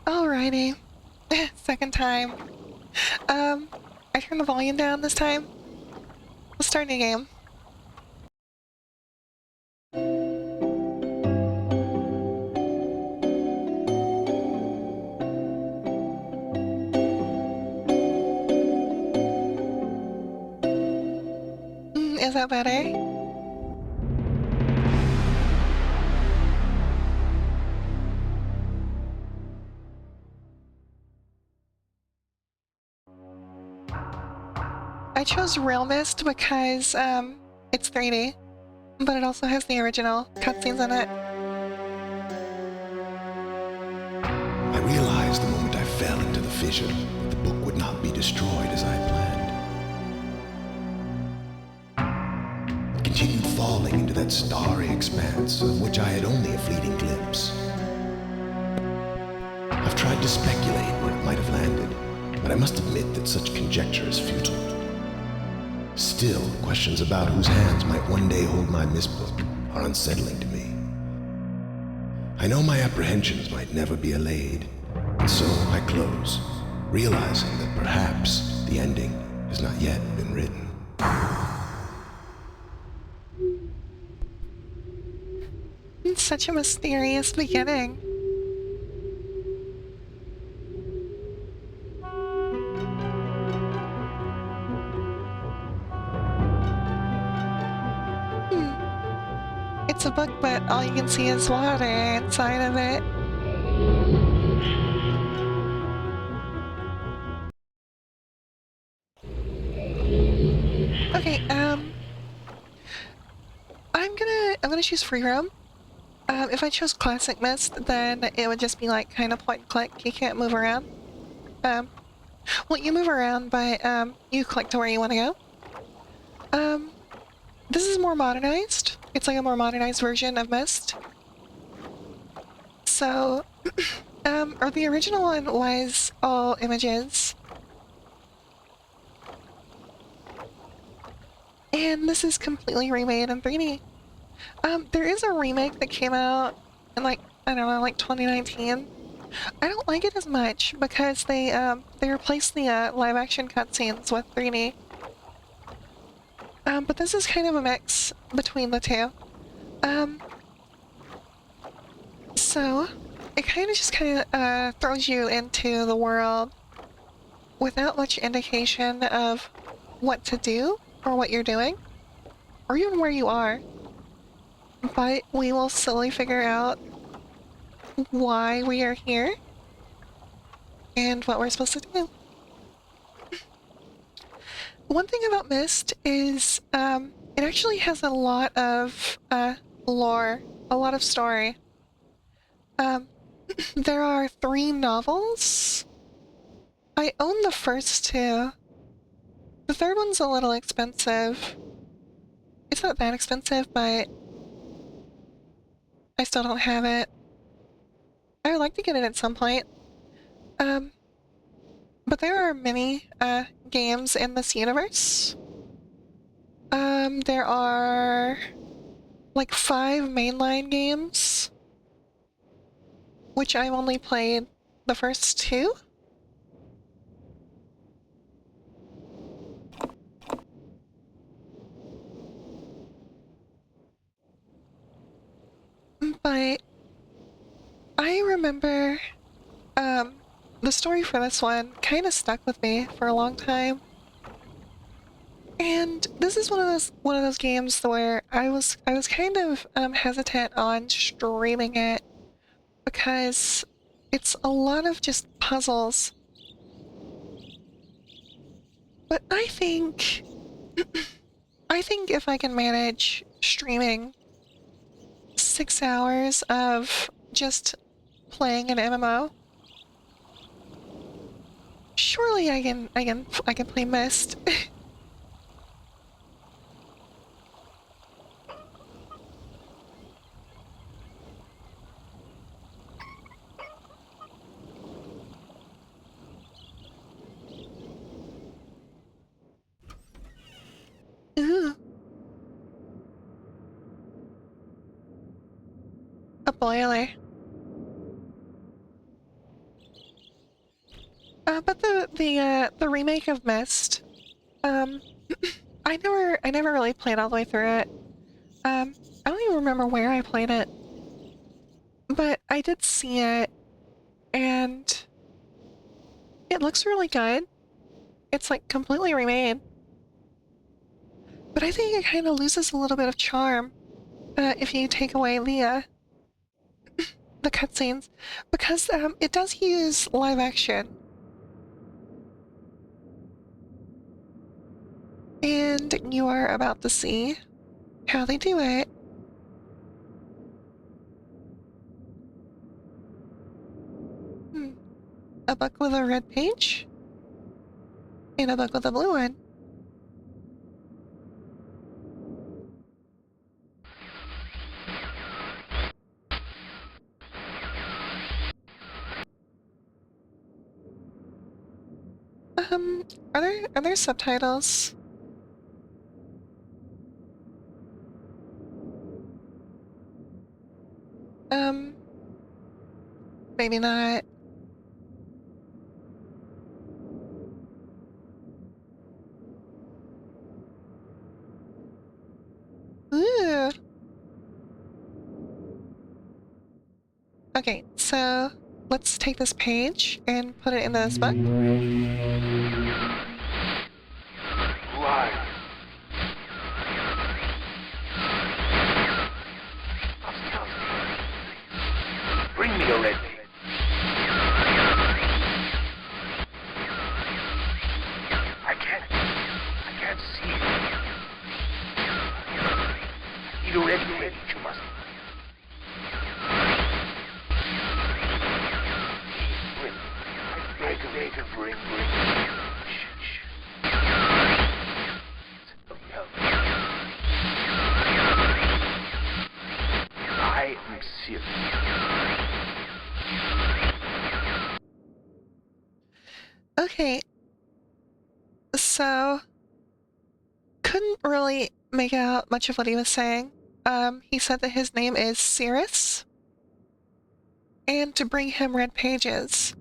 Alrighty. Second time. Um, I turned the volume down this time. Let's start a new game. Is that better? I chose realmyst because, it's 3D, but it also has the original cutscenes in it. I realized the moment I fell into the fissure that the book would not be destroyed as I planned. It continued falling into that starry expanse of which I had only a fleeting glimpse. I've tried to speculate where it might have landed, but I must admit that such conjecture is futile. Still, questions about whose hands might one day hold my Myst book are unsettling to me. I know my apprehensions might never be allayed, and so I close, realizing that perhaps the ending has not yet been written. It's such a mysterious beginning. It's a book, but all you can see is water inside of it. Okay, I'm gonna choose free roam. If I chose classic Myst, then it would just be like kind of point and click. You can't move around. Um, well, you move around, but you click to where you want to go. This is more modernized. It's like a more modernized version of Myst. So, or the original one was all images. And this is completely remade in 3D. There is a remake that came out in like, I don't know, like 2019. I don't like it as much because they replaced the live action cutscenes with 3D. But this is kind of a mix between the two. Um, so it kind of just throws you into the world without much indication of what to do or what you're doing, or even where you are. But we will slowly figure out why we are here and what we're supposed to do. One thing about Myst is it actually has a lot of lore, a lot of story. Um, there are 3 novels. I own the first 2. The third one's a little expensive. It's not that expensive, but I still don't have it. I would like to get it at some point. Um, but there are many games in this universe. There are like 5 mainline games, which I've only played the first 2. But I remember um, the story for this one kind of stuck with me for a long time. And this is one of those games where I was kind of hesitant on streaming it because it's a lot of just puzzles. But I think if I can manage streaming 6 hours of just playing an MMO, surely I can play Myst. Ooh, a boiler. But the remake of Myst, um, I never really played all the way through it. I don't even remember where I played it, but I did see it, and it looks really good. It's like completely remade, but I think it kind of loses a little bit of charm if you take away the cutscenes, because it does use live action, and you are about to see how they do it. Hmm. A book with a red page, and a book with a blue one. Um, are there subtitles? Um, maybe not. Ooh. Okay, so let's take this page and put it in this book. Why? Bring me a red page. I can't see it. I need a red page, you must. Make a bring. I am serious. Okay, so couldn't really make out much of what he was saying. He said that his name is Cirrus, and to bring him red pages.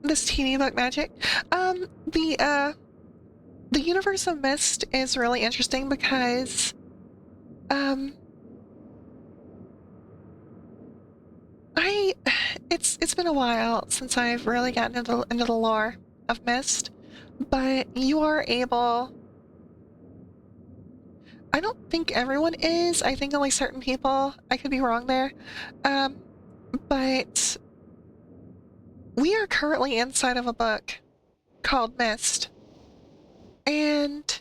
This teeny book magic. The universe of Myst is really interesting because, um, I, it's been a while since I've really gotten into the lore of Myst, but you are able. I don't think everyone is. I think only certain people. I could be wrong there. But we are currently inside of a book called Myst. And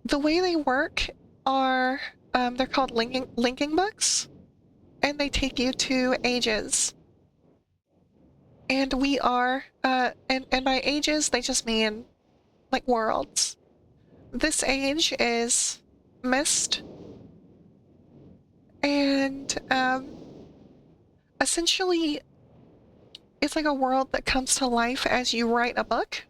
the way they work are, they're called linking books, and they take you to ages. And we are, and by ages, they just mean, like, worlds. This age is Myst, and, essentially, it's like a world that comes to life as you write a book.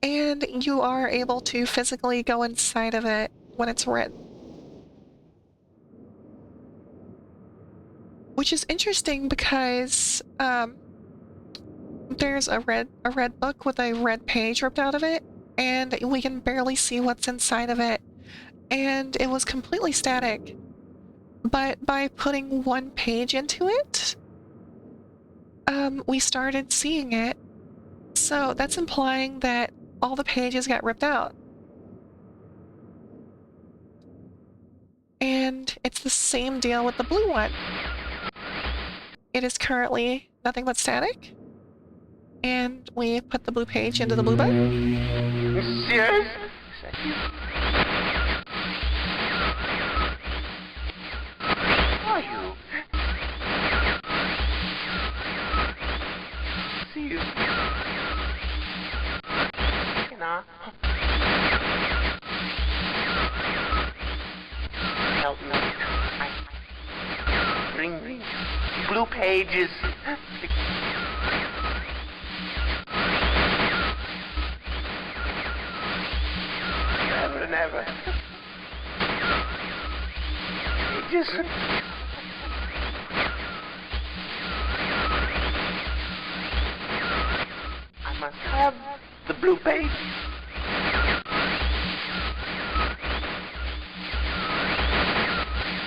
And you are able to physically go inside of it when it's written. Which is interesting because there's a red book with a red page ripped out of it, and we can barely see what's inside of it. And it was completely static. But by putting one page into it, we started seeing it. So that's implying that all the pages got ripped out. And it's the same deal with the blue one. It is currently nothing but static. And we put the blue page into the blue book. Serious? Are you? See you. Help me. Bring me blue pages. Never and ever. Pages. blue page.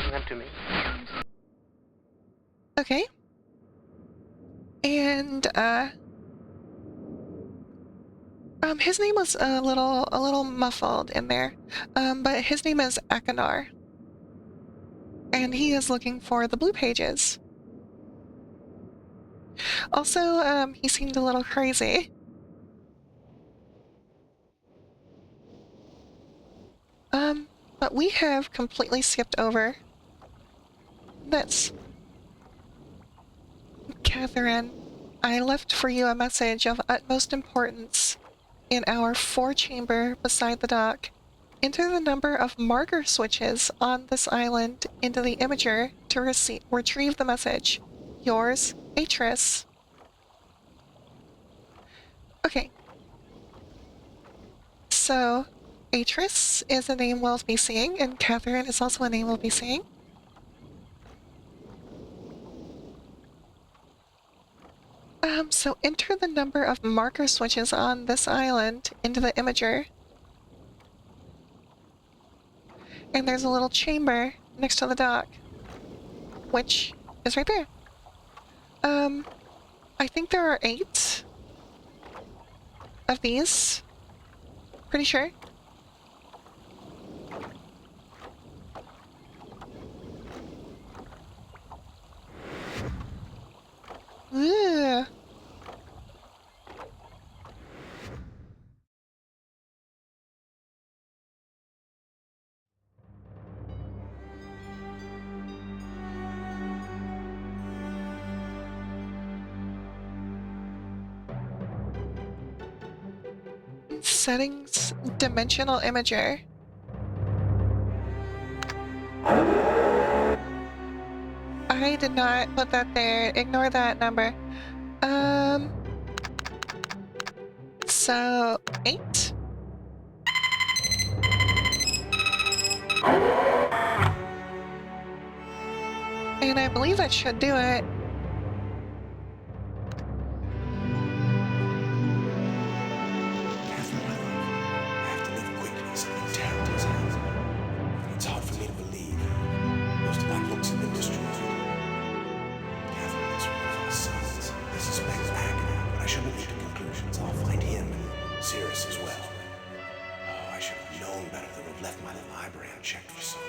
Bring them to me. Okay. And, his name was a little muffled in there. But his name is Akanar. And he is looking for the blue pages. Also, he seemed a little crazy. But we have completely skipped over this. Catherine, I left for you a message of utmost importance in our four-chamber beside the dock. Enter the number of marker switches on this island into the imager to retrieve the message. Yours, Atris. Okay. So, Atris is a name we'll be seeing, and Catherine is also a name we'll be seeing. So enter the number of marker switches on this island into the imager. And there's a little chamber next to the dock, which is right there. I think there are 8 of these. Pretty sure. Ugh. Settings, dimensional imager. I did not put that there. Ignore that number. So 8. And I believe that should do it. Catherine, my love, I have to leave quickly. Something terrible has happened. It's hard for me to believe. Most of my books have been destroyed. Catherine, it's one of our sons. I suspect Agatha, but I shouldn't leap to conclusions. I'll find him and Sirius as well. Oh, I should have known better than to have left my library unchecked for so long.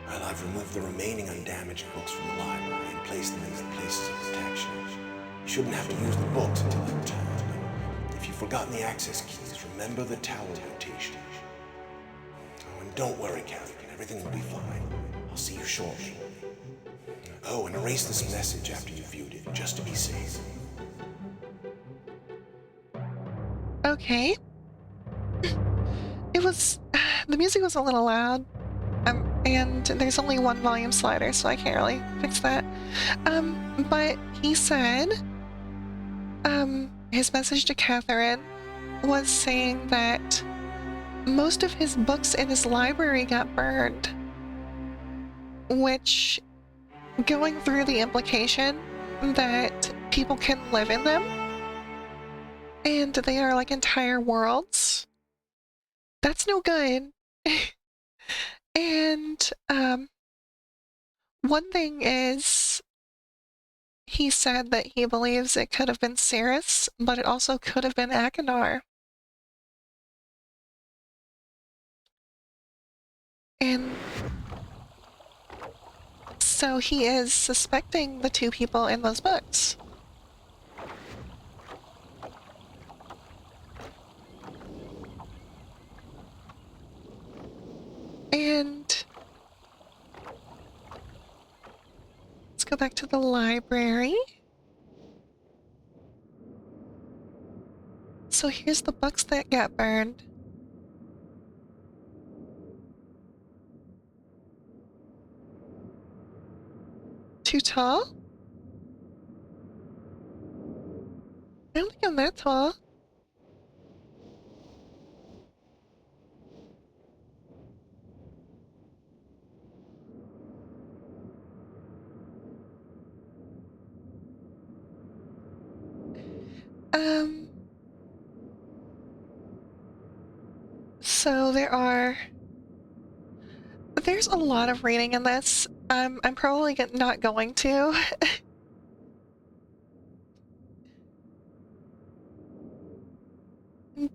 Well, I've removed the remaining undamaged books from the library and placed them in their places of protection. You shouldn't have to use the books until I return. But if you've forgotten the access keys, remember the tower rotation. Oh, and don't worry, Catherine. Everything will be fine. I'll see you shortly. Oh, and erase this message after you've viewed it, just to be safe. Okay. It was... The music was a little loud. And there's only one volume slider, so I can't really fix that. But he said, his message to Catherine was saying that most of his books in his library got burned, which, going through the implication that people can live in them, and they are like entire worlds, that's no good. And, one thing is, he said that he believes it could have been Cirrus, but it also could have been Akanar. And so he is suspecting the 2 people in those books. And let's go back to the library. So here's the books that got burned. Too tall? I don't think I'm that tall. Um, so there's a lot of reading in this. I'm probably not going to.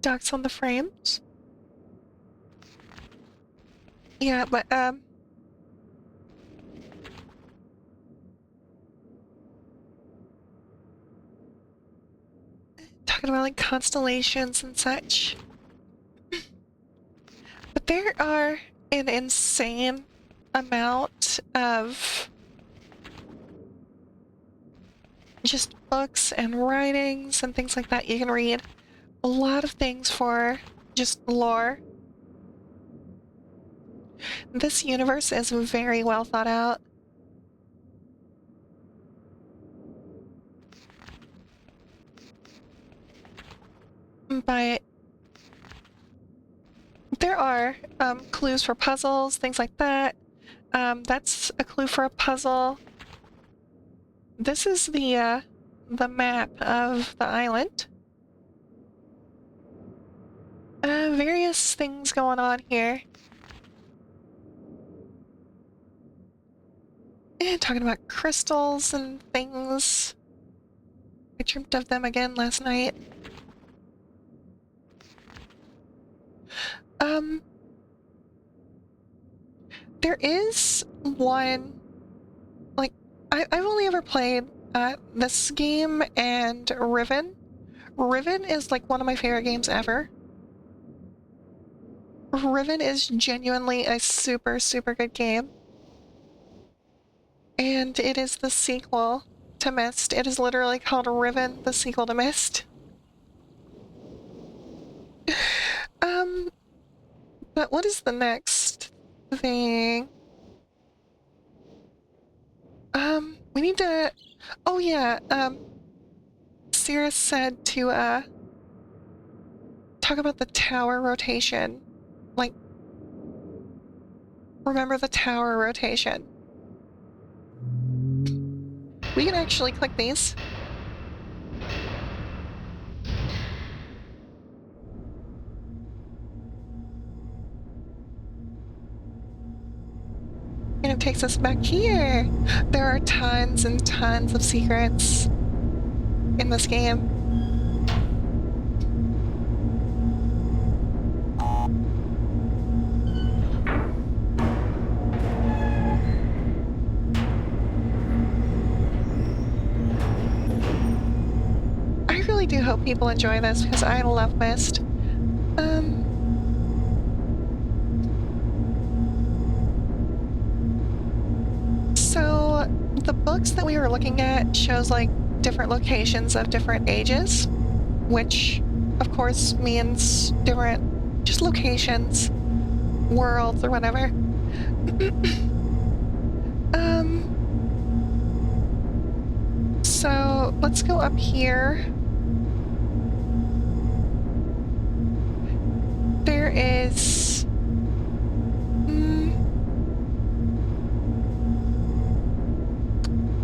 Ducks on the frames. Yeah, but, talking about, like, constellations and such. But there are an insane amount of just books and writings and things like that you can read. A lot of things for just lore. This universe is very well thought out. But there are clues for puzzles, things like that. That's a clue for a puzzle. This is the map of the island. Various things going on here. And talking about crystals and things. I dreamt of them again last night. There is one, like, I've only ever played this game and Riven. Riven is like one of my favorite games ever. Riven is genuinely a super, super good game. And it is the sequel to Myst. It is literally called Riven, the sequel to Myst. But what is the next thing? We need to... Oh yeah, Cirrus said to, talk about the tower rotation. Like, remember the tower rotation. We can actually click these. And it takes us back here. There are tons and tons of secrets in this game. I really do hope people enjoy this because I love Myst. So the books that we were looking at shows like different locations of different ages, which of course means different just locations, worlds or whatever. So let's go up here. There is...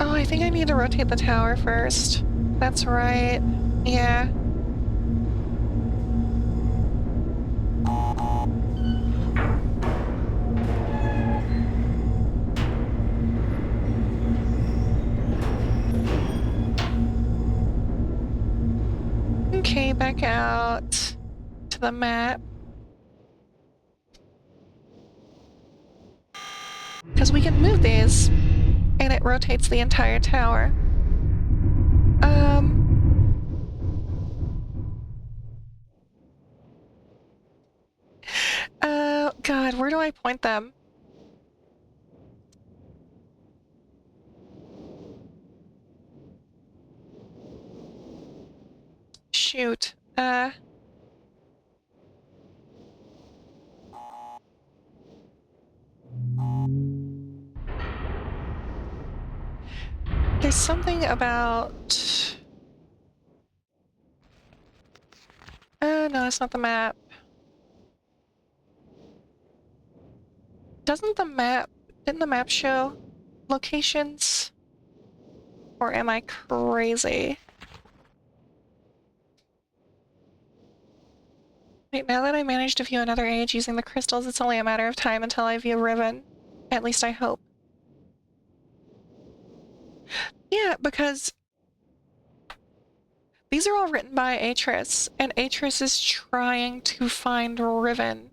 Oh, I think I need to rotate the tower first. That's right. Yeah. Okay, back out to the map. Because we can move these, and it rotates the entire tower. God, where do I point them? Shoot. There's something about... no, it's not the map. Didn't the map show locations? Or am I crazy? Wait, now that I managed to view another age using the crystals, it's only a matter of time until I view Riven. At least I hope. Yeah, because these are all written by Atris, and Atris is trying to find Riven.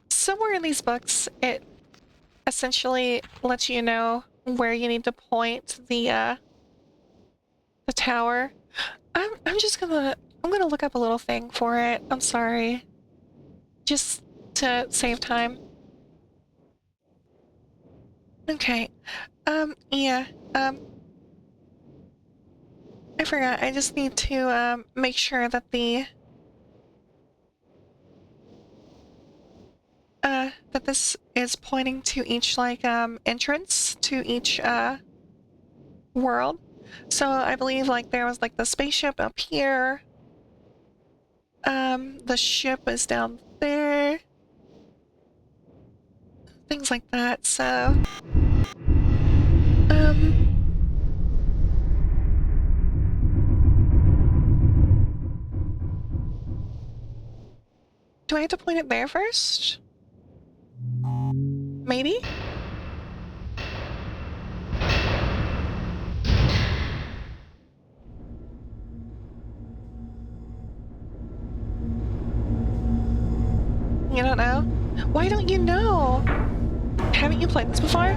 Somewhere in these books, it essentially lets you know where you need to point the tower. I'm just I'm gonna look up a little thing for it. I'm sorry. Just to save time. Okay. Yeah. I forgot. I just need to make sure that that this is pointing to each like entrance to each world. So I believe like there was like the spaceship up here. The ship is down there. Things like that. So do I have to point it there first? Maybe? You don't know? Why don't you know? Haven't you played this before?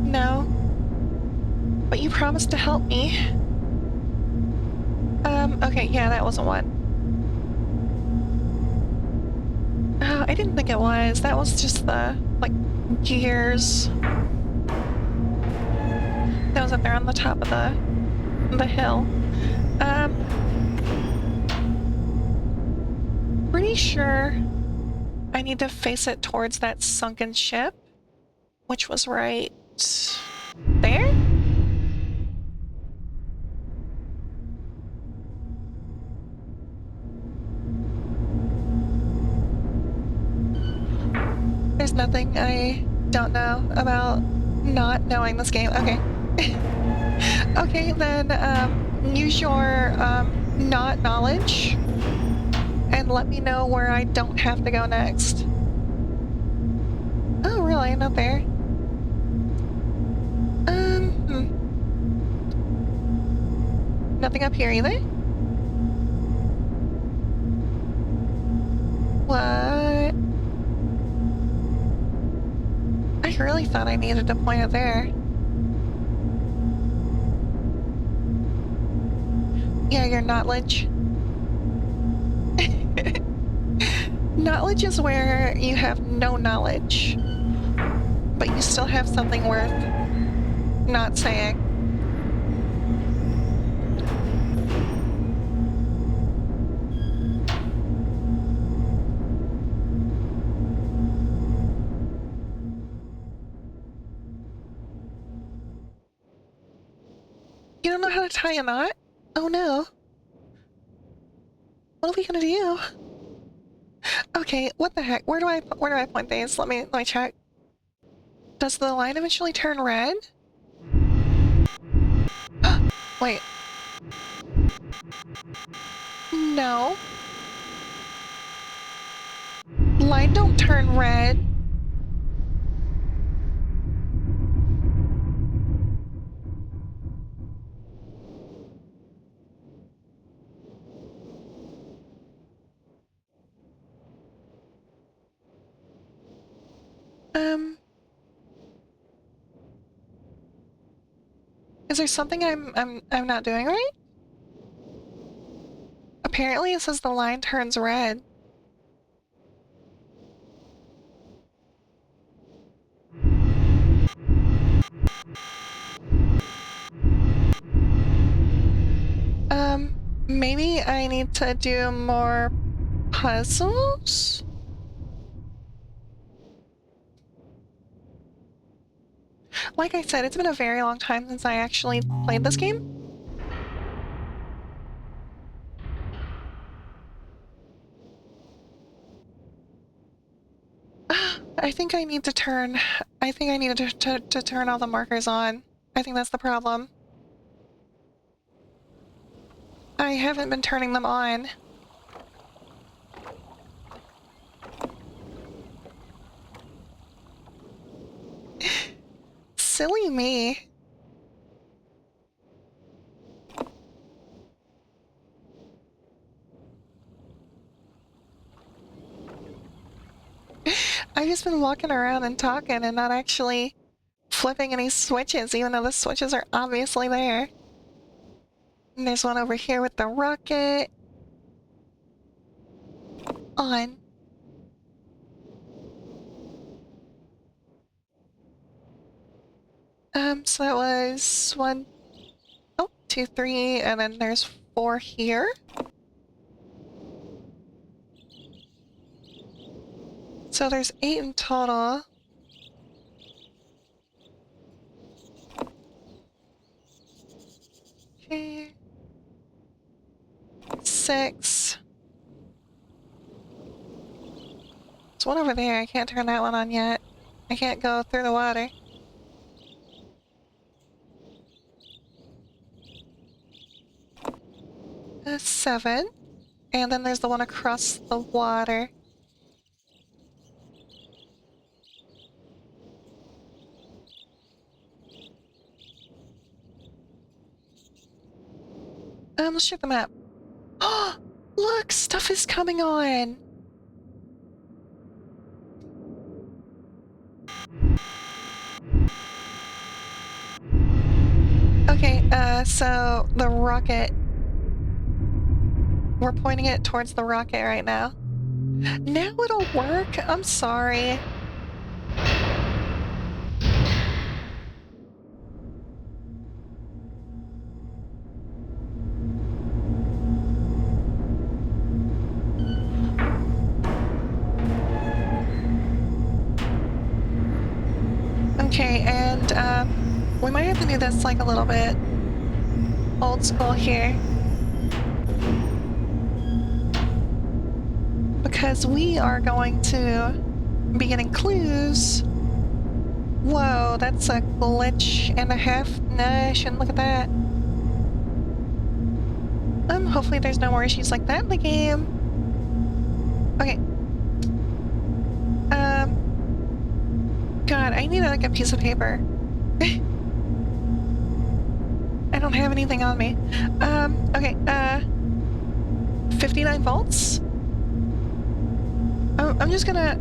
No. But you promised to help me. Okay, yeah, that wasn't one. Oh, I didn't think it was. That was just the, like, gears. That was up there on the top of the hill. Pretty sure I need to face it towards that sunken ship, which was right there? There's nothing I don't know about not knowing this game. Okay. Okay, then use your not knowledge and let me know where I don't have to go next. Oh, really? Not there? Nothing up here either? What? I really thought I needed to point it there. Yeah, your knowledge. Knowledge is where you have no knowledge, but you still have something worth not saying. You don't know how to tie a knot? Oh no. What are we gonna do? Okay, what the heck? Where do I point these? Let me check. Does the line eventually turn red? Wait. No. Line don't turn red. Is there something I'm not doing right? Apparently it says the line turns red. Maybe I need to do more puzzles? Like I said, it's been a very long time since I actually played this game. I think I need to turn... I think I need to turn all the markers on. I think that's the problem. I haven't been turning them on. Silly me. I've just been walking around and talking and not actually flipping any switches, even though the switches are obviously there. And there's one over here with the rocket. On. So that was 1, oh, 2, 3, and then there's 4 here. So there's 8 in total. Okay. 6. There's one over there. I can't turn that one on yet. I can't go through the water. That's 7. And then there's the one across the water. Let's check the map. Oh, look, stuff is coming on. Okay, so the rocket. We're pointing it towards the rocket right now. Now it'll work? I'm sorry. Okay, and we might have to do this like a little bit old school here. Because we are going to be getting clues. Whoa, that's a glitch and a half. No, I shouldn't look at that. Hopefully there's no more issues like that in the game. Okay. God, I need like a piece of paper. I don't have anything on me. Okay, 59 volts? I'm just gonna...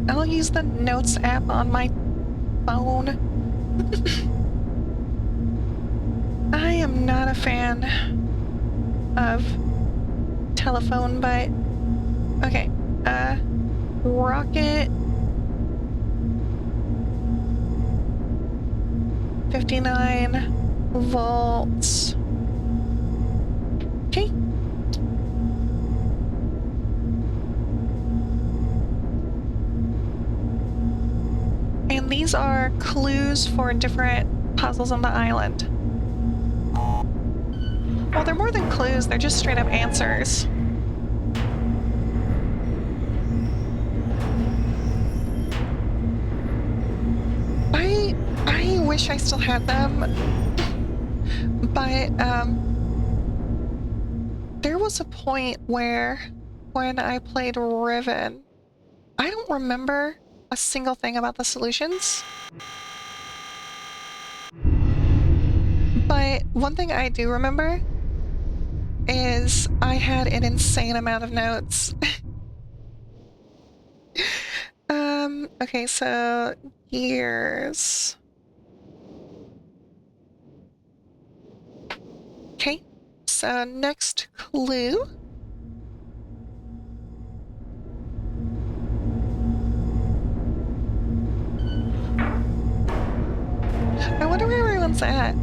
I'll use the Notes app on my phone. I am not a fan of telephone, but... Okay, rocket... 59 volts. Okay. And these are clues for different puzzles on the island. Well, they're more than clues, they're just straight up answers. I wish I still had them, but there was a point where when I played Riven, I don't remember a single thing about the solutions. But one thing I do remember is I had an insane amount of notes. Okay, so gears. Okay, so next clue. I wonder where everyone's at.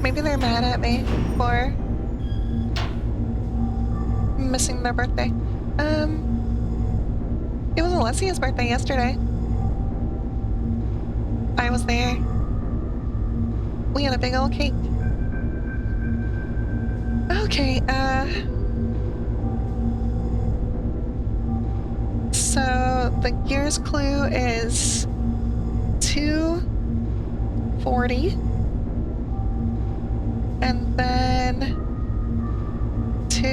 Maybe they're mad at me for missing their birthday. It was Alessia's birthday yesterday. I was there. We had a big old cake. Okay, so the gears clue is 240, and then 2,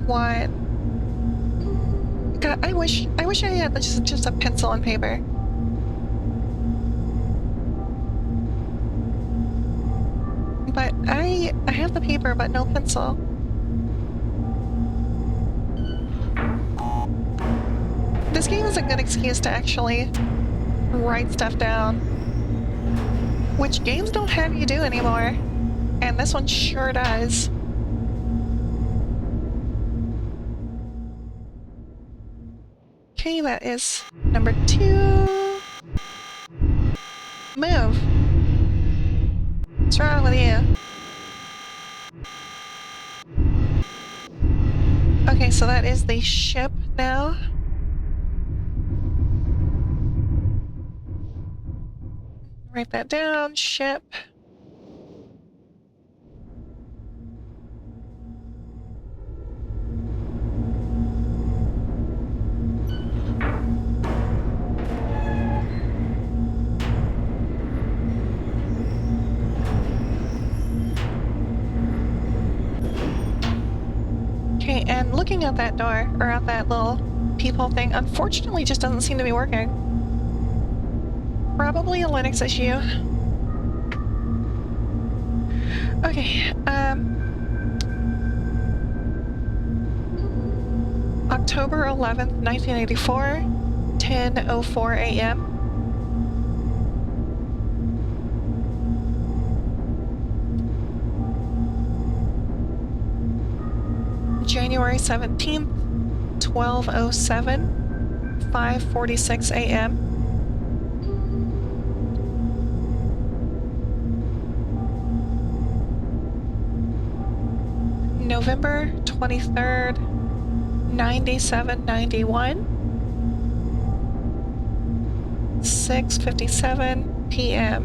1. God, I wish I had just a pencil and paper. But I have the paper, but no pencil. This game is a good excuse to actually write stuff down, which games don't have you do anymore, and this one sure does. Okay, that is number 2. Move. What's wrong with you? Okay, so that is the ship now. Write that down. Ship. Okay, and looking at that door, or at that little peephole thing, unfortunately just doesn't seem to be working. Probably a Linux issue. Okay, October 11th, 1984, 10:04 a.m. January 17th, 12:07, 5:46 a.m. November 23rd, 9791, 6:57 p.m.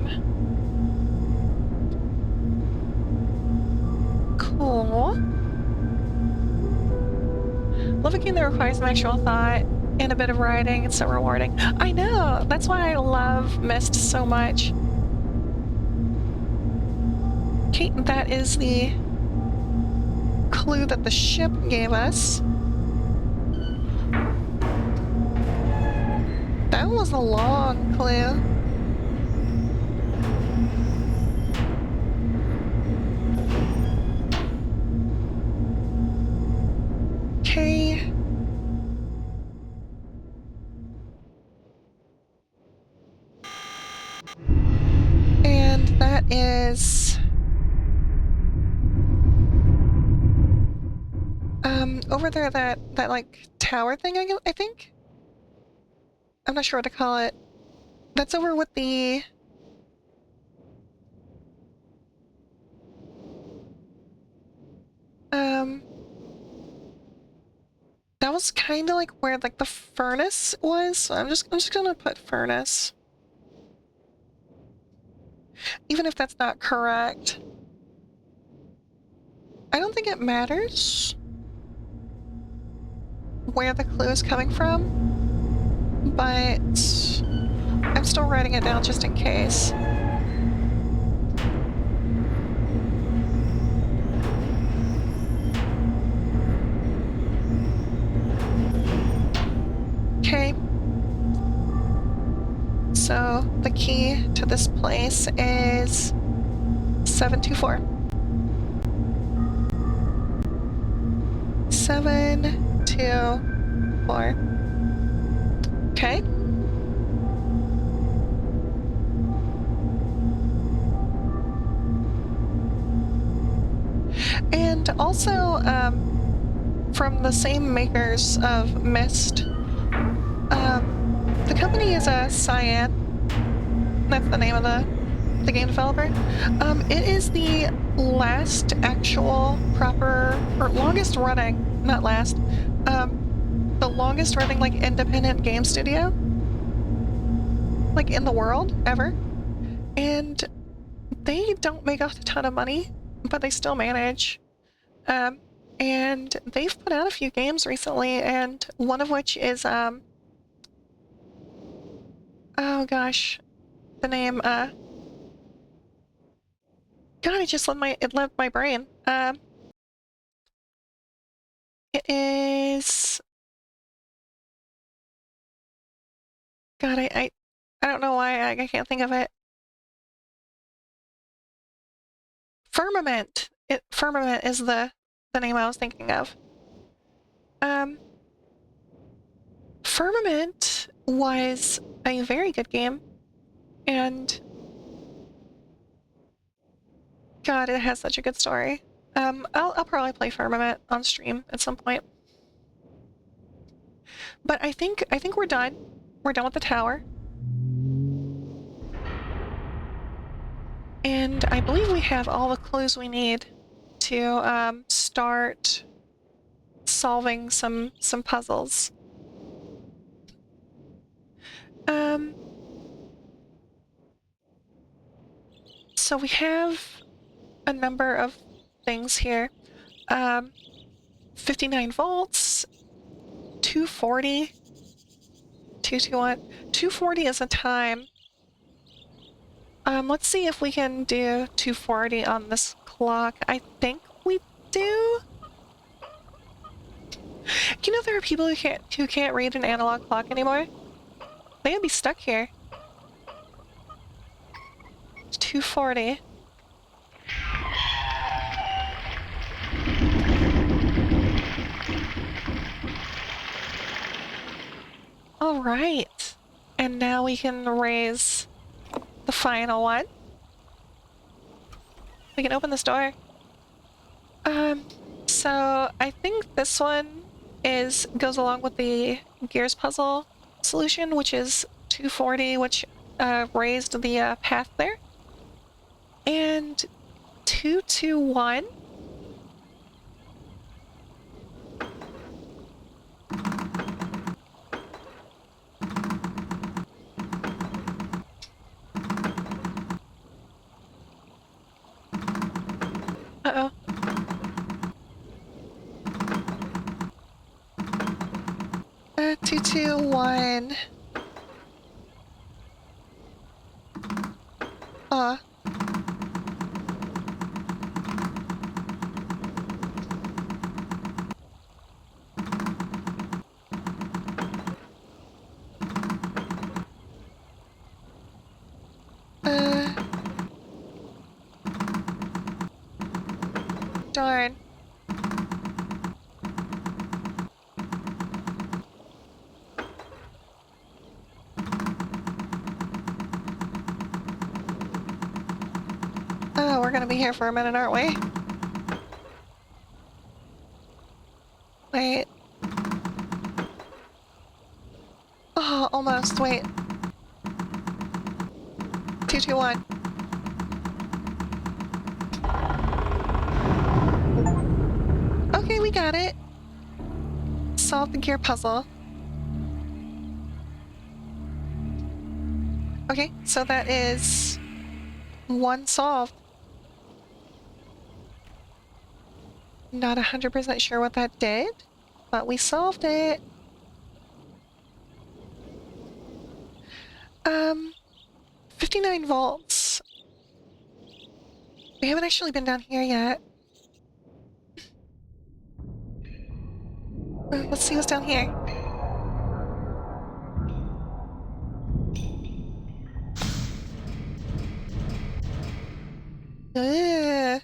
Cool. Love a game that requires some actual thought and a bit of writing. It's so rewarding. I know! That's why I love Myst so much. Okay, that is the clue that the ship gave us. That was a long clue. Okay. And that is over there, that like tower thing, I think? I'm not sure what to call it. That's over with the that was kind of like where like the furnace was. So I'm just gonna put furnace, even if that's not correct. I don't think it matters where the clue is coming from, but I'm still writing it down just in case. Okay. So the key to this place is 724. 724. Okay. And also, from the same makers of Myst, the company is a Cyan. That's the name of the game developer. It is the last actual proper, or longest running, not last, the longest running, like, independent game studio, like, in the world, ever. And they don't make a ton of money, but they still manage. Um, and they've put out a few games recently, and one of which is, oh gosh, the name, God, it left my brain. It is, God, I don't know why I can't think of it. Firmament is the name I was thinking of. Um, Firmament was a very good game, and God, it has such a good story. I'll probably play Firmament on stream at some point. But I think we're done. We're done with the tower. And I believe we have all the clues we need to start solving some puzzles. Um, so we have a number of things here. 59 volts, 240, 221. 240 is a time. Let's see if we can do 240 on this clock. I think we do. You know there are people who can't read an analog clock anymore? They would be stuck here. 240. All right. And now we can raise the final one. We can open this door. Um, so I think this one goes along with the Gears puzzle solution, which is 240, which raised the path there. And 221. Uh-oh. 221. Uh. Uh. Darn. Oh, we're gonna be here for a minute, aren't we? Wait. Oh, almost. Wait. 221. Okay, we got it. Solve the gear puzzle. Okay, so that is one solved. Not 100% sure what that did, but we solved it. 59 volts. We haven't actually been down here yet. Let's see what's down here. Ugh.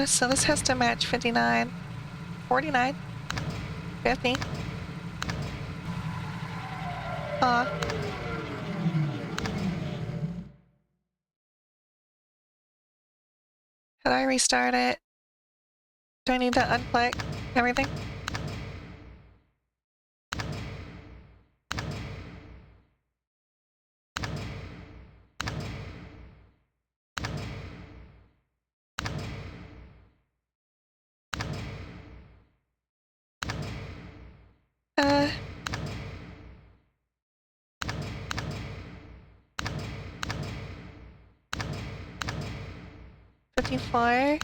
So this has to match 59, 49, 50. Can I restart it? Do I need to unplug everything? 54.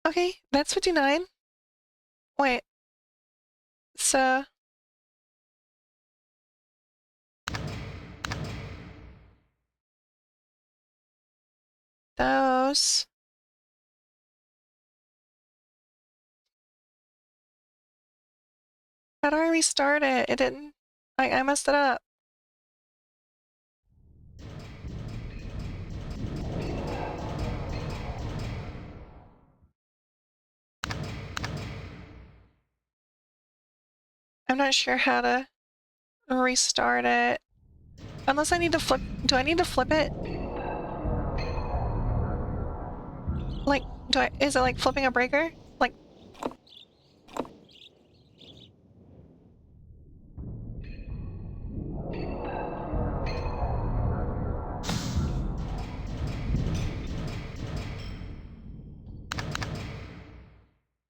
Okay, that's 59. Wait, so those. How do I restart it? It didn't. I messed it up. I'm not sure how to restart it. Unless I need to flip. Do I need to flip it? Like, is it like flipping a breaker? Like,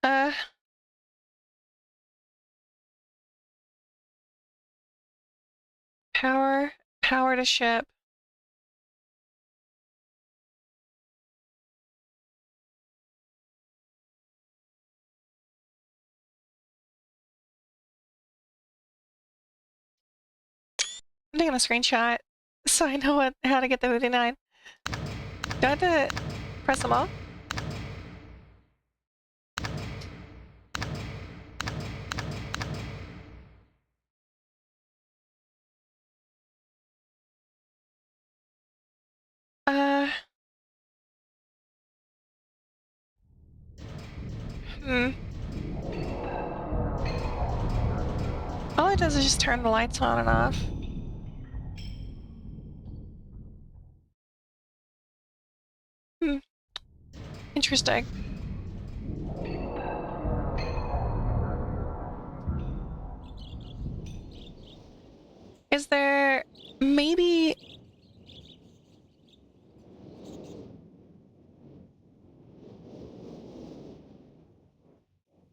uh, power to ship. I'm taking a screenshot so I know how to get the 59. Do I have to press them all? Uh, hmm. All it does is just turn the lights on and off. Hmm. Interesting. Is there maybe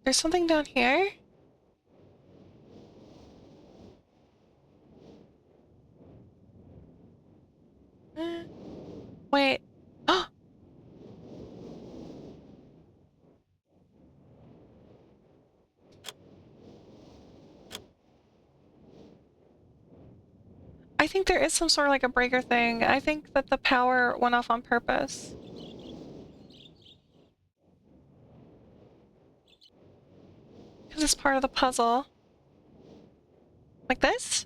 there's something down here? Wait. Oh, I think there is some sort of like a breaker thing. I think that the power went off on purpose. Because it's part of the puzzle. Like this?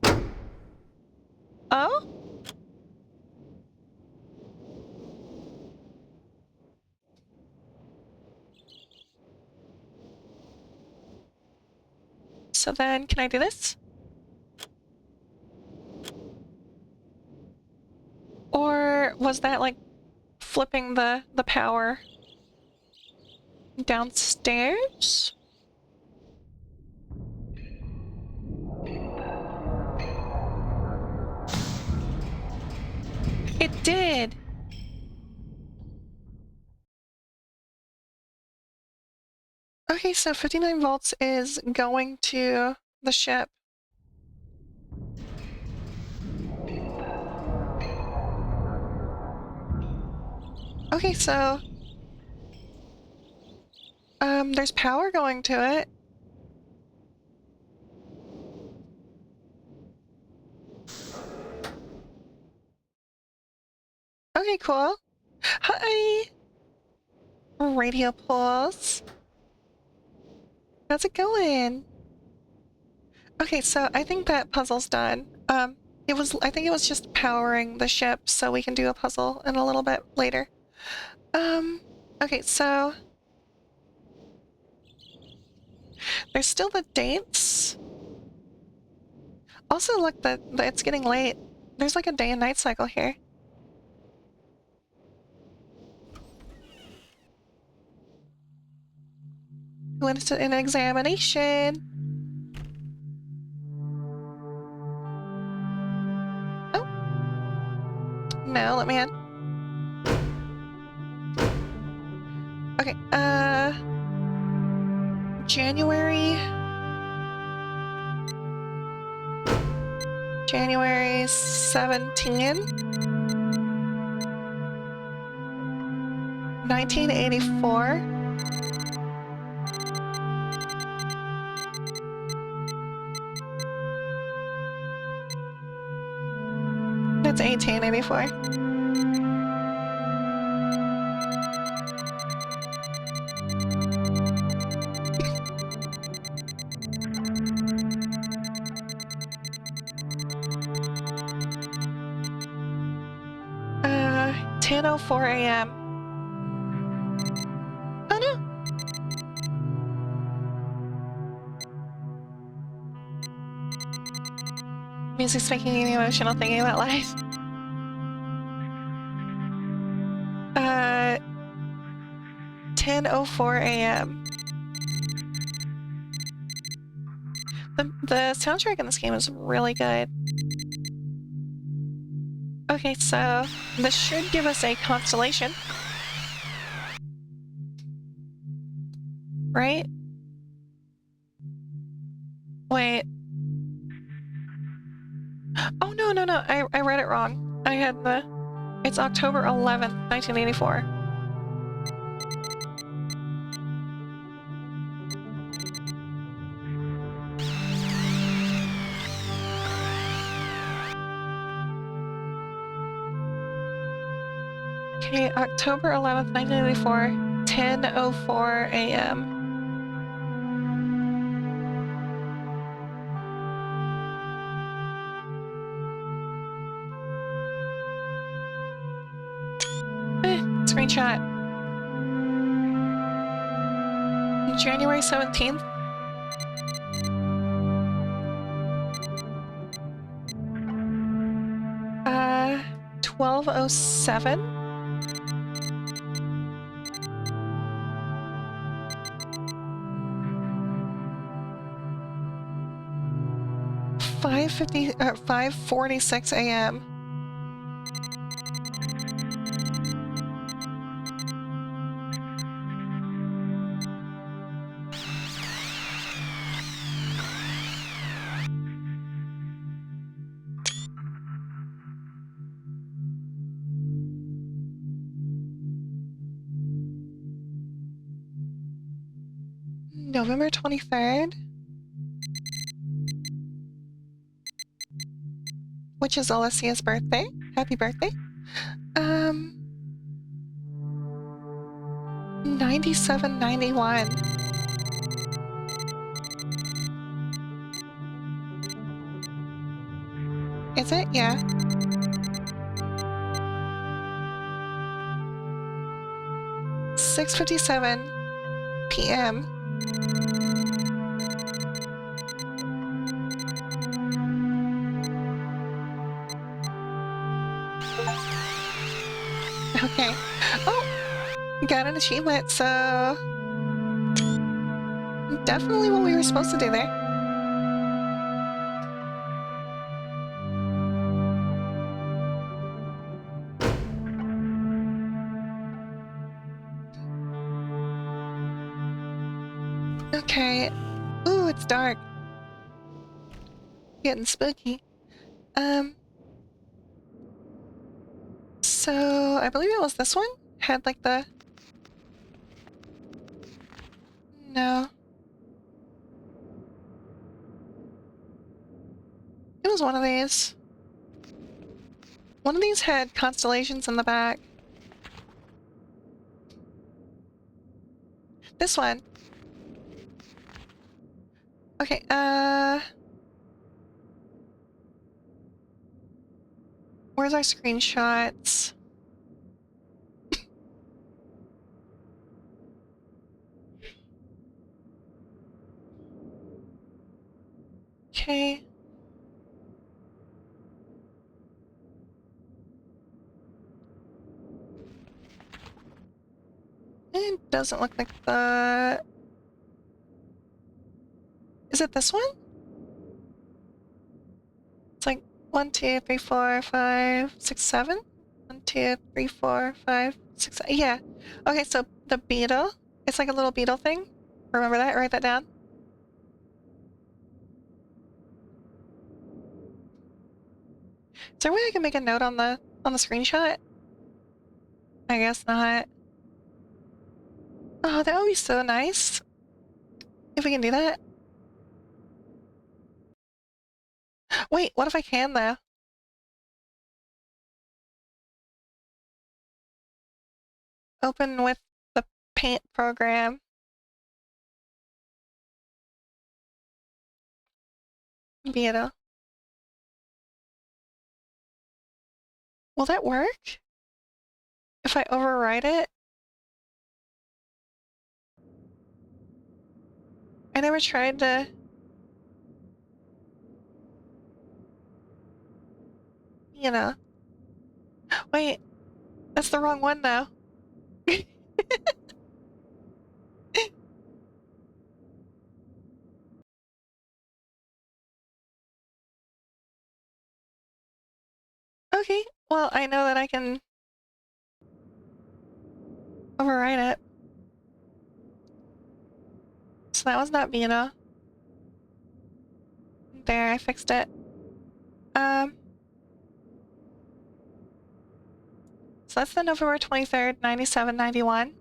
Oh? So then, can I do this? Or was that like flipping the power downstairs? It did! Okay, so 59 volts is going to the ship. Okay, so there's power going to it. Okay, cool. Hi! Radio pulse. How's it going? Okay, so I think that puzzle's done. I think it was just powering the ship, so we can do a puzzle in a little bit later. Um, okay, so there's still the dates. Also, look, it's getting late. There's like a day and night cycle here. Went to an examination. Oh, no, let me in. Okay, January 17. 1984. That's 1884. Uh, 10:04 a.m. Oh no. Music's making me emotional thinking about life. 10:04 a.m. The soundtrack in this game is really good. Okay, so this should give us a constellation. Right? Wait. Oh, no, no, no. I read it wrong. I had the... It's October 11th, 1984. Okay, October 11th, 1984, 10:04 a.m. Screenshot. January 17th. Uh, 12:07. Five 5:46 a.m. November 23rd, which is Alessia's birthday. Happy birthday. 9791. Is it? Yeah. 6:57 p.m. Okay. Oh, got an achievement, so definitely what we were supposed to do there. Okay. Ooh, it's dark. Getting spooky. So I believe it was this one? Had like the... No. It was one of these. One of these had constellations in the back. This one. Okay, where's our screenshots? Okay. It doesn't look like the... Is it this one? It's like 1, 2, 3, 4, 5, 6, 7? 1, 2, 3, 4, 5, 6, 7. Yeah. Okay, so the beetle. It's like a little beetle thing. Remember that? Write that down. Is there a way I can make a note on the screenshot? I guess not. Oh, that would be so nice. If we can do that. Wait, what if I can, though? Open with the paint program. Vieto. Will that work? If I override it? I never tried to... You know. Wait, that's the wrong one, though. Okay, well, I know that I can override it. So that was not Vina. There, I fixed it. So that's the November 23rd, 9791.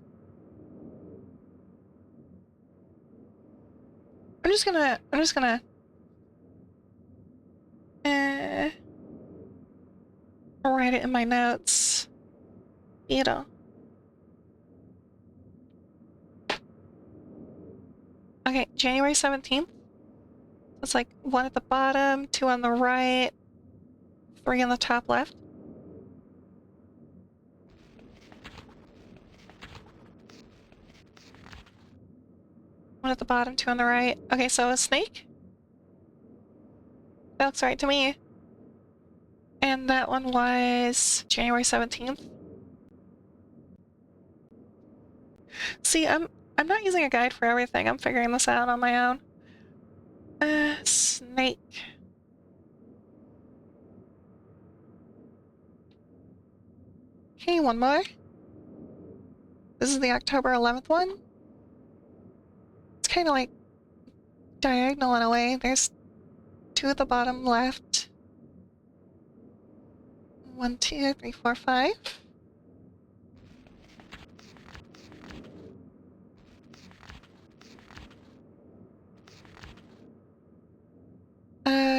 I'm just gonna write it in my notes. Vina. Okay, January 17th. It's like 1 at the bottom, 2 on the right, 3 on the top left. One at the bottom, 2 on the right. Okay, so a snake? That looks right to me. And that one was January 17th. See, I'm not using a guide for everything. I'm figuring this out on my own. Snake. Okay, one more. This is the October 11th one. It's kind of like diagonal in a way. There's 2 at the bottom left. 1, 2, 3, 4, 5.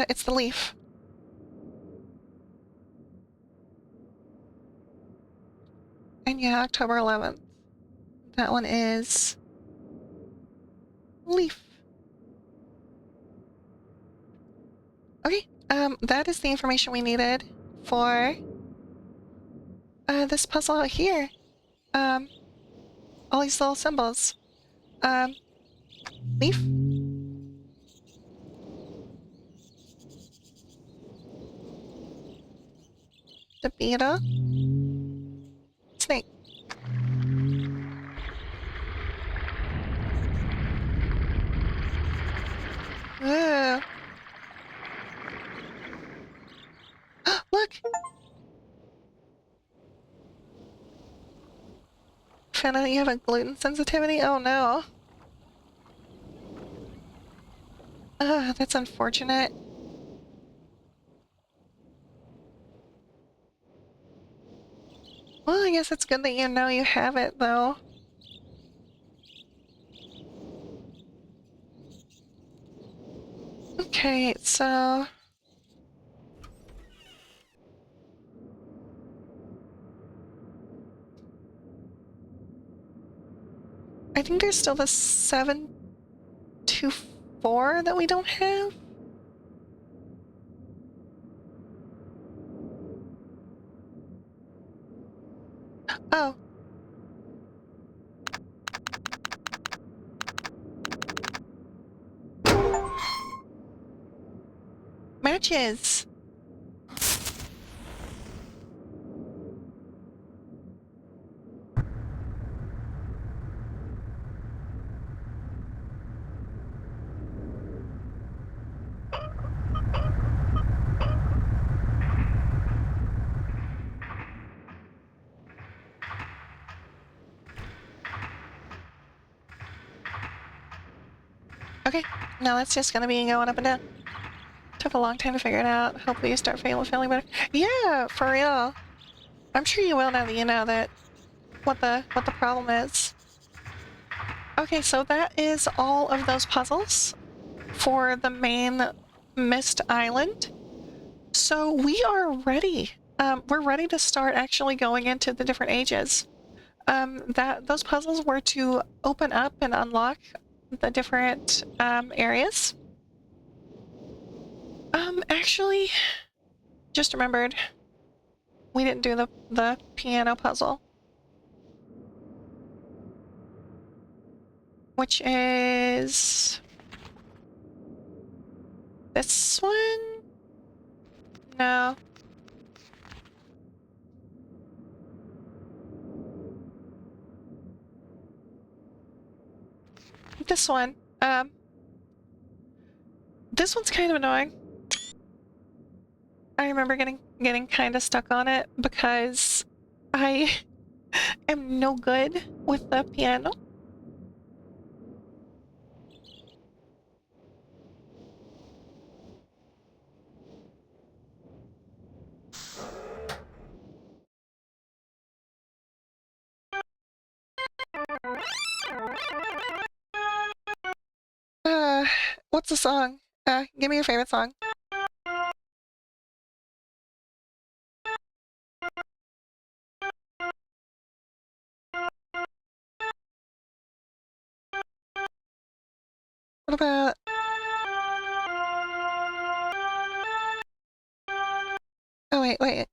It's the leaf. And yeah, October 11th. That one is leaf. Okay, that is the information we needed for this puzzle out here. All these little symbols. Leaf. The beta. Snake. Ooh. Look! Found out you have a gluten sensitivity? Oh no. That's unfortunate. Well, I guess it's good that you know you have it, though. Okay, so... I think there's still the 724 that we don't have. Oh. Matches! Okay, now that's just gonna be going up and down. Took a long time to figure it out. Hopefully you start feeling better. Yeah, for real. I'm sure you will now that you know that what the problem is. Okay, so that is all of those puzzles for the main Myst Island. So we are ready. We're ready to start actually going into the different ages. Those puzzles were to open up and unlock the different areas. Actually, just remembered we didn't do the piano puzzle, which is this one? No. This one. This one's kind of annoying. I remember getting kind of stuck on it because I am no good with the piano. Uh, what's the song? Give me your favorite song. What about... Oh, wait.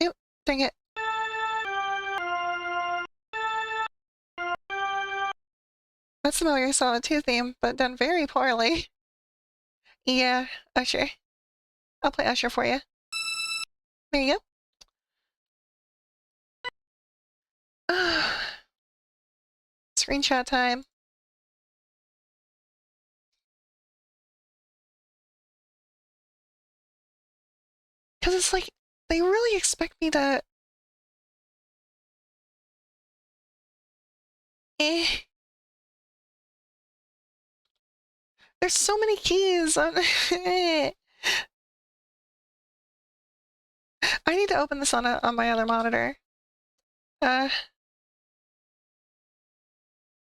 Oop, dang it. That's the Metal Gear Solid 2 theme, but done very poorly. Yeah, Usher. I'll play Usher for you. There you go. Screenshot time. Because it's like, they really expect me to... Eh. There's so many keys. I need to open this on my other monitor. Uh,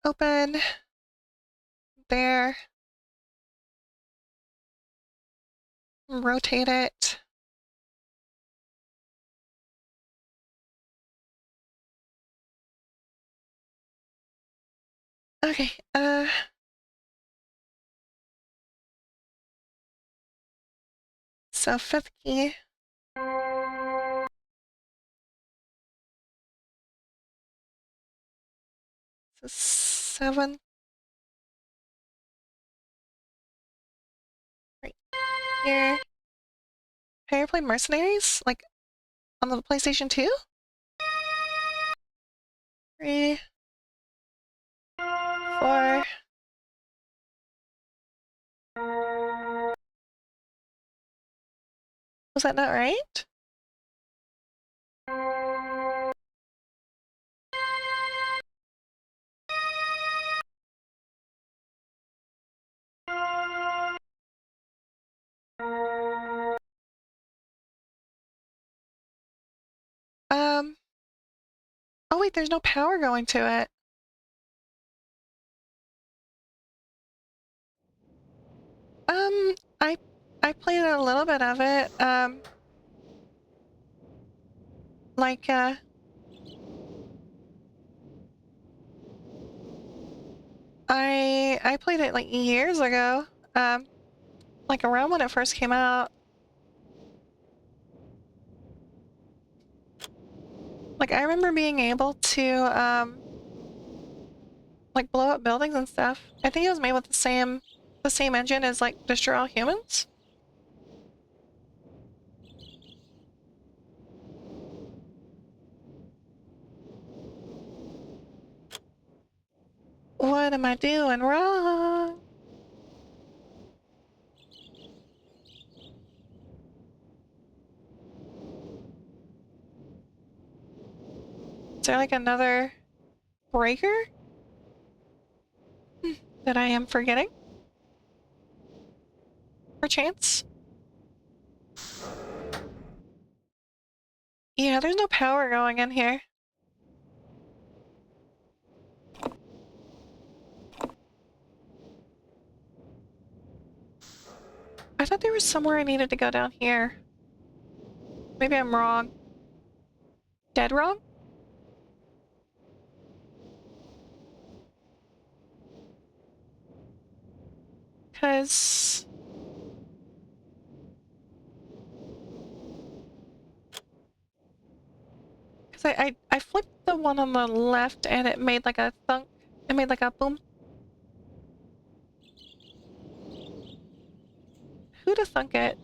open. There. Rotate it. Okay, so fifth key. So seven. Right here. Have you ever played Mercenaries? Like, on the PlayStation 2? 3, 4. Was that not right? Um, oh wait, there's no power going to it. Um, I I played a little bit of it. Like I played it like years ago. Um, like around when it first came out. Like I remember being able to like blow up buildings and stuff. I think it was made with the same engine as like Destroy All Humans. What am I doing wrong? Is there like another breaker that I am forgetting? Perchance? Yeah, there's no power going in here. I thought there was somewhere I needed to go down here. Maybe I'm wrong. Dead wrong? Because... I flipped the one on the left and it made like a thunk. It made like a boom. Who'da thunk it?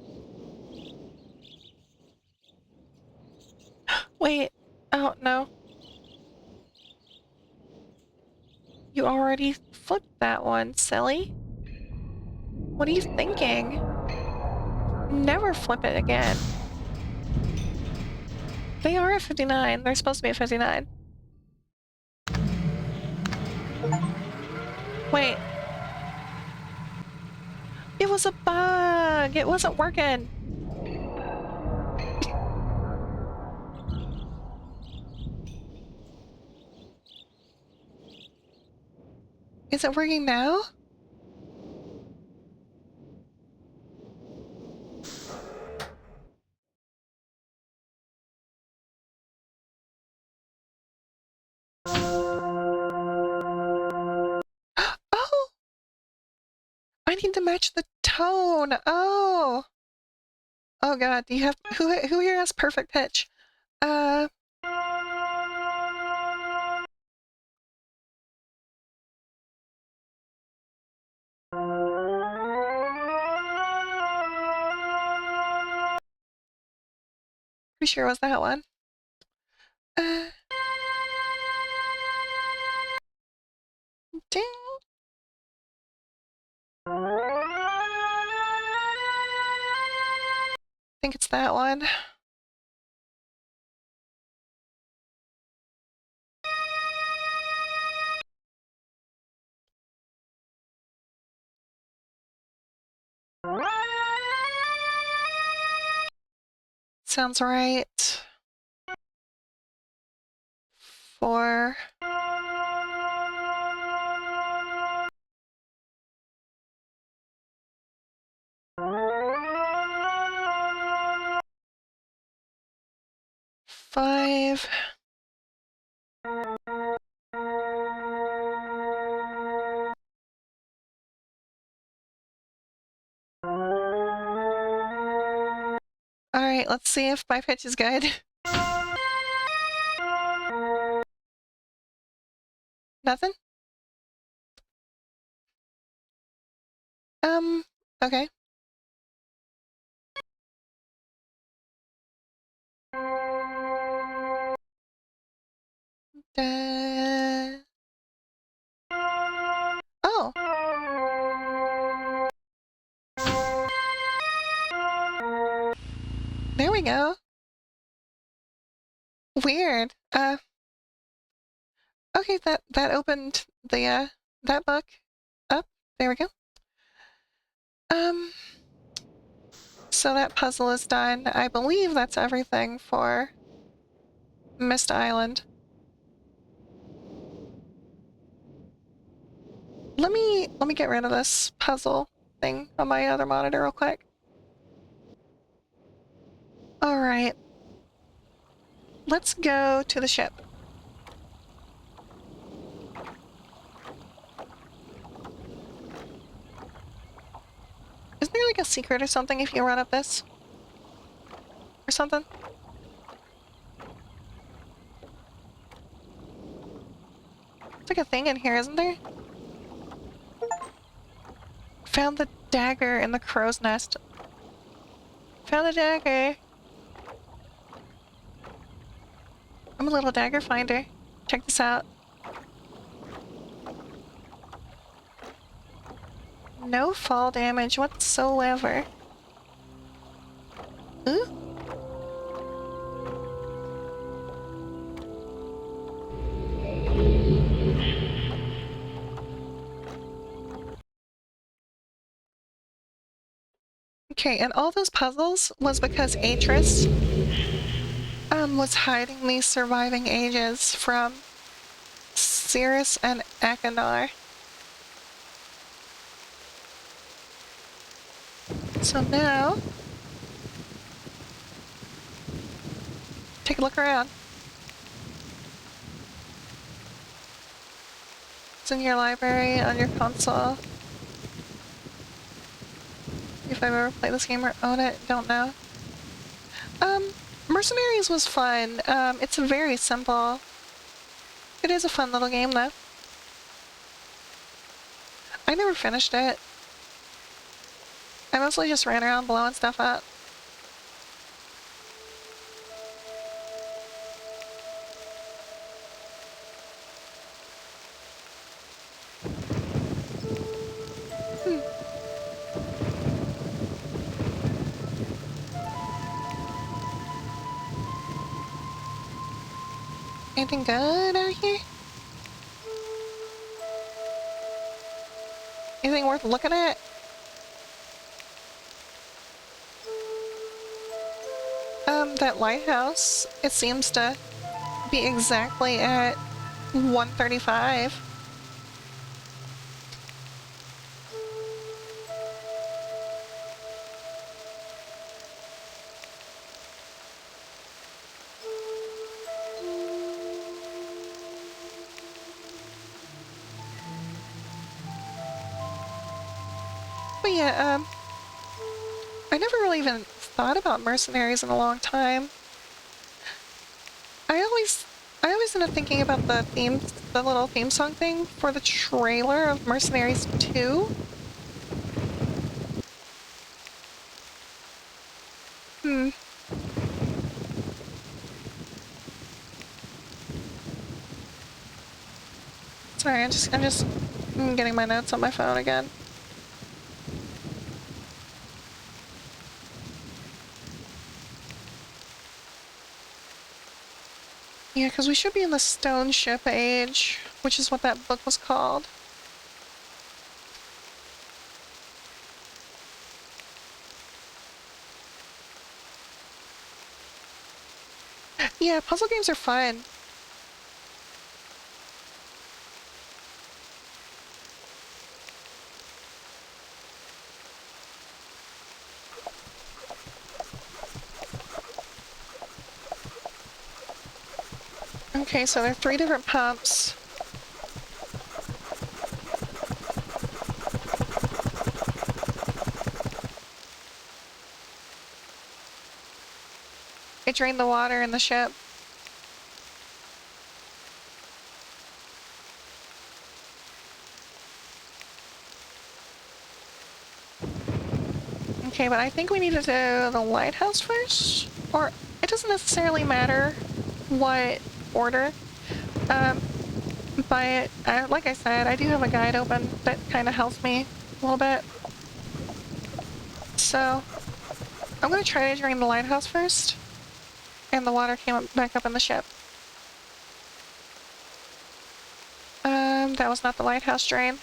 Wait. Oh, no. You already flipped that one, silly. What are you thinking? Never flip it again. They are at 59. They're supposed to be at 59. Wait. It was a bug! It wasn't working! Is it working now? Oh! I need to match the tone! Oh! Oh god, do you have... Who here has perfect pitch? Uh... Pretty sure it was that one. Uh... Ding! I think it's that one. Sounds right. 4. 5. Alright, let's see if my pitch is good. Nothing? Okay. Uh... Oh! There we go. Weird. Okay, that opened the, that book up. There we go. Um, so that puzzle is done. I believe that's everything for Myst Island. Let me get rid of this puzzle thing on my other monitor real quick. Alright. Let's go to the ship. Isn't there like a secret or something if you run up this? Or something? There's like a thing in here, isn't there? Found the dagger in the crow's nest. Found the dagger. I'm a little dagger finder. Check this out. No fall damage whatsoever. Ooh. Okay, and all those puzzles was because Atris was hiding these surviving ages from Cirrus and Achenar. So now, take a look around. It's in your library, on your console. If I've ever played this game or own it, don't know. Mercenaries was fun. It's very simple. It is a fun little game, though. I never finished it. I mostly just ran around blowing stuff up. Hmm. Anything good out here? Anything worth looking at? That lighthouse, it seems to be exactly at 135. But yeah, I never really even thought about mercenaries in a long time. I always I always end up thinking about the little theme song thing for the trailer of Mercenaries 2. Hmm. Sorry, I'm just getting my notes on my phone again. Yeah, because we should be in the stone ship age, which is what that book was called. Yeah, puzzle games are fun. Okay, so there are 3 different pumps. It drained the water in the ship. Okay, but I think we need to do the lighthouse first? Or it doesn't necessarily matter what order. Um, but like I said, I do have a guide open that kind of helps me a little bit. So I'm going to try to drain the lighthouse first. And the water came back up in the ship. That was not the lighthouse drain.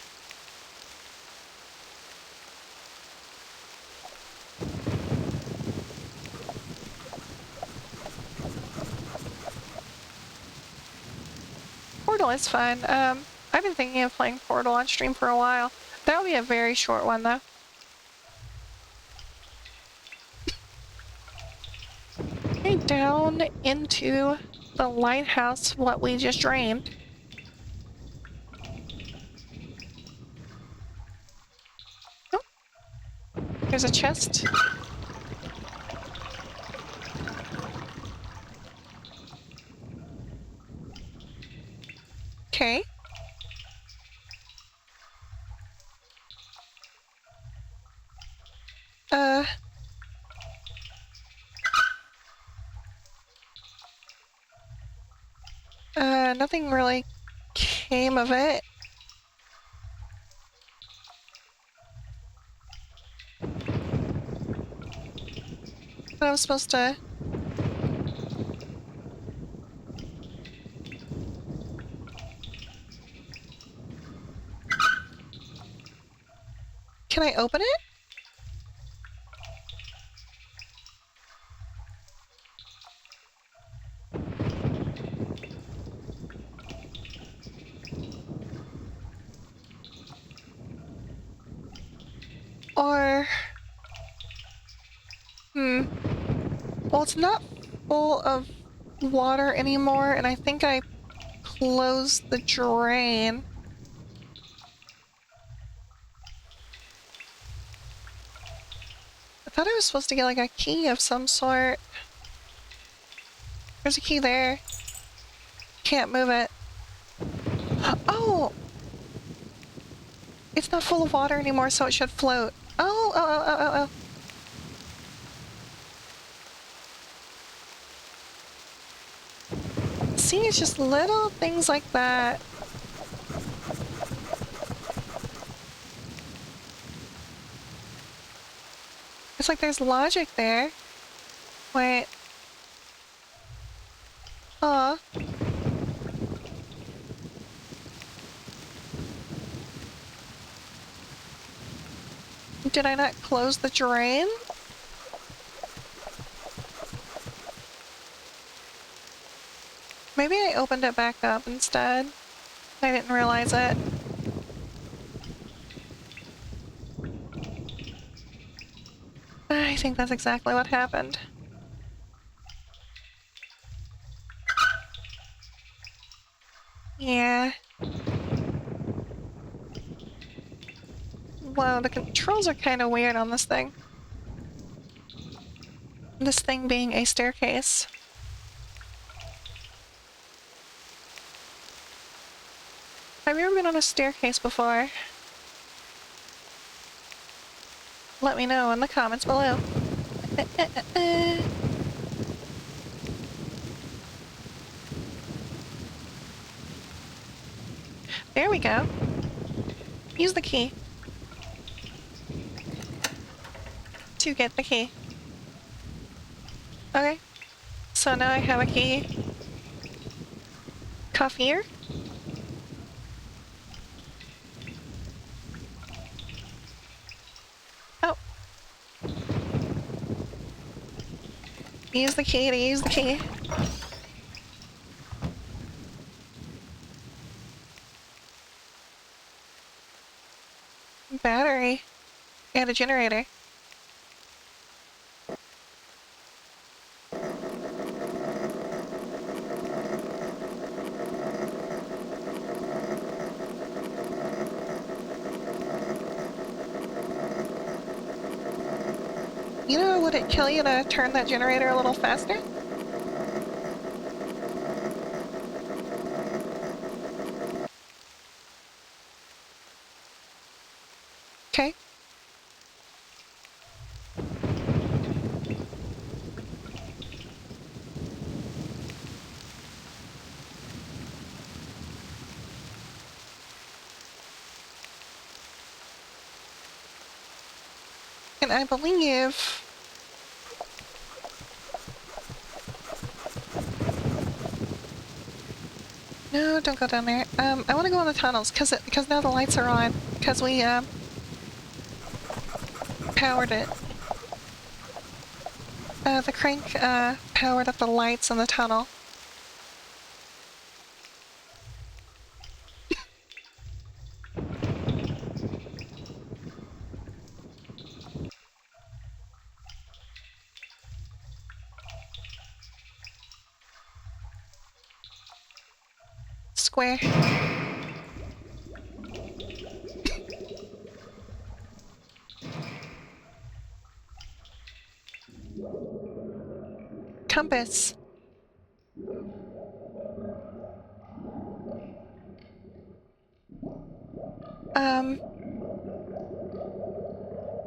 Portal is fun. I've been thinking of playing Portal on stream for a while. That'll be a very short one, though. Okay, down into the lighthouse, what we just drained. Oh, there's a chest. Okay. Uh, nothing really came of it. But I was supposed to... Can I open it? Or... Well, it's not full of water anymore, and I think I closed the drain. I thought I was supposed to get, like, a key of some sort. There's a key there. Can't move it. Oh! It's not full of water anymore, so it should float. Oh. See, it's just little things like that. It's like there's logic there. Wait. Aw. Did I not close the drain? Maybe I opened it back up instead. I didn't realize it. I think that's exactly what happened. Yeah. Whoa, the controls are kind of weird on this thing. This thing being a staircase. Have you ever been on a staircase before? Let me know in the comments below. There we go. Use the key. To get the key. Okay. So now I have a key. Coffee here. Oh. Use the key to use the key. Battery. And a generator. You know, would it kill you to turn that generator a little faster? Okay. And I believe... No, don't go down there. I want to go in the tunnels, because now the lights are on. Because we, powered it. The crank, powered up the lights in the tunnel. Square. Compass.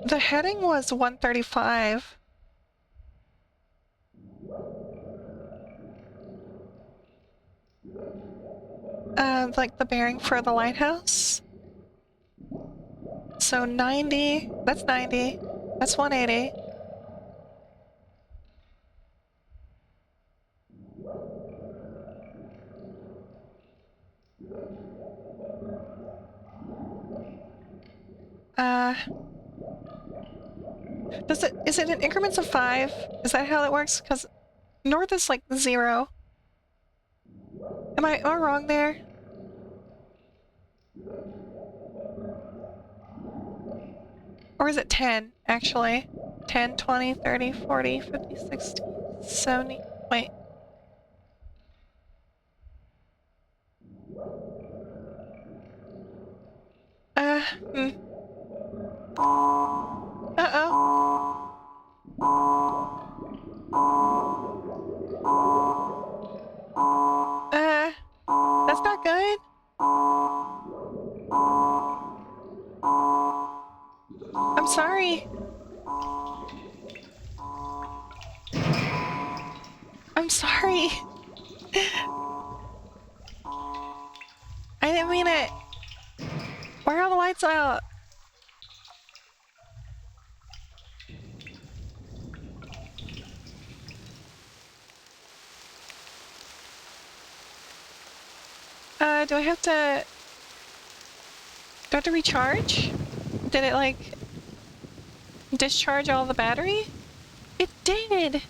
The heading was 135. Like the bearing for the lighthouse. So 90, that's 90, that's 180. Is it in increments of 5? Is that how it works? Because north is like 0. Am I wrong there? Or is it 10, actually? 10, 20, 30, 40, 50, 60, 70. Wait. Hmm. Uh-oh. That's not good. I'm sorry. I'm sorry. I didn't mean it. Why are all the lights out? Do I have to... Do I have to recharge? Did it, like, discharge all the battery? It did!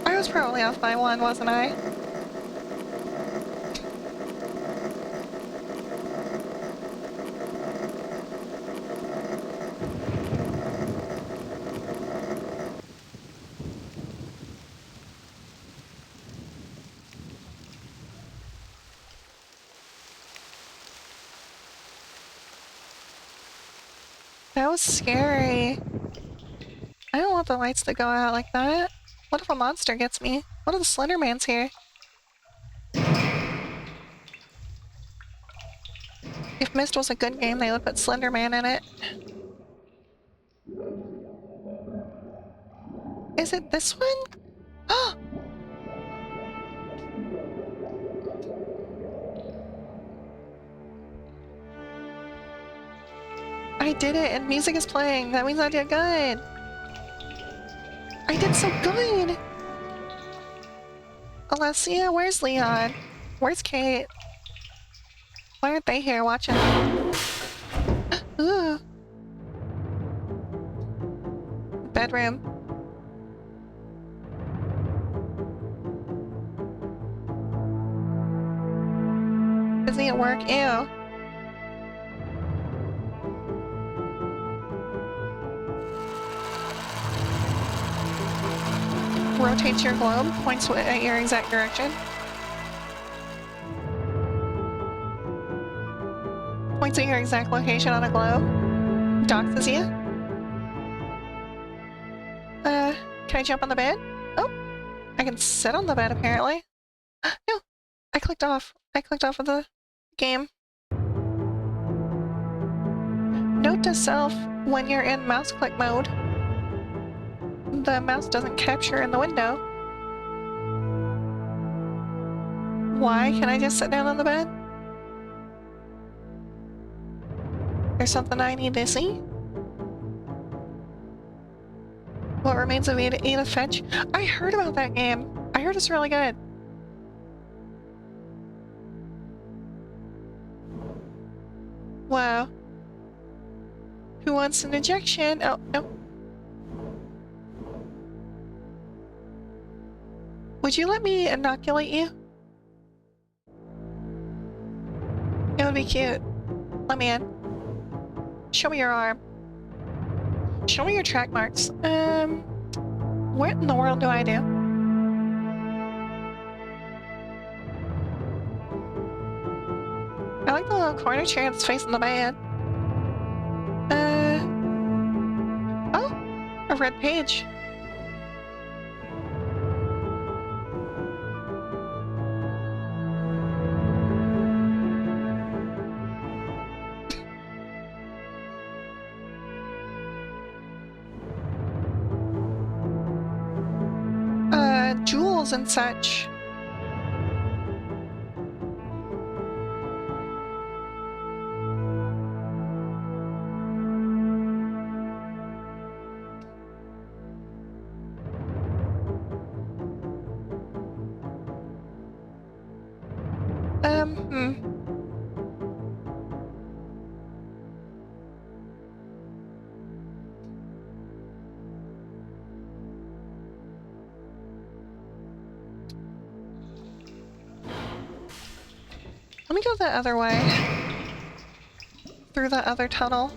I was probably off by one, wasn't I? That was scary. I don't want the lights to go out like that. What if a monster gets me? What if the Slenderman's here? If Myst was a good game, they would put Slenderman in it. Is it this one? Oh! I did it and music is playing. That means I did good. I did so good! Alessia, where's Leon? Where's Kate? Why aren't they here watching? Ooh. Bedroom. Busy at work? Ew. Rotates your globe, points at your exact direction. Points at your exact location on a globe. Doxes you. Can I jump on the bed? Oh, I can sit on the bed apparently. No, I clicked off. I clicked off of the game. Note to self, when you're in mouse click mode, the mouse doesn't capture in the window. Why can I just sit down on the bed? There's something I need to see. What remains of Ada Fetch? I heard about that game. I heard it's really good. Wow. Who wants an injection? Oh, no. Would you let me inoculate you? It would be cute. Let me in. Show me your arm. Show me your track marks. What in the world do I do? I like the little corner chair that's facing the bed. Oh, a red page. Jewels and such. Hmm. Let me go the other way. Through the other tunnel.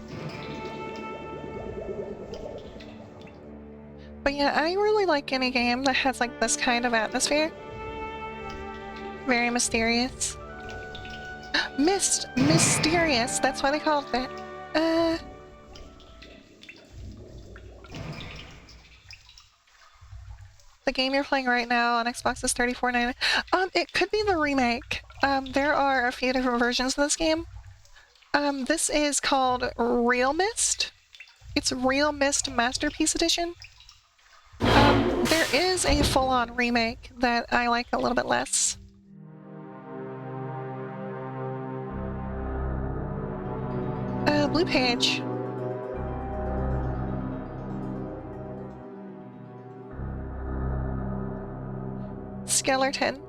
But yeah, I really like any game that has like this kind of atmosphere. Very mysterious. Myst! Mysterious! That's why they called it that. The game you're playing right now on Xbox is $34.99. It could be the remake. There are a few different versions of this game. This is called Real Myst. It's Real Myst Masterpiece Edition. There is a full-on remake that I like a little bit less. Blue page. Skeleton.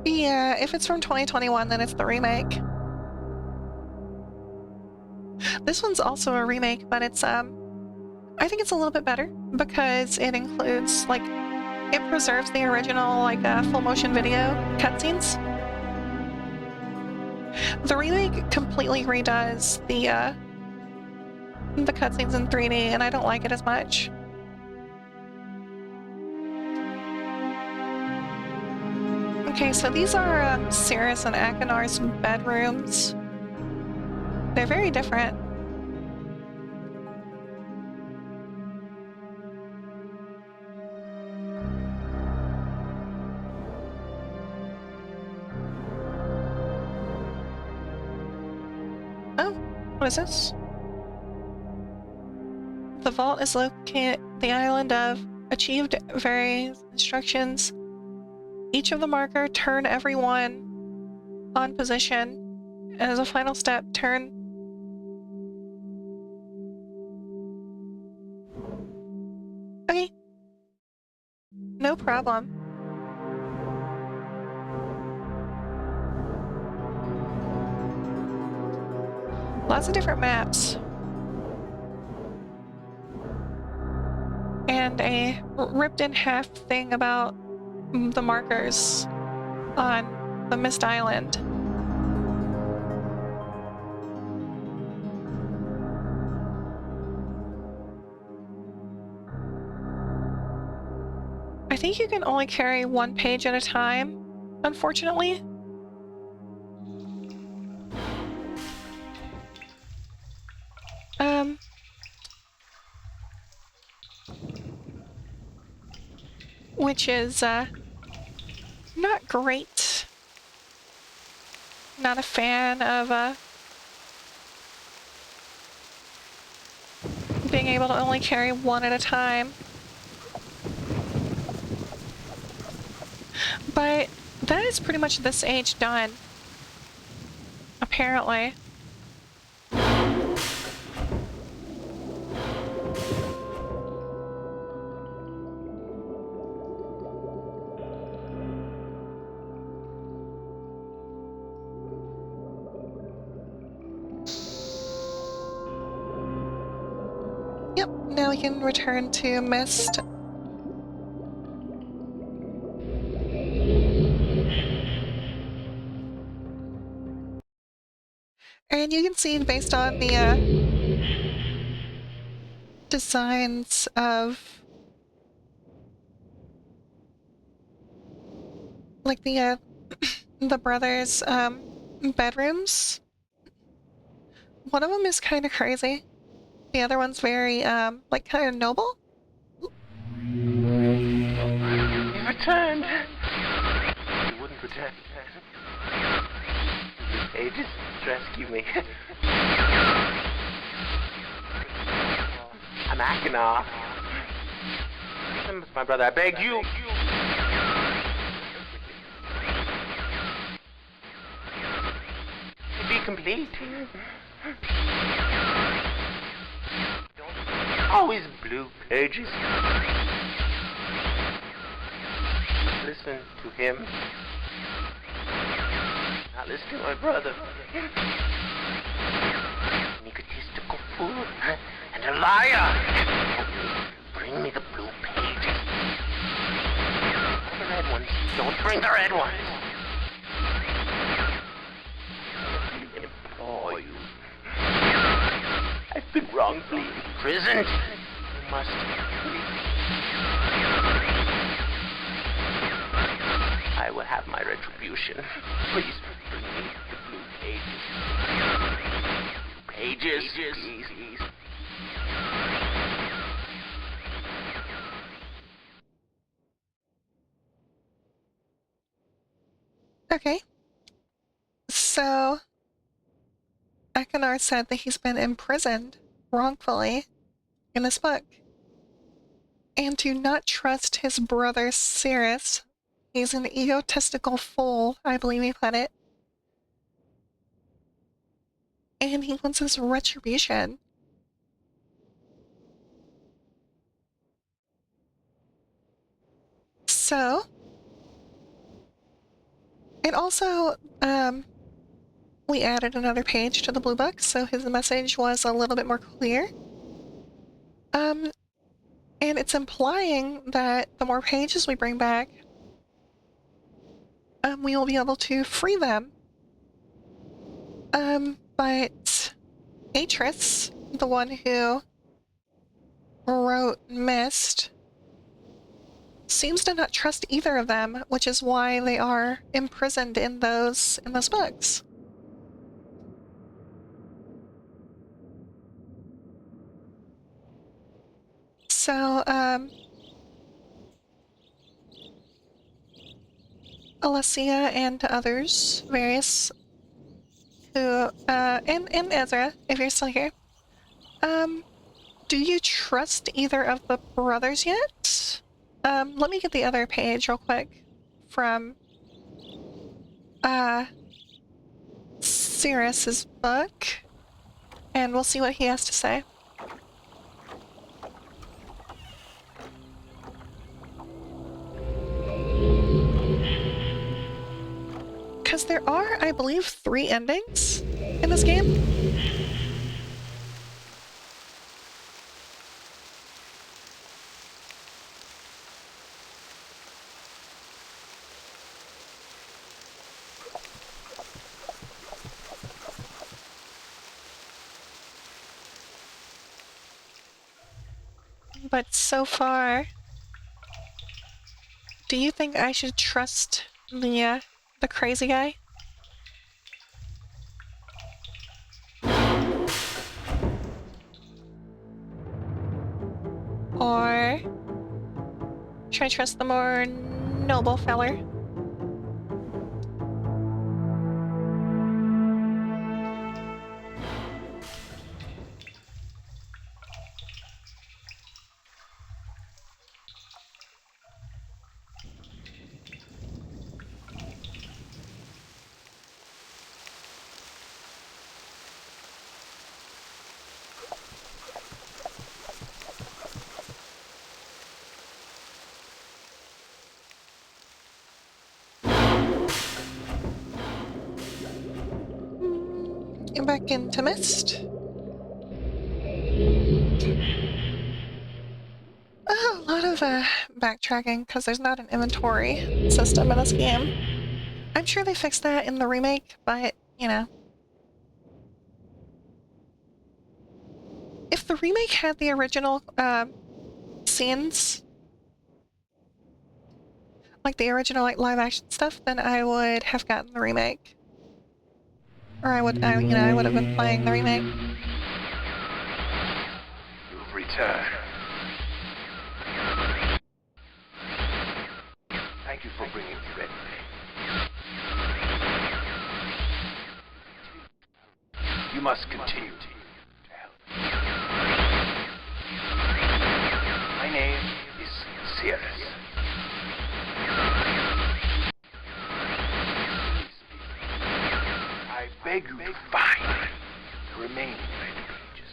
Yeah, if it's from 2021, then it's the remake. This one's also a remake, but it's, I think it's a little bit better because it includes, like, it preserves the original, like, full motion video cutscenes. The remake completely redoes the cutscenes in 3D, and I don't like it as much. Okay, so these are Cirrus and Akinar's bedrooms. They're very different. Oh, what is this? The vault is located the island of achieved various instructions. Each of the marker, turn everyone on position. As a final step, turn. Okay. No problem. Lots of different maps. And a ripped in half thing about the markers on the Myst Island. I think you can only carry one page at a time, unfortunately. Which is, not great. Not a fan of, being able to only carry one at a time. But that is pretty much this age done. Apparently. Yep, now we can return to Myst. And you can see based on the designs of like the brothers' bedrooms. One of them is kind of crazy. The other one's very like kind of noble. You returned. You wouldn't return. Ages to rescue me. I'm Akinar. My brother, I beg you. To be complete. Always blue pages. Listen to him. Not listen to my brother. An egotistical fool. And a liar! Bring me the blue pages. The red ones. Don't bring the red ones. I implore you. I've been wrongfully imprisoned. You must leave. I will have my retribution. Please bring me the blue pages. Please. Okay. So, Akanar said that he's been imprisoned wrongfully in this book. And to not trust his brother Cirrus. He's an egotistical fool, I believe he put it. And he wants his retribution. So, and also, we added another page to the blue book, so his message was a little bit more clear. And it's implying that the more pages we bring back, we will be able to free them. But Atris, the one who wrote Myst, seems to not trust either of them, which is why they are imprisoned in those books. So, Alessia and others, various, who, and Ezra, if you're still here, do you trust either of the brothers yet? Let me get the other page real quick from, Cirrus's book, and we'll see what he has to say. Because there are, I believe, 3 endings in this game. But so far, do you think I should trust the crazy guy? Or should I trust the more noble feller? Get back into Myst. Oh, a lot of backtracking because there's not an inventory system in this game. I'm sure they fixed that in the remake, but, you know. If the remake had the original scenes, like the original live action stuff, then I would have gotten the remake. Or I would have been playing the remake. You've returned. Thank you for bringing Red. You must continue to help. My name is Cirrus. I beg you to find the remaining red pages.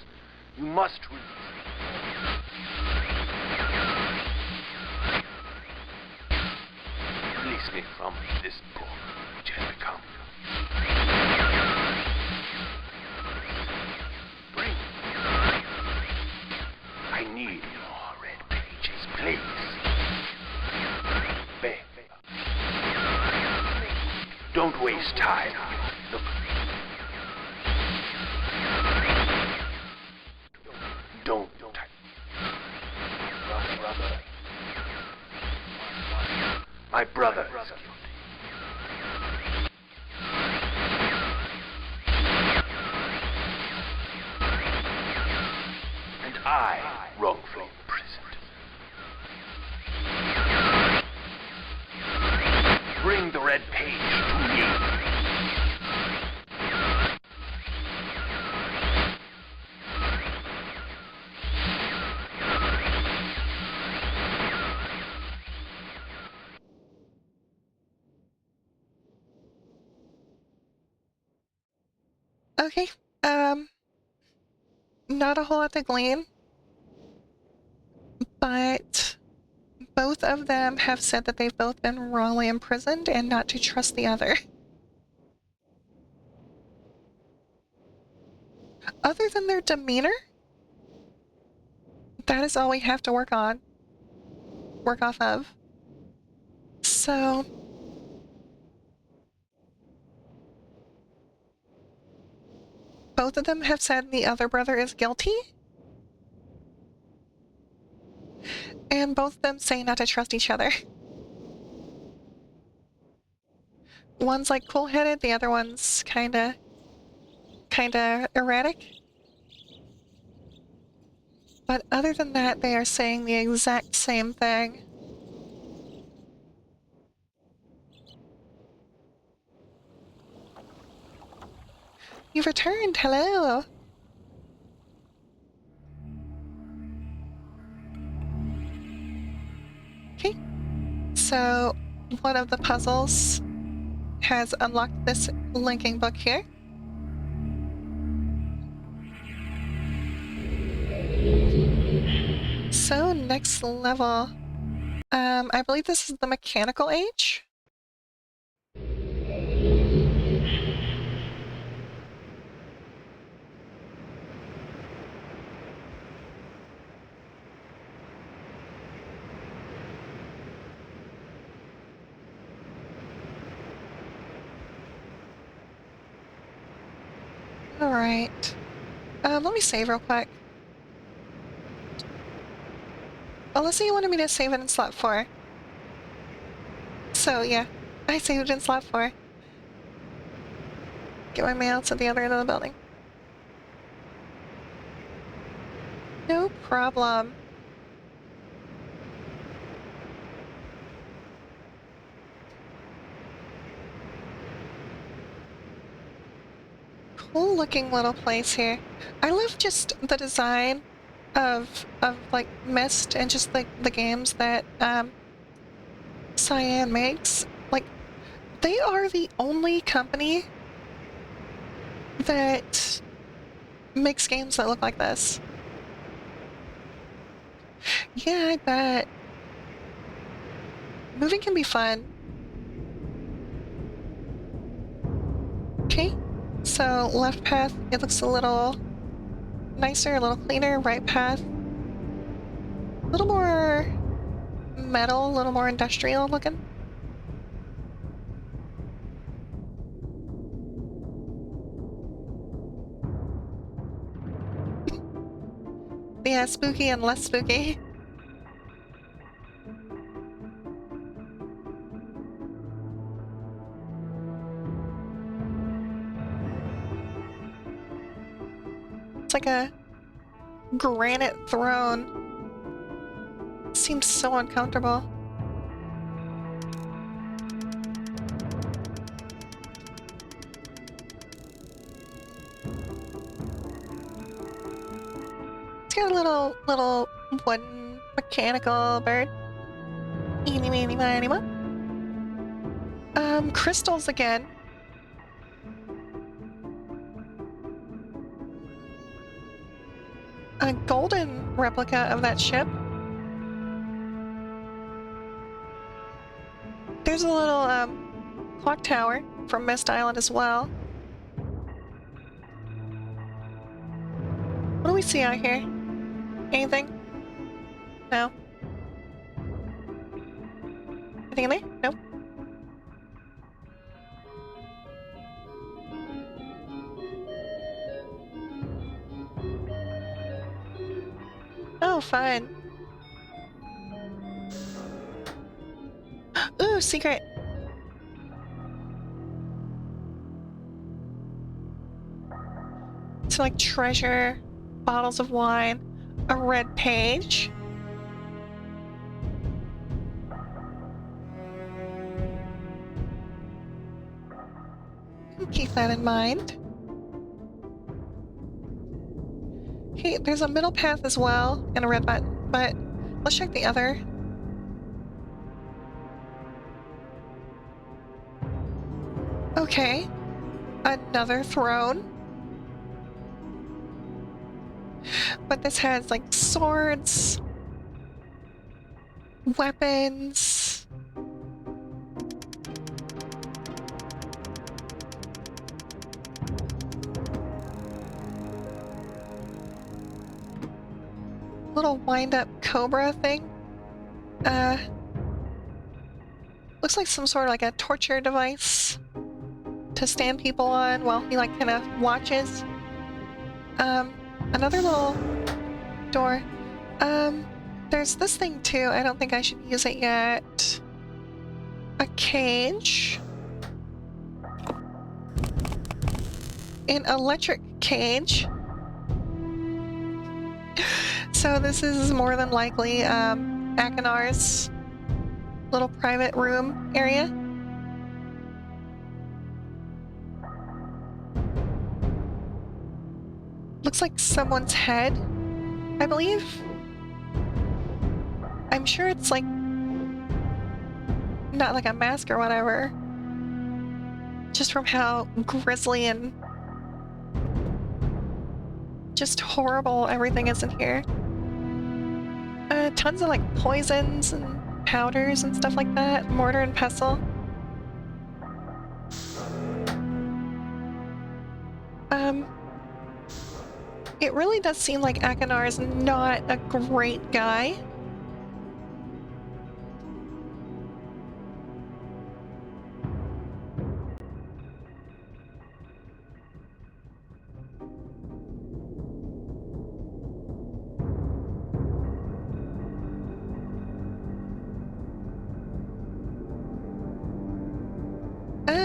You must release them. Release me from this book which has become. Bring time. Look. Don't touch. Brother. My brother is guilty. And I wrongfully imprisoned. Bring the red page to me. Okay, not a whole lot to glean, but both of them have said that they've both been wrongly imprisoned and not to trust the other. Other than their demeanor, that is all we have to work off of. So, both of them have said the other brother is guilty, and both of them say not to trust each other. One's like cool-headed, the other one's kinda erratic. But other than that, they are saying the exact same thing. You've returned, hello! Okay, so one of the puzzles has unlocked this linking book here. So, next level. I believe this is the mechanical age. Alright. Let me save real quick. Alyssa, you wanted me to save it in slot 4. So, yeah. I saved it in slot 4. Get my mail to the other end of the building. No problem. Cool looking little place here. I love just the design of like Myst and just like the games that Cyan makes. Like, they are the only company that makes games that look like this. Yeah, I bet. Moving can be fun. Okay, so left path, it looks a little nicer, a little cleaner. Right path, a little more metal, a little more industrial looking. Yeah, spooky and less spooky. It's like a granite throne. Seems so uncomfortable. It's got a little wooden mechanical bird. Eeny, meeny, miny, mo. Crystals again. A golden replica of that ship. There's a little, clock tower from Myst Island as well. What do we see out here? Anything? No. Anything in there? Nope. Oh, fun. Ooh, secret. So, like, treasure, bottles of wine, a red page. Keep that in mind. Okay, there's a middle path as well, and a red button, but let's check the other. Okay. Another throne. But this has, like, swords, weapons. Little wind-up cobra thing. Looks like some sort of like a torture device to stand people on while he like kind of watches. Another little door. There's this thing too. I don't think I should use it yet. A cage. An electric cage. So this is more than likely Akinar's little private room area. Looks like someone's head, I believe. I'm sure it's like not like a mask or whatever. Just from how grisly and just horrible everything is in here. Tons of like poisons and powders and stuff like that. Mortar and pestle. It really does seem like Akinar is not a great guy.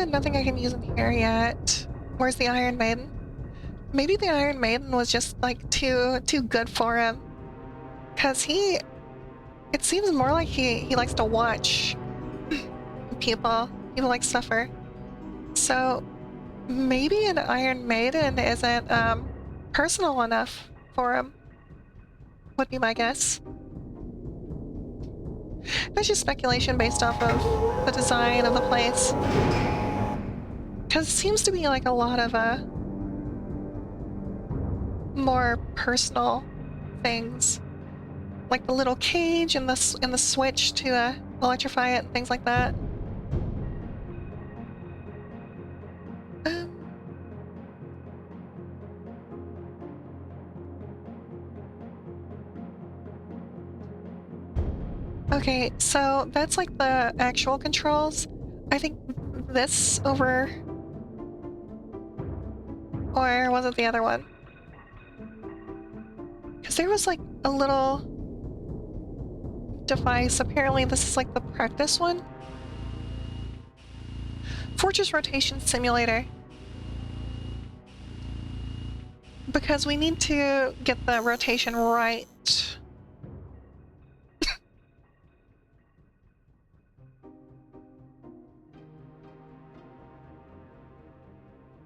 Nothing I can use in here yet. Where's the Iron Maiden? Maybe the Iron Maiden was just like too good for him. Cause it seems more like he likes to watch people like suffer. So maybe an Iron Maiden isn't personal enough for him. Would be my guess. That's just speculation based off of the design of the place. Because it seems to be like a lot of more personal things, like the little cage and the switch to electrify it and things like that. Um, okay, so that's like the actual controls. I think this over, or was it the other one? Because there was like a little device. Apparently this is like the practice one. Fortress Rotation Simulator. Because we need to get the rotation right.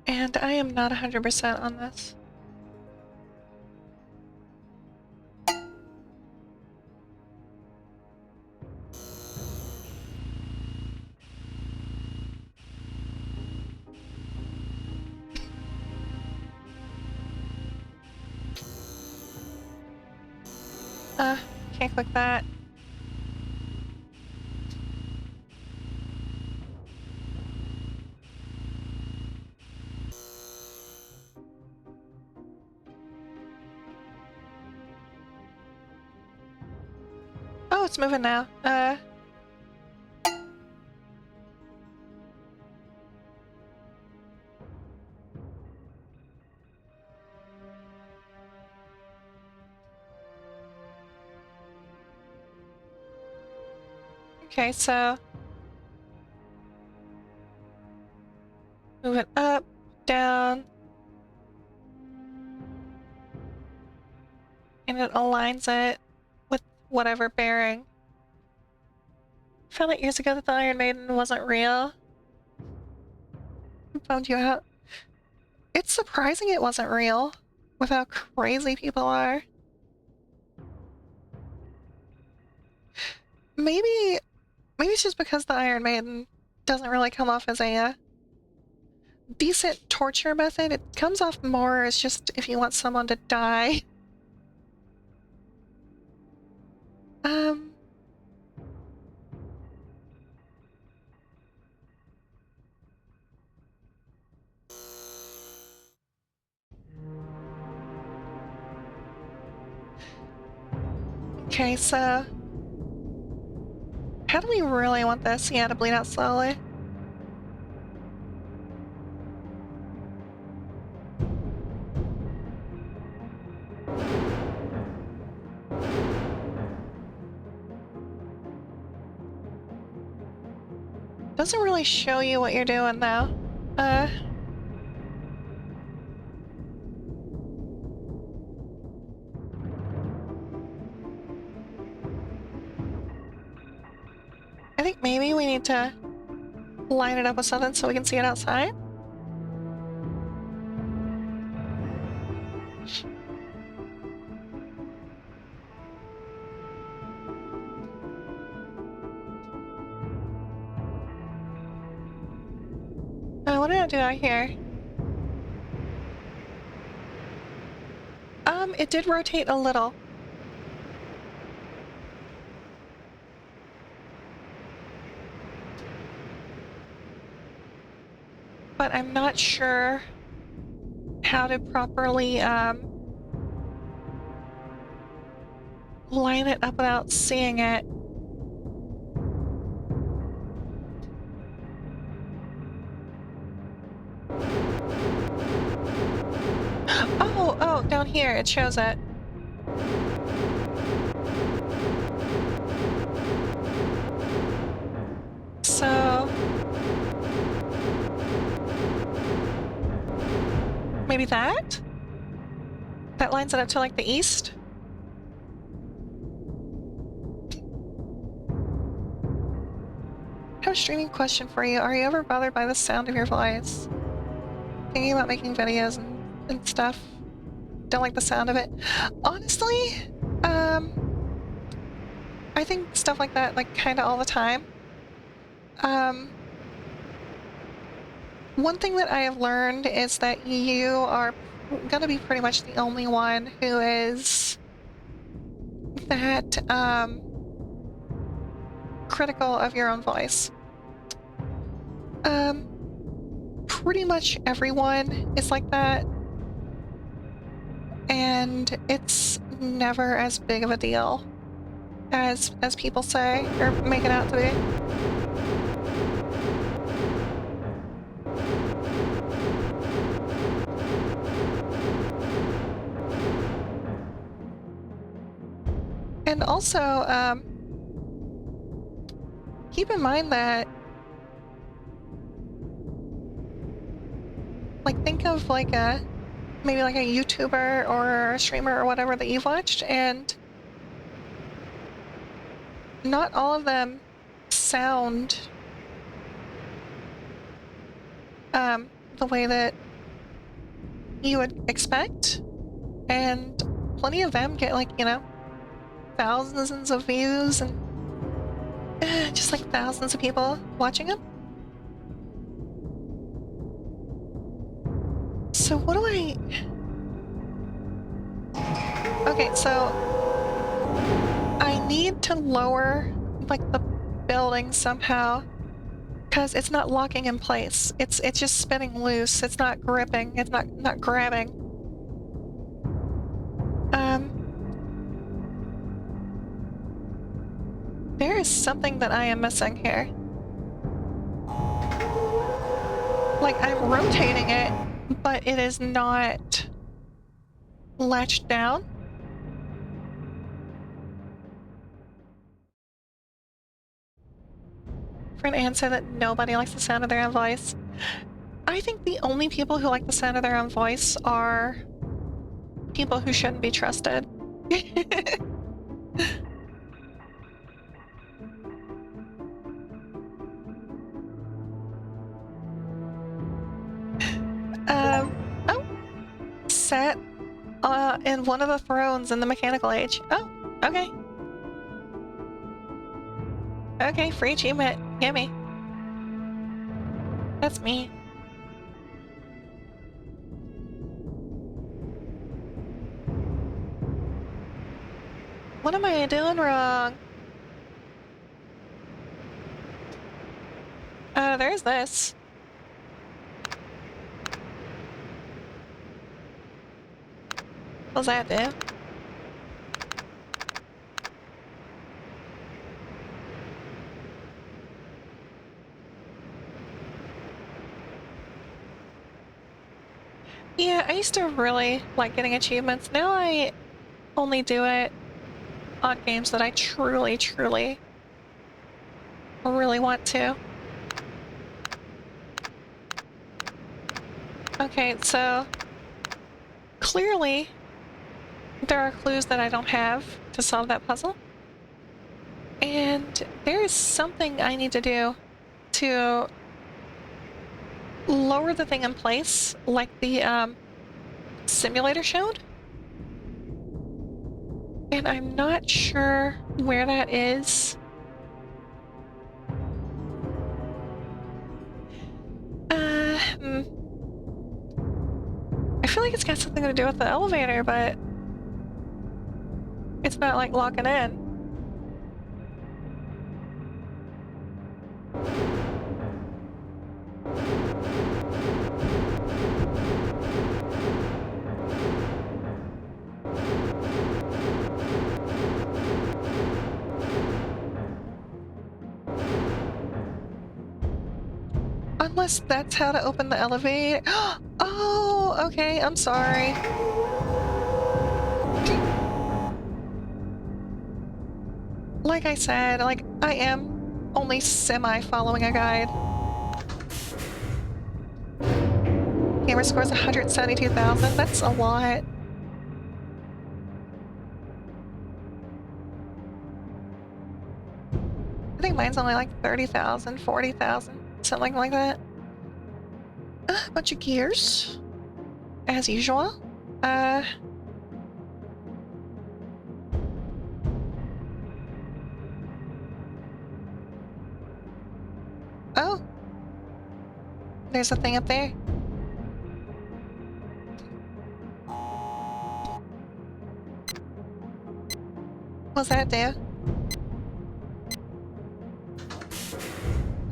And I am not 100% on this. Can't click that. Oh, it's moving now. Okay, so move it up, down, and it aligns it with whatever bearing. I found out years ago that the Iron Maiden wasn't real. Who found you out? It's surprising it wasn't real with how crazy people are. Maybe it's just because the Iron Maiden doesn't really come off as a decent torture method. It comes off more as just if you want someone to die. Um, okay, so how do we really want this? Yeah, to bleed out slowly. Doesn't really show you what you're doing though. I think maybe we need to line it up with something so we can see it outside. What did I do out here? It did rotate a little. But I'm not sure how to properly, line it up without seeing it. Oh, down here, it shows it. So... maybe that? That lines it up to, like, the east? I have a streaming question for you. Are you ever bothered by the sound of your voice? Thinking about making videos and stuff? Don't like the sound of it? Honestly, I think stuff like that, like, kinda all the time. One thing that I have learned is that you are gonna be pretty much the only one who is that, critical of your own voice. Pretty much everyone is like that, and it's never as big of a deal as people say or make it out to be. And also, keep in mind that, like, think of like maybe like a YouTuber or a streamer or whatever that you've watched, and not all of them sound the way that you would expect, and plenty of them get, like, you know, thousands of views and just like thousands of people watching them. So what do I... Okay, so I need to lower, like, the building somehow, because it's not locking in place. It's just spinning loose. It's not gripping. It's not grabbing. There is something that I am missing here. Like, I'm rotating it, but it is not latched down. for an answer that nobody likes the sound of their own voice. I think the only people who like the sound of their own voice are people who shouldn't be trusted. Oh, sat in one of the thrones in the mechanical age. Oh, okay. Okay, free achievement. Gimme. That's me. What am I doing wrong? There's this. What's that do? Yeah, I used to really like getting achievements. Now I only do it on games that I truly, truly really want to. Okay, so clearly there are clues that I don't have to solve that puzzle. And there is something I need to do to lower the thing in place, like the simulator showed. And I'm not sure where that is. Hmm. I feel like it's got something to do with the elevator, but it's not like locking in. Unless that's how to open the elevator. Oh, okay, I'm sorry. Like I said, like, I am only semi-following a guide. Gamer scores 172,000. That's a lot. I think mine's only like 30,000, 40,000, something like that. A bunch of gears, as usual. Oh, there's a thing up there. What's that do?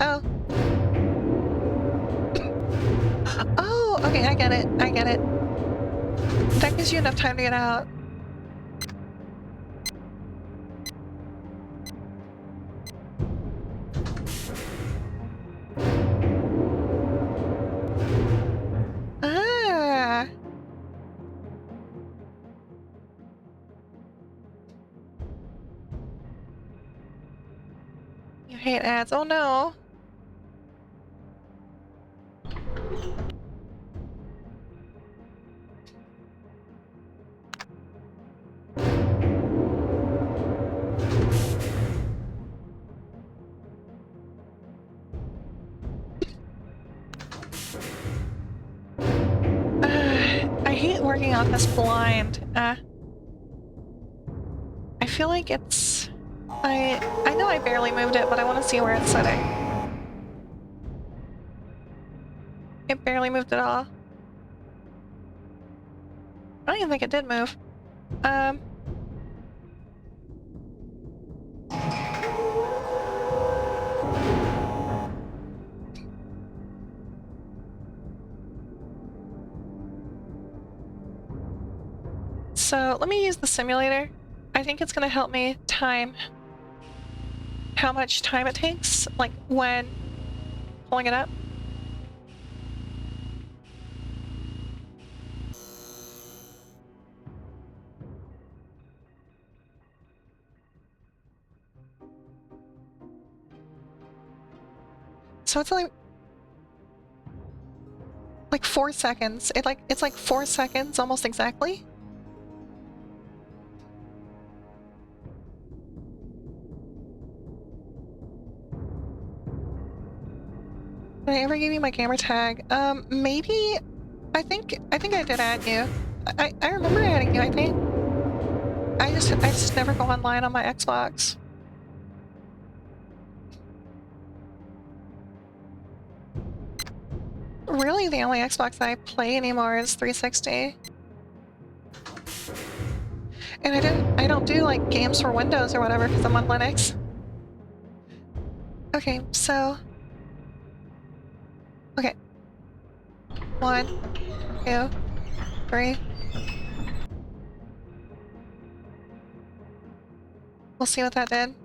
Oh. Oh, okay, I get it. I get it. That gives you enough time to get out. Ah. You hate ads. Oh no. I hate working on this blind. I feel like it's... I know I barely moved it, but I want to see where it's sitting. It barely moved at all. I don't even think it did move. So let me use the simulator. I think it's gonna help me time how much time it takes, like when pulling it up. So it's like 4 seconds. It's like 4 seconds almost exactly. Did I ever give you my gamer tag? Maybe. I think I did add you. I remember adding you, I think. I just never go online on my Xbox. Really, the only Xbox I play anymore is 360. And I don't do like games for Windows or whatever because I'm on Linux. Okay, so okay. 1, 2, 3. We'll see what that did.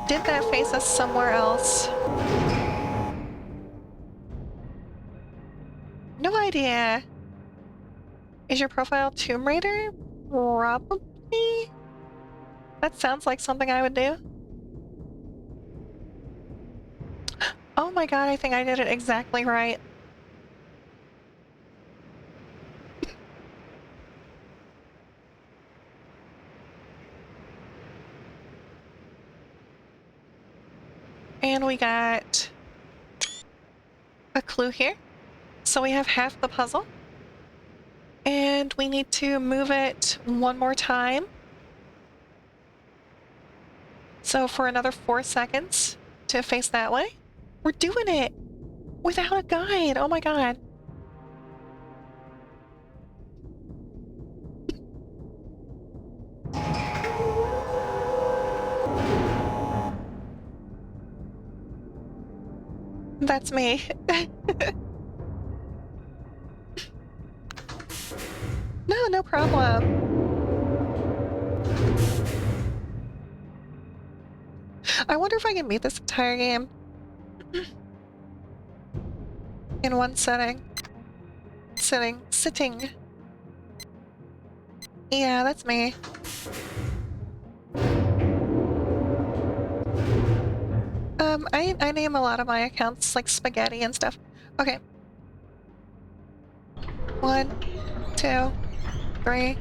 Did that face us somewhere else? No idea. Is your profile Tomb Raider? Probably. That sounds like something I would do. Oh my god, I think I did it exactly right. And we got a clue here. So we have half the puzzle. And we need to move it one more time. So for another 4 seconds to face that way. We're doing it without a guide. Oh my god. That's me. No, no problem. I wonder if I can beat this entire game in one setting. Sitting. Yeah, that's me. I name a lot of my accounts like spaghetti and stuff. Okay. 1, 2, 3.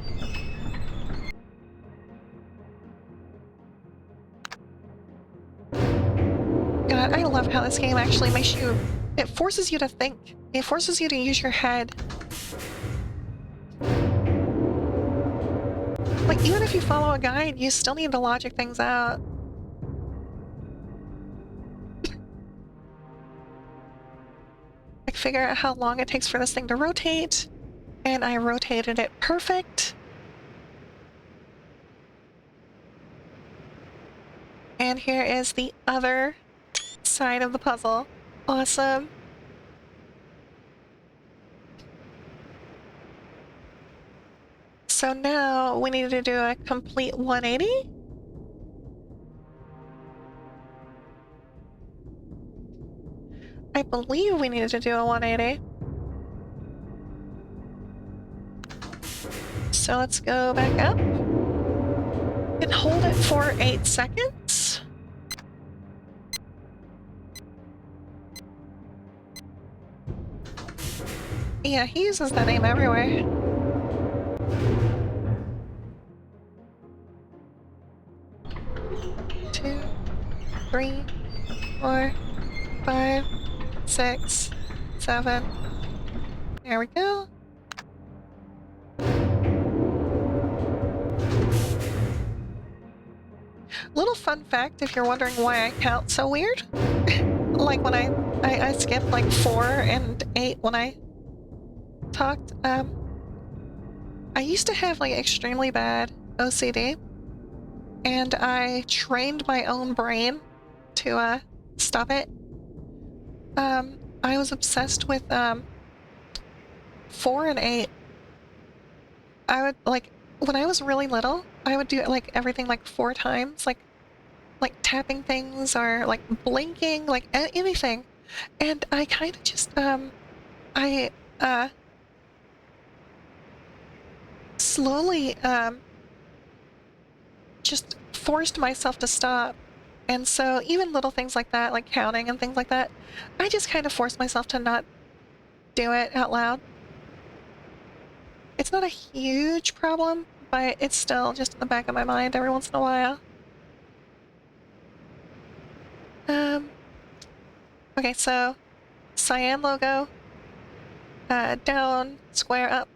God, I love how this game actually makes you... It forces you to think. It forces you to use your head. Like, even if you follow a guide, you still need to logic things out. Like, figure out how long it takes for this thing to rotate. And I rotated it perfect. And here is the other side of the puzzle. Awesome. So now we need to do a complete 180. I believe we needed to do a 180. So let's go back up and hold it for 8 seconds. Yeah, he uses that name everywhere. Two, 3, 4, 5, 6, 7. There we go. Little fun fact, if you're wondering why I count so weird. Like when I skipped like 4 and 8 when I talked. I used to have like extremely bad OCD. And I trained my own brain to stop it. I was obsessed with 4 and 8. I would like when I was really little, I would do like everything like 4 times, like like tapping things or like blinking, like anything. And I kind of just, I, slowly, just forced myself to stop. And so even little things like that, like counting and things like that, I just kind of forced myself to not do it out loud. It's not a huge problem, but it's still just in the back of my mind every once in a while. Um, okay, so cyan logo, down, square up.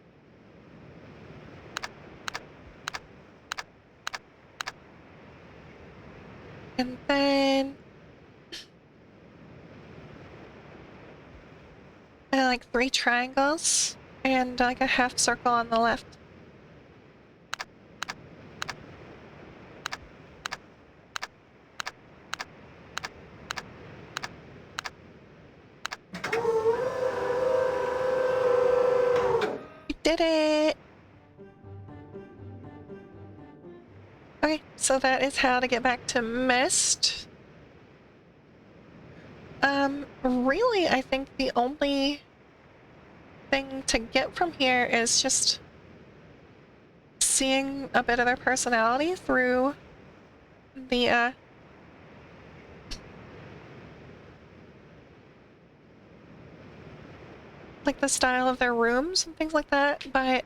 And then like 3 triangles and like a half circle on the left. We did it! Okay, so that is how to get back to Myst. Really, I think the only thing to get from here is just seeing a bit of their personality through the, like the style of their rooms and things like that, but,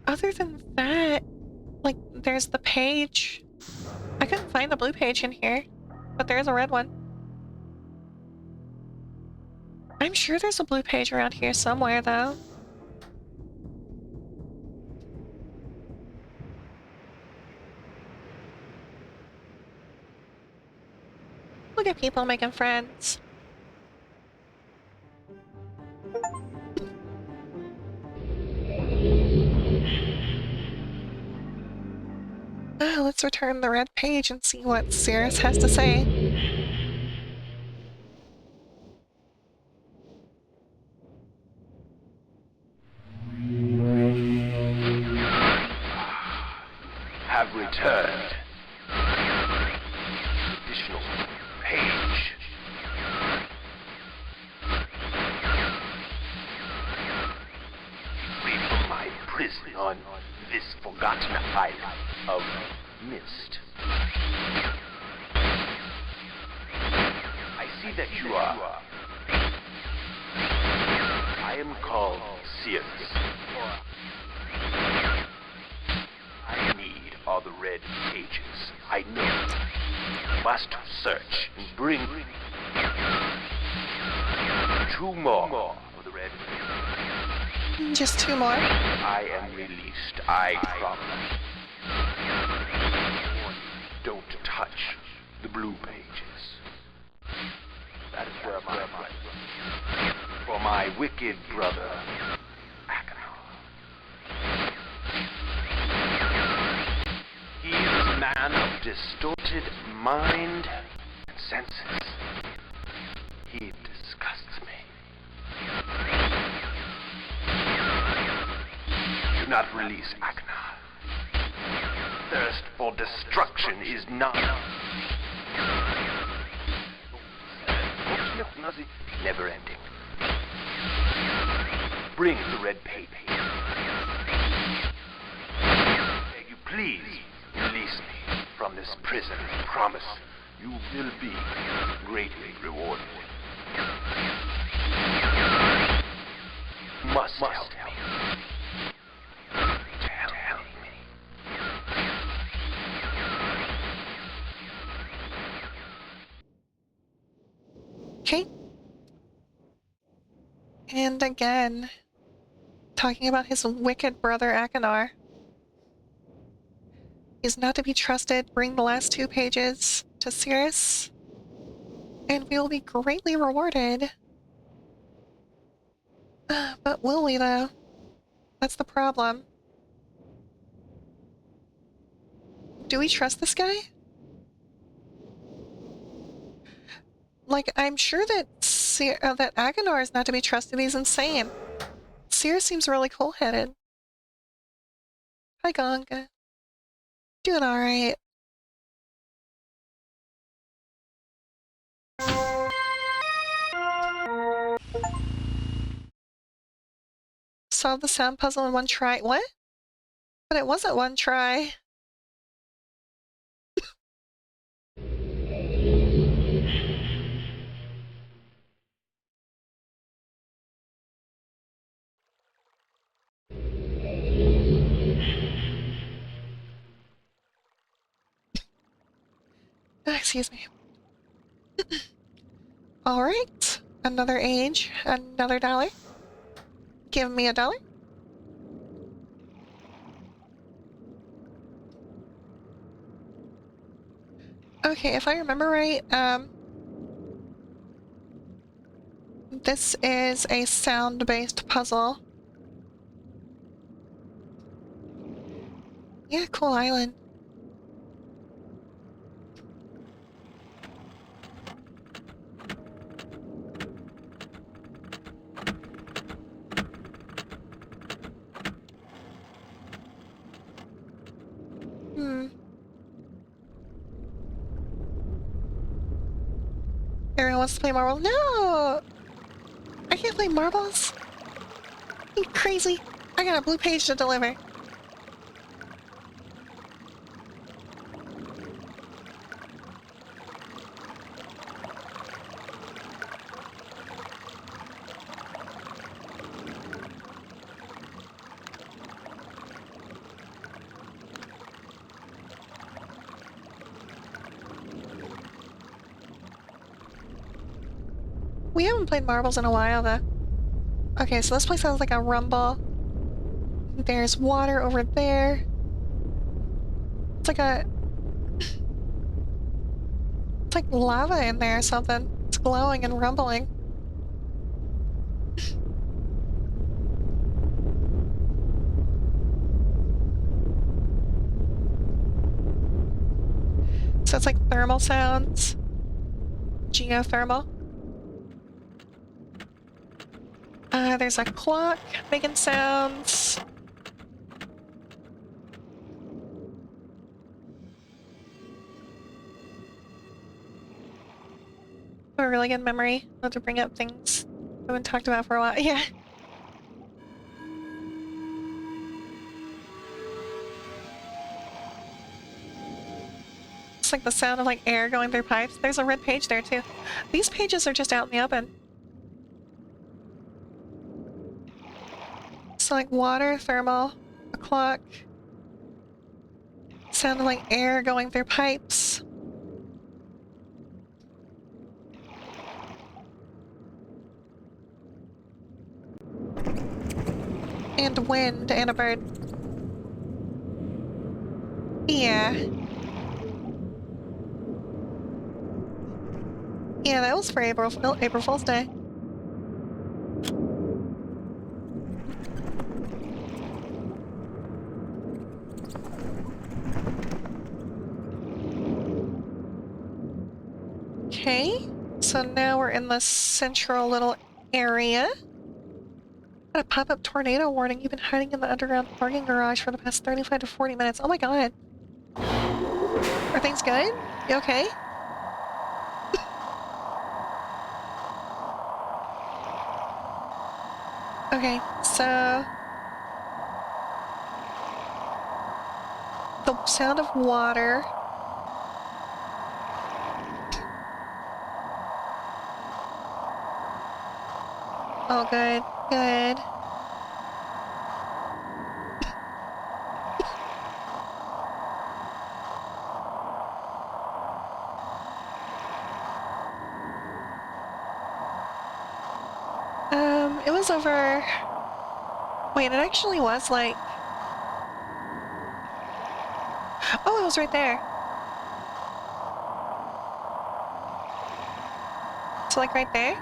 other than that, like, there's the page. I couldn't find the blue page in here, but there's a red one. I'm sure there's a blue page around here somewhere, though. Look at people making friends. Let's return the red page and see what Cirrus has to say. Have returned. Additional page. Free from my prison on this forgotten island of Myst. I see that you are. I am called Cirrus. I need all the red pages. I know. Must search and bring 2 more of the red pages. Just 2 more. I am released. I promise. Don't touch the blue pages. That is where my for my wicked brother, Acheron. He is a man of distorted mind and senses. He disgusts me. Do not release Acheron. Thirst for destruction is not never ending. Bring the red page. Beg you, please release me from this prison. I promise you will be greatly rewarded. You must help me. Help me. Okay. And again, talking about his wicked brother Achenar. He's not to be trusted. Bring the last 2 pages to Cirrus, and we will be greatly rewarded. But will we, though? That's the problem. Do we trust this guy? Like, I'm sure that that Achenar is not to be trusted. He's insane. Cirrus seems really cool-headed. Hi, Gonga. Doing alright. Solve the sound puzzle in one try. What? But it wasn't one try. Excuse me. Alright. Another age. Another dollar. Give me $1. Okay, if I remember right, this is a sound-based puzzle. Yeah, cool island. Hmm. Everyone wants to play marbles? No! I can't play marbles! You crazy! I got a blue page to deliver. We haven't played marbles in a while, though. Okay, so this place sounds like a rumble. There's water over there. It's like a... It's like lava in there or something. It's glowing and rumbling. So it's like thermal sounds. Geothermal. There's a clock making sounds. A really good memory. Love to bring up things I haven't talked about for a while. Yeah. It's like the sound of like air going through pipes. There's a red page there too. These pages are just out in the open. So like water, thermal, a clock. Sound of like air going through pipes. And wind and a bird. Yeah. Yeah, that was for April Fool's Day. Okay, so now we're in the central little area. Got a pop-up tornado warning. You've been hiding in the underground parking garage for the past 35 to 40 minutes. Oh my god. Are things good? You okay? Okay, so... the sound of water. Oh, good. Good. It was over... Wait, it actually was like... Oh, it was right there. So like right there?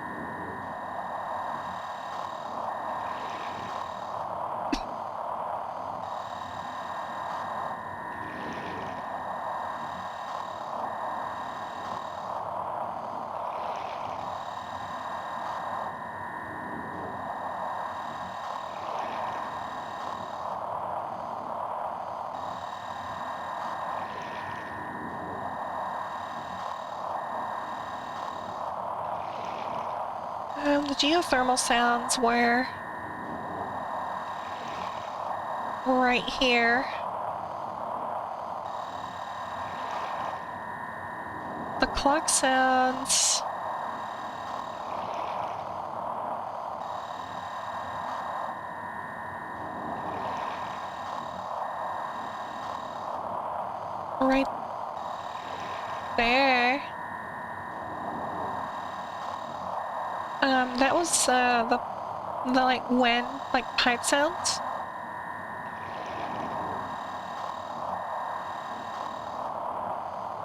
The geothermal sounds were right here. The clock sounds right there. That was the like wind, like pipe sounds.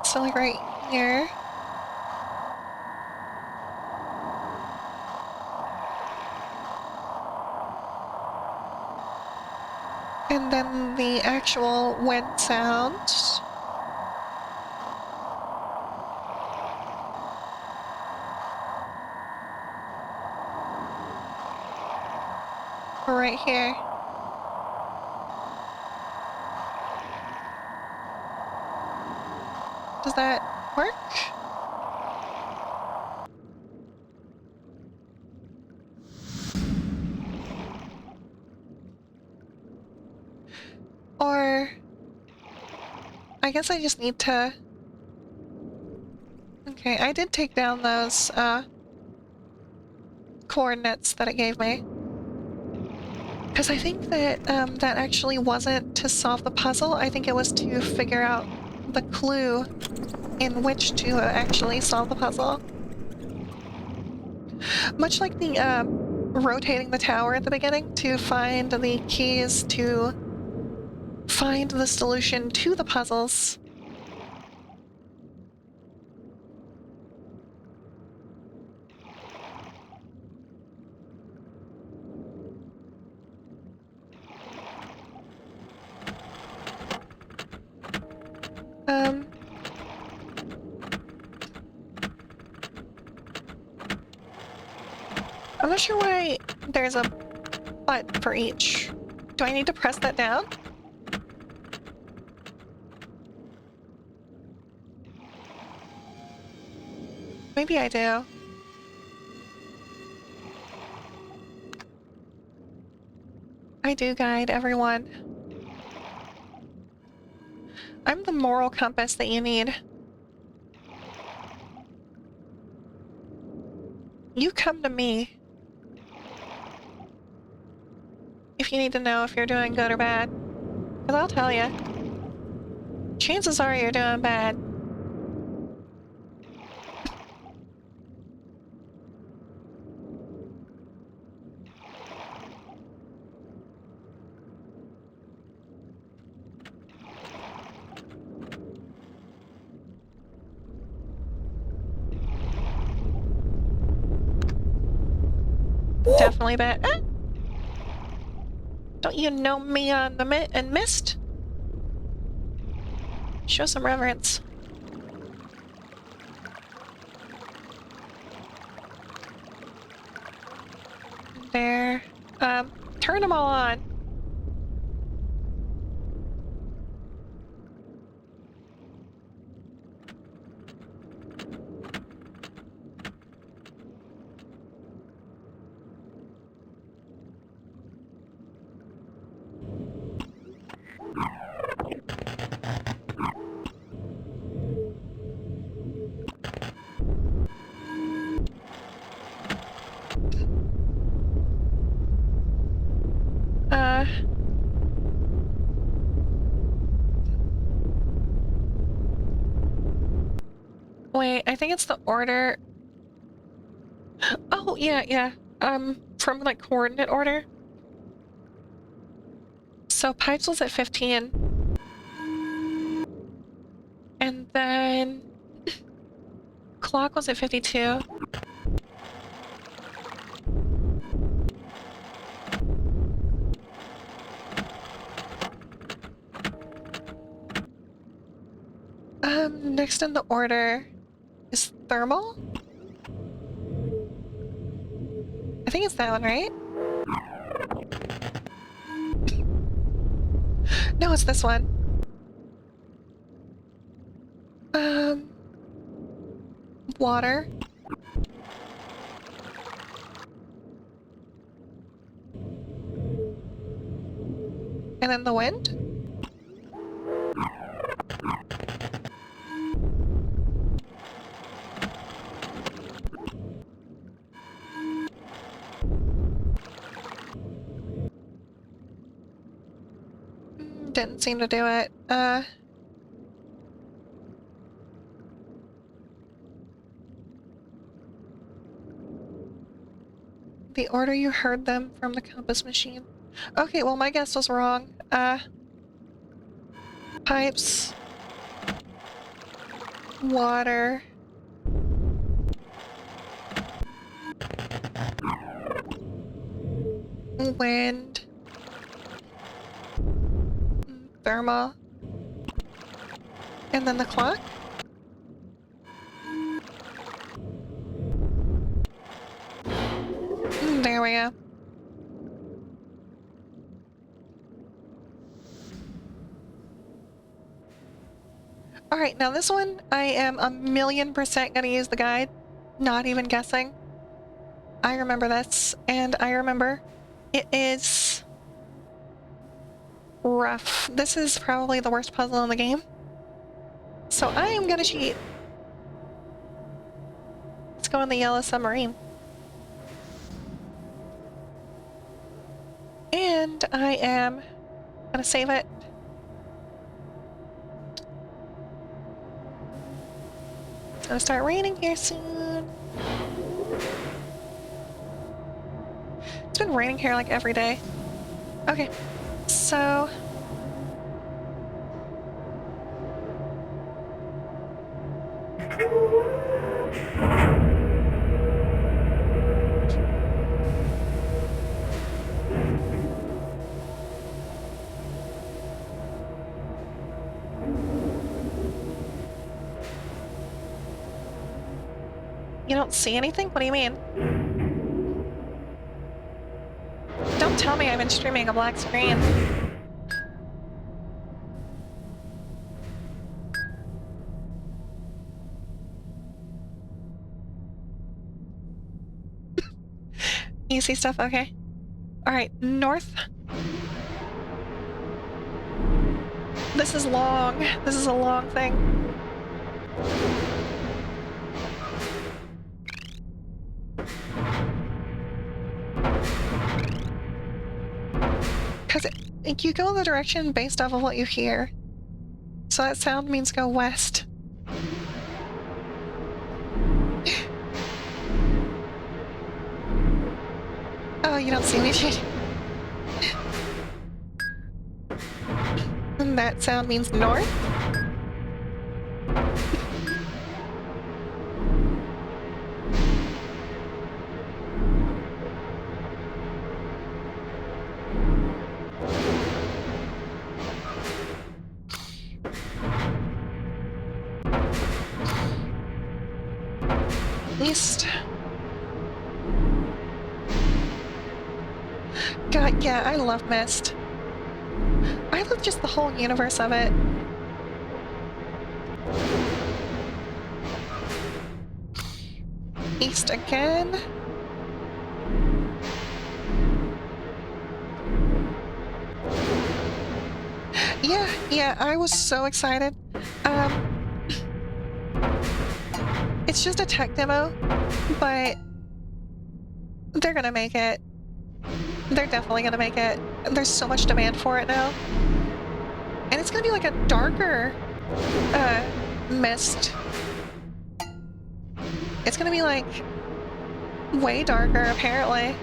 So like right here. And then the actual wind sounds. Right here. Does that work? Or I guess I just need to... Okay, I did take down those coordinates that it gave me. Because I think that that actually wasn't to solve the puzzle. I think it was to figure out the clue in which to actually solve the puzzle. Much like the rotating the tower at the beginning to find the keys to find the solution to the puzzles. I'm not sure why there's a butt for each. Do I need to press that down? Maybe I do. I do guide everyone. I'm the moral compass that you need. You come to me if you need to know if you're doing good or bad. Because I'll tell you. Chances are you're doing bad. Definitely bad. Ah! Don't you know me on the Myst? Show some reverence. There. Turn them all on. Uh... Wait, I think it's the order. Oh, yeah, yeah. From, like, coordinate order. So pipes was at 15. And then... clock was at 52. Next in the order is thermal? I think it's that one, right? No, it's this one. Water. And then the wind? Didn't seem to do it. The order you heard them from the compass machine. Okay, well, my guess was wrong. Pipes. Water. Wind. Thermal. And then the clock? There we go. Alright, now this one, I am 1,000,000% gonna use the guide. Not even guessing. I remember this, and I remember it is rough. This is probably the worst puzzle in the game. So I am gonna cheat. Let's go in the yellow submarine. And I am gonna save it. It's gonna start raining here soon. It's been raining here like every day. Okay, so... You don't see anything? What do you mean? Don't tell me I've been streaming a black screen. Easy stuff, okay. Alright, north. This is long. This is a long thing. Because you go in the direction based off of what you hear. So that sound means go west. Oh, you don't see me, dude. And that sound means north? East. God, yeah, I love Myst. I love just the whole universe of it. East again. Yeah, I was so excited. It's just a tech demo, but they're gonna make it. They're definitely gonna make it. There's so much demand for it now. And it's gonna be like a darker Myst. It's gonna be like way darker, apparently.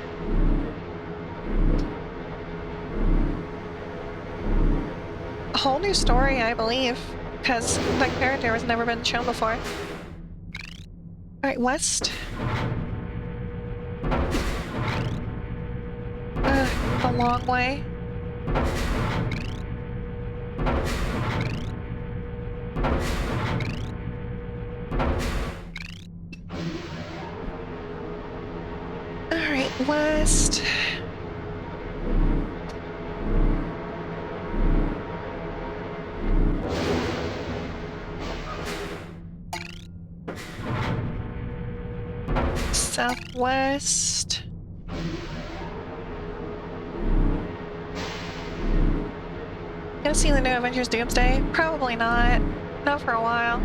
A whole new story, I believe, because that character has never been shown before. Alright, west. The long way. Alright, west. Southwest. gonna see the new Avengers Doomsday? Probably not. Not for a while.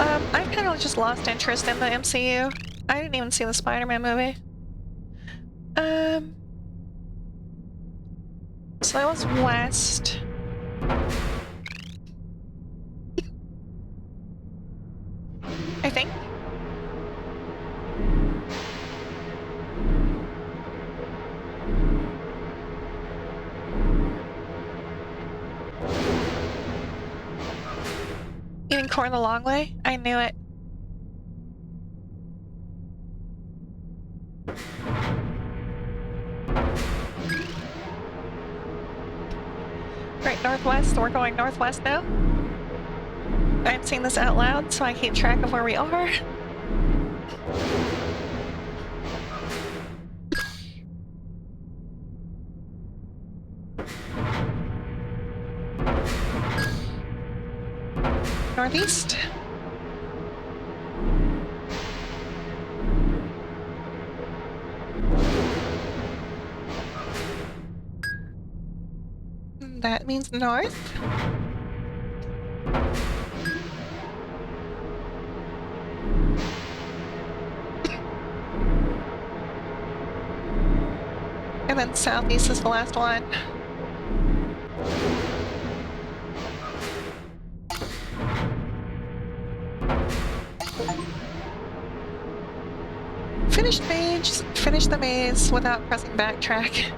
I've kind of just lost interest in the MCU. I didn't even see the Spider-Man movie. So that was west. I think. Eating corn the long way? I knew it. Right, northwest. We're going northwest now. I'm saying this out loud so I keep track of where we are. Northeast. That means north. And then southeast is the last one. Finish the maze without pressing backtrack.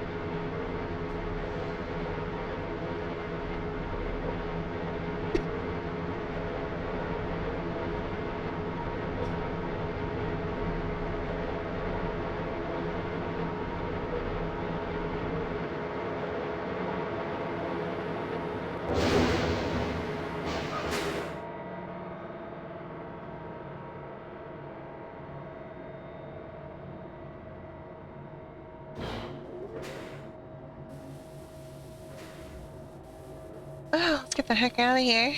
Oh, let's get the heck out of here.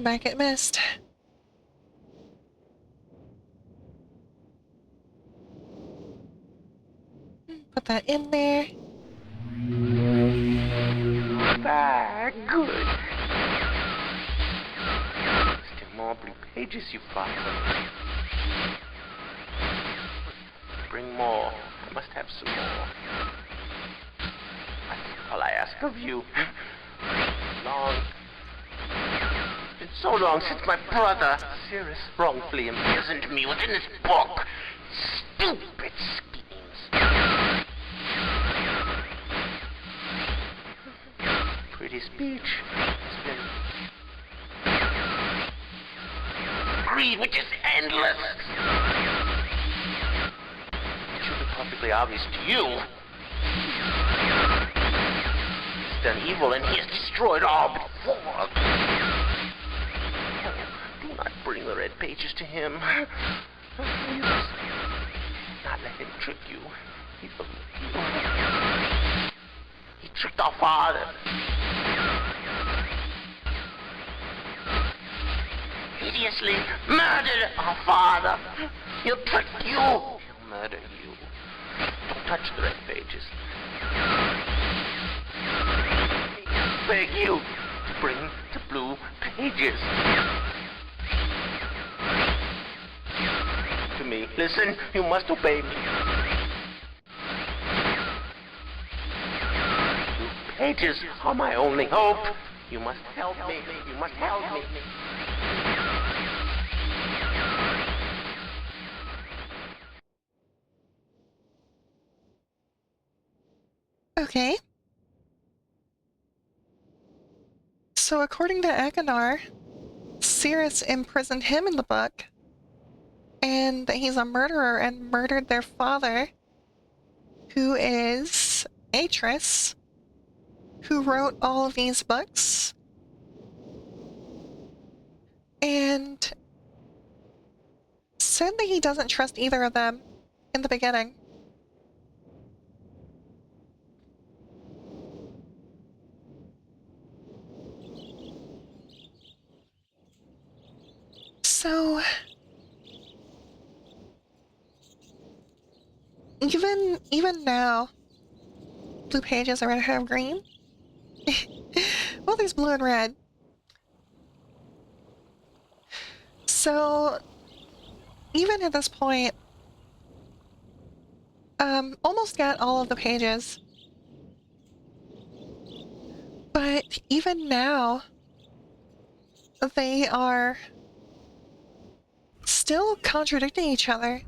Back at Myst. Put that in there. Ah, good. Still more blue pages, you bastard. Bring more. I must have some more. That's all I ask of you. Long. It's been so long since my brother, Sirius, wrongfully imprisoned me within this book. Stupid schemes. Pretty speech. It's been greed, which is endless. It should be perfectly obvious to you. He's done evil and he has destroyed all before. Do not bring the red pages to him. You must not let him trick you. He tricked our father. Hideously murdered our father. He'll trick you. He'll murder you. Don't touch the red pages. I beg you to bring the blue pages. To me. Listen, you must obey me. Blue pages are my only hope. You must help me. You must help me. Okay. So according to Akanar, Sirius imprisoned him in the book, and that he's a murderer and murdered their father, who is Atris, who wrote all of these books. And said that he doesn't trust either of them in the beginning. So, even now, blue pages are going to have green. Well, there's blue and red. So, even at this point, almost got all of the pages. But even now, they are still contradicting each other.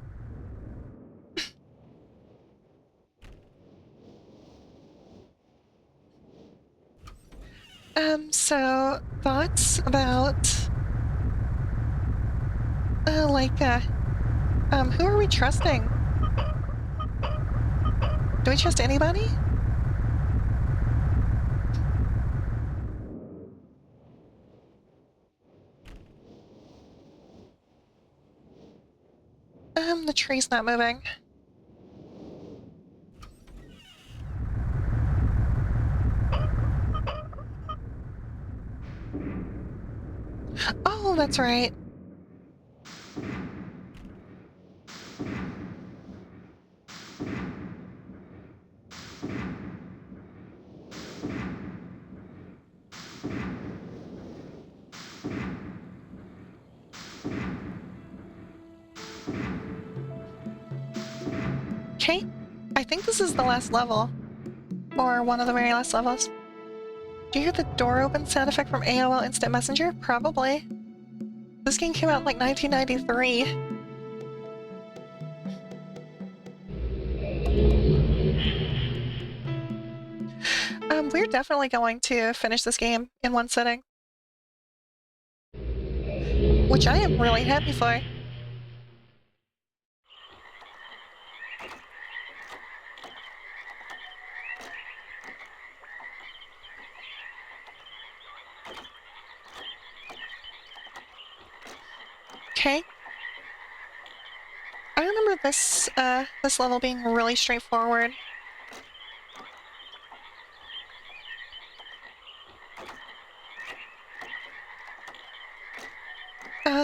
So thoughts about, who are we trusting? Do we trust anybody? The tree's not moving. Oh, that's right. Okay, I think this is the last level. Or one of the very last levels. Do you hear the door open sound effect from AOL Instant Messenger? Probably. This game came out in like 1993. We're definitely going to finish this game in one sitting. Which I am really happy for. Okay. I remember this level being really straightforward.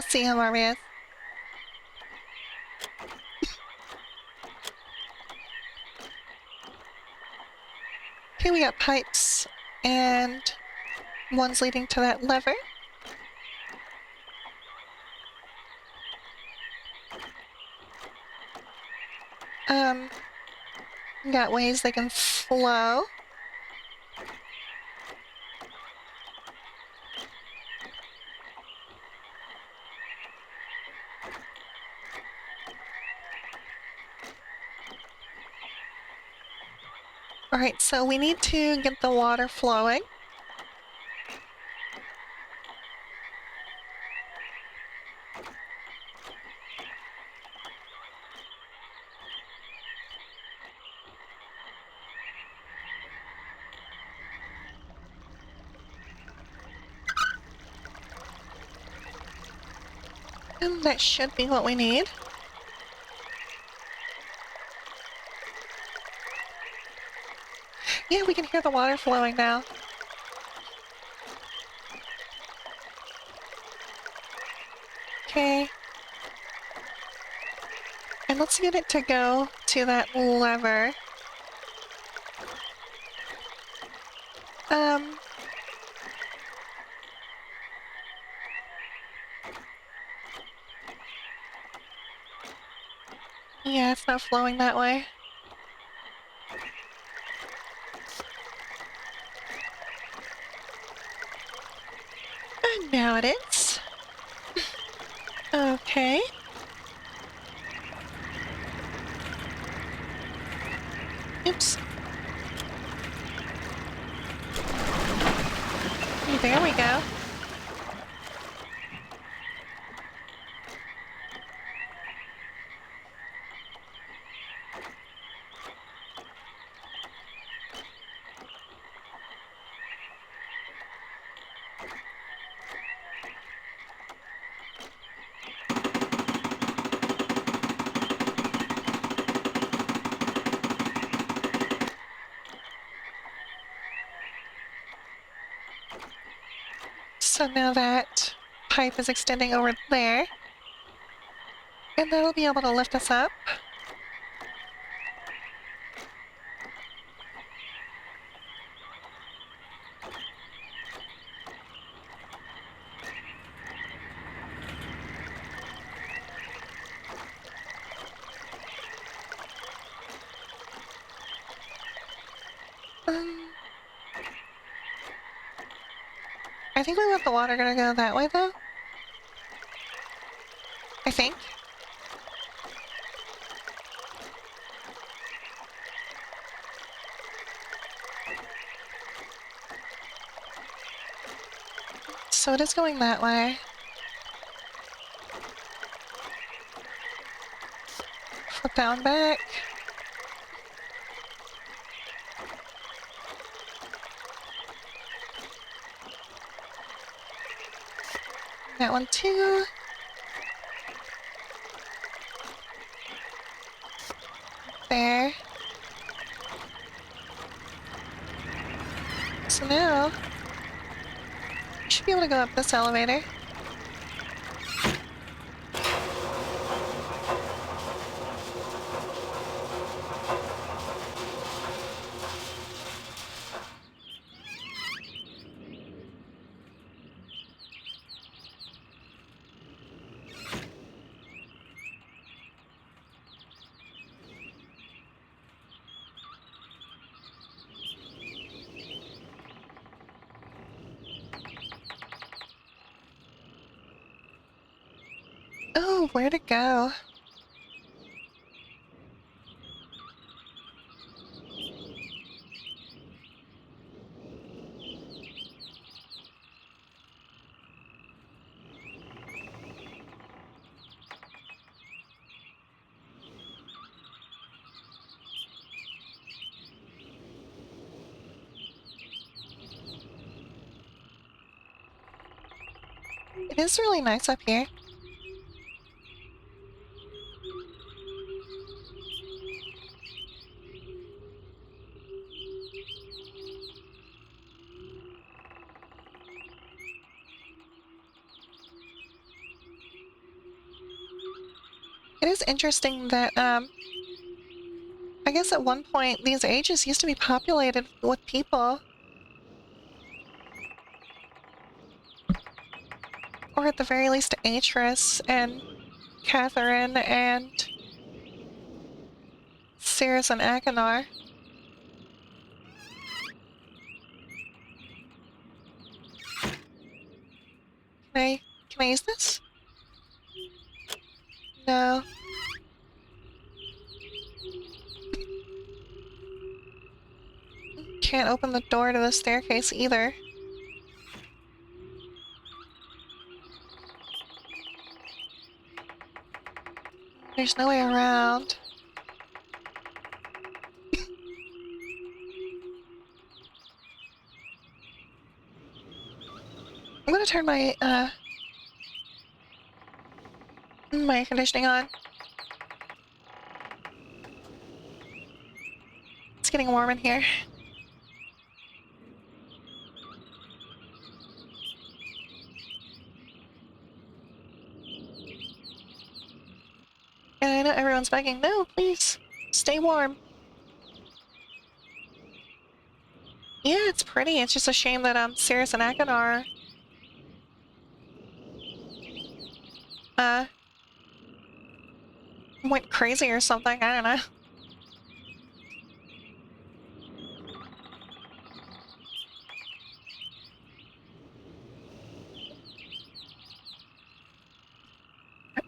See how Marmy. Okay, we got pipes, and one's leading to that lever. Got ways they can flow. Alright, so we need to get the water flowing. And that should be what we need. Yeah, we can hear the water flowing now. Okay. And let's get it to go to that lever. Yeah, it's not flowing that way. And now it is. Okay. Oops. There we go. So now that pipe is extending over there. And that'll be able to lift us up. Um, I think we want the water gonna go that way, though. I think. So it is going that way. Flip down back. That one too. There. So now, we should be able to go up this elevator. Oh, where to go? It is really nice up here. It is interesting that, I guess at one point these ages used to be populated with people. Or at the very least Atris and Catherine and Cirrus and Achenar. Can I use this? No. Can't open the door to the staircase either. There's no way around. I'm gonna turn my, my air conditioning on. It's getting warm in here. And I know everyone's begging, no, please, stay warm. Yeah, it's pretty. It's just a shame that, Cirrus and Achenar, went crazy or something. I don't know.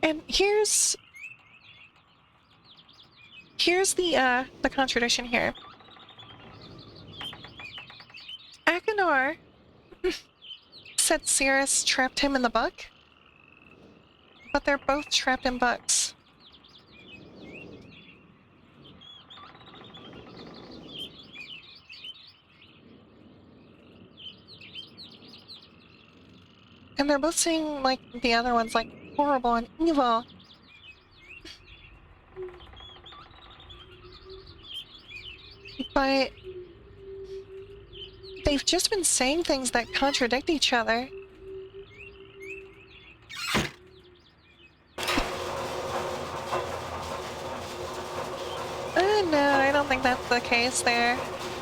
And here's the contradiction here. Achenar said Cirrus trapped him in the book, but they're both trapped in books. And they're both seeing, like, the other one's, like, horrible and evil. But they've just been saying things that contradict each other. don't think that's the case there.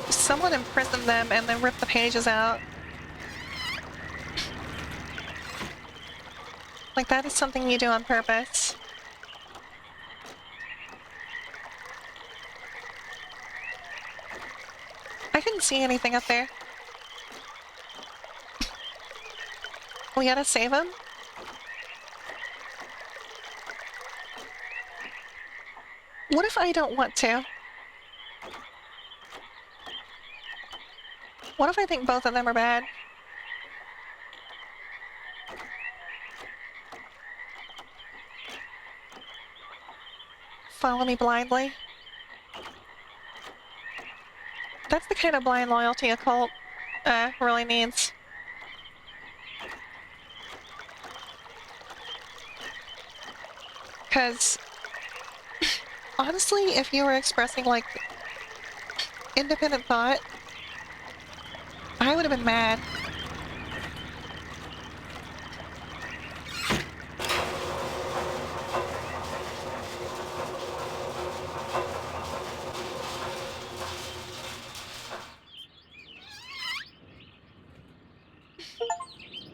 Someone imprisoned them and then ripped the pages out. Like, that is something you do on purpose. I couldn't see anything up there. We gotta save him? What if I don't want to? What if I think both of them are bad? Follow me blindly? That's the kind of blind loyalty a cult really needs. Because, honestly, if you were expressing, like, independent thought, I would have been mad.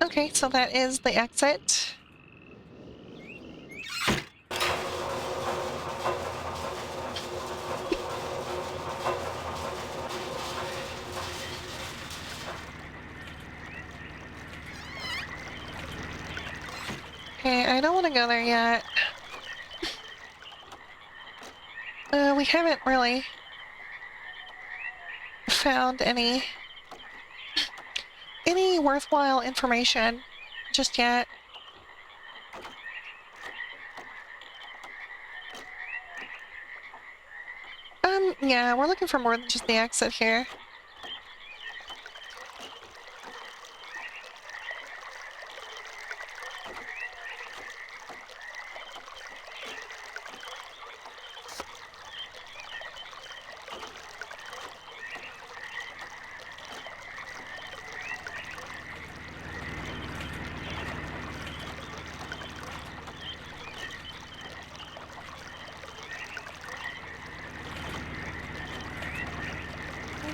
Okay, so that is the exit. Okay, I don't want to go there yet. We haven't really found any worthwhile information just yet. Yeah, we're looking for more than just the exit here.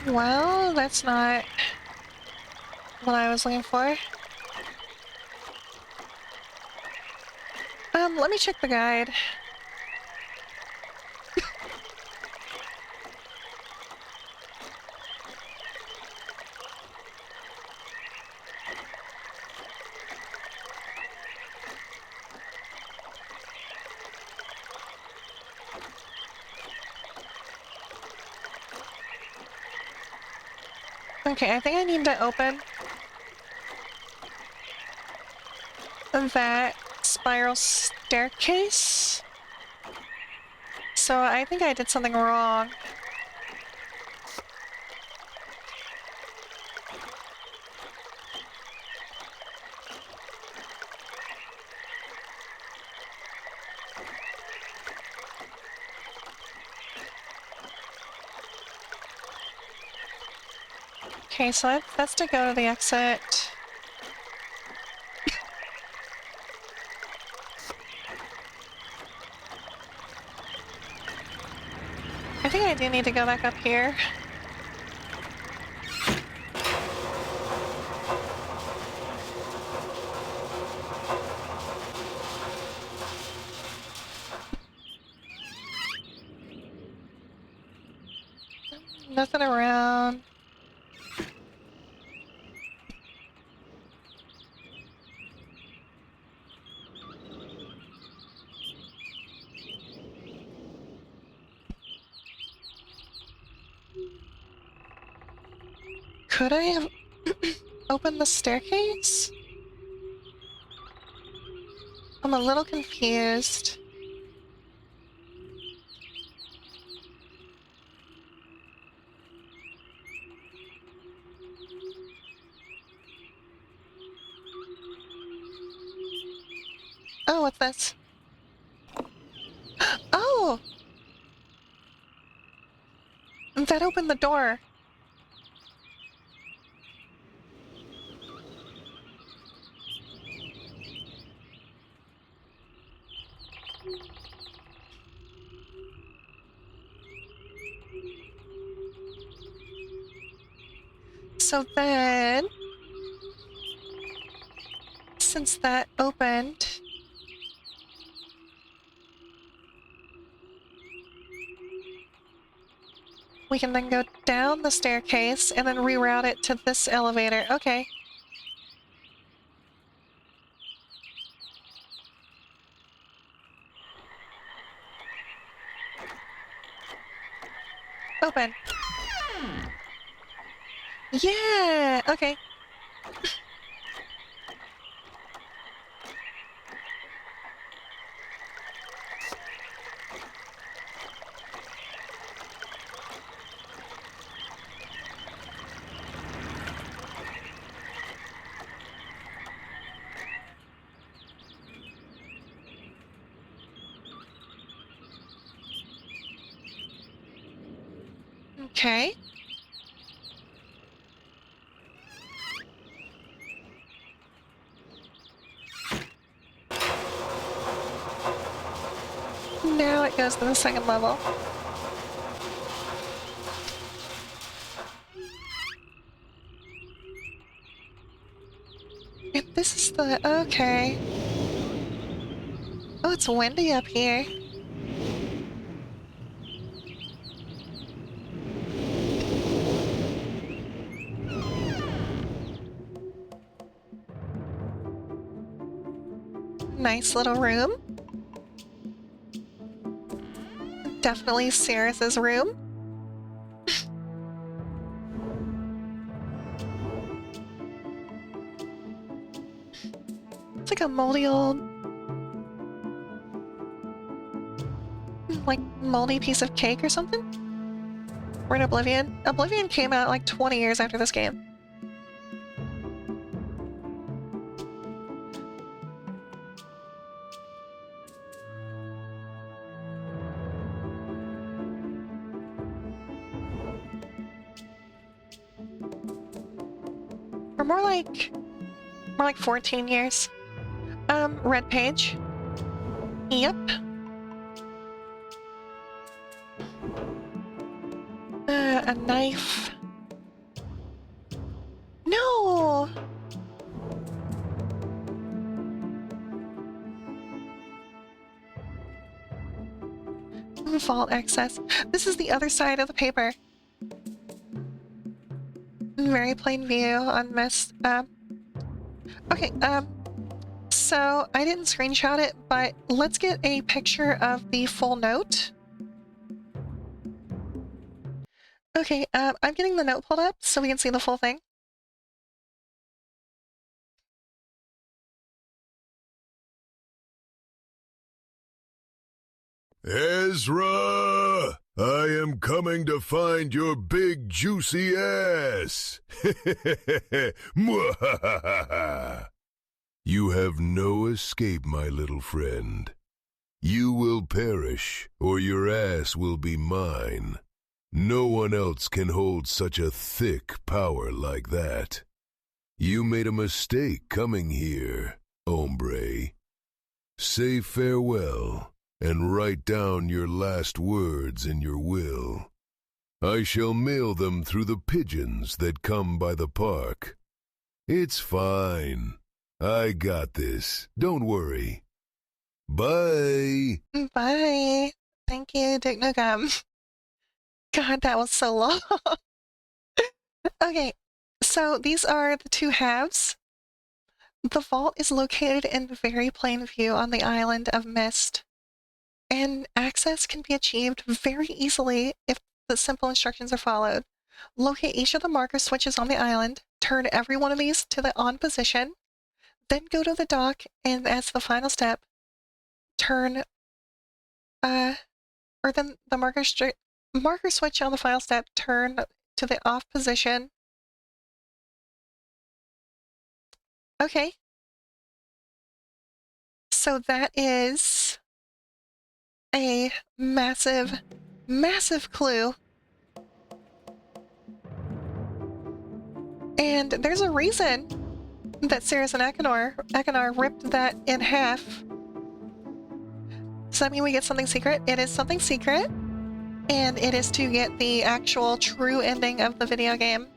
Well, that's not what I was looking for. Let me check the guide. Okay, I think I need to open that spiral staircase. So I think I did something wrong. Okay, so that's to go to the exit. I think I do need to go back up here. Nothing around. Could I have opened the staircase? I'm a little confused. Oh, what's this? Oh! That opened the door. So then, since that opened, we can then go down the staircase and then reroute it to this elevator. Okay. Open. Yeah! Okay. Okay. Now it goes to the second level. And this is the... okay. Oh, it's windy up here. Nice little room. Definitely Cirrus's room. It's like a moldy old... like, moldy piece of cake or something? We're in Oblivion. Oblivion came out like 20 years after this game. Or more like 14 years. Red page. Yep. A knife. No! Vault access. This is the other side of the paper. Very plain view on Myst. Okay, so I didn't screenshot it, but let's get a picture of the full note. Okay, I'm getting the note pulled up so we can see the full thing. Ezra! I am coming to find your big juicy ass! Mwahahaha! You have no escape, my little friend. You will perish, or your ass will be mine. No one else can hold such a thick power like that. You made a mistake coming here, hombre. Say farewell, and write down your last words in your will. I shall mail them through the pigeons that come by the park. It's fine. I got this. Don't worry. Bye. Bye. Thank you, Dick Nukem. God, that was so long. Okay, so these are the two halves. The vault is located in very plain view on the island of Myst, and access can be achieved very easily if the simple instructions are followed. Locate each of the marker switches on the island, turn every one of these to the on position, then go to the dock, and as the final step, turn, or then the marker switch on the final step, turn to the off position. Okay. So that is a massive, massive clue. And there's a reason that Cirrus and Achenar ripped that in half. Does that mean we get something secret? It is something secret, and it is to get the actual true ending of the video game.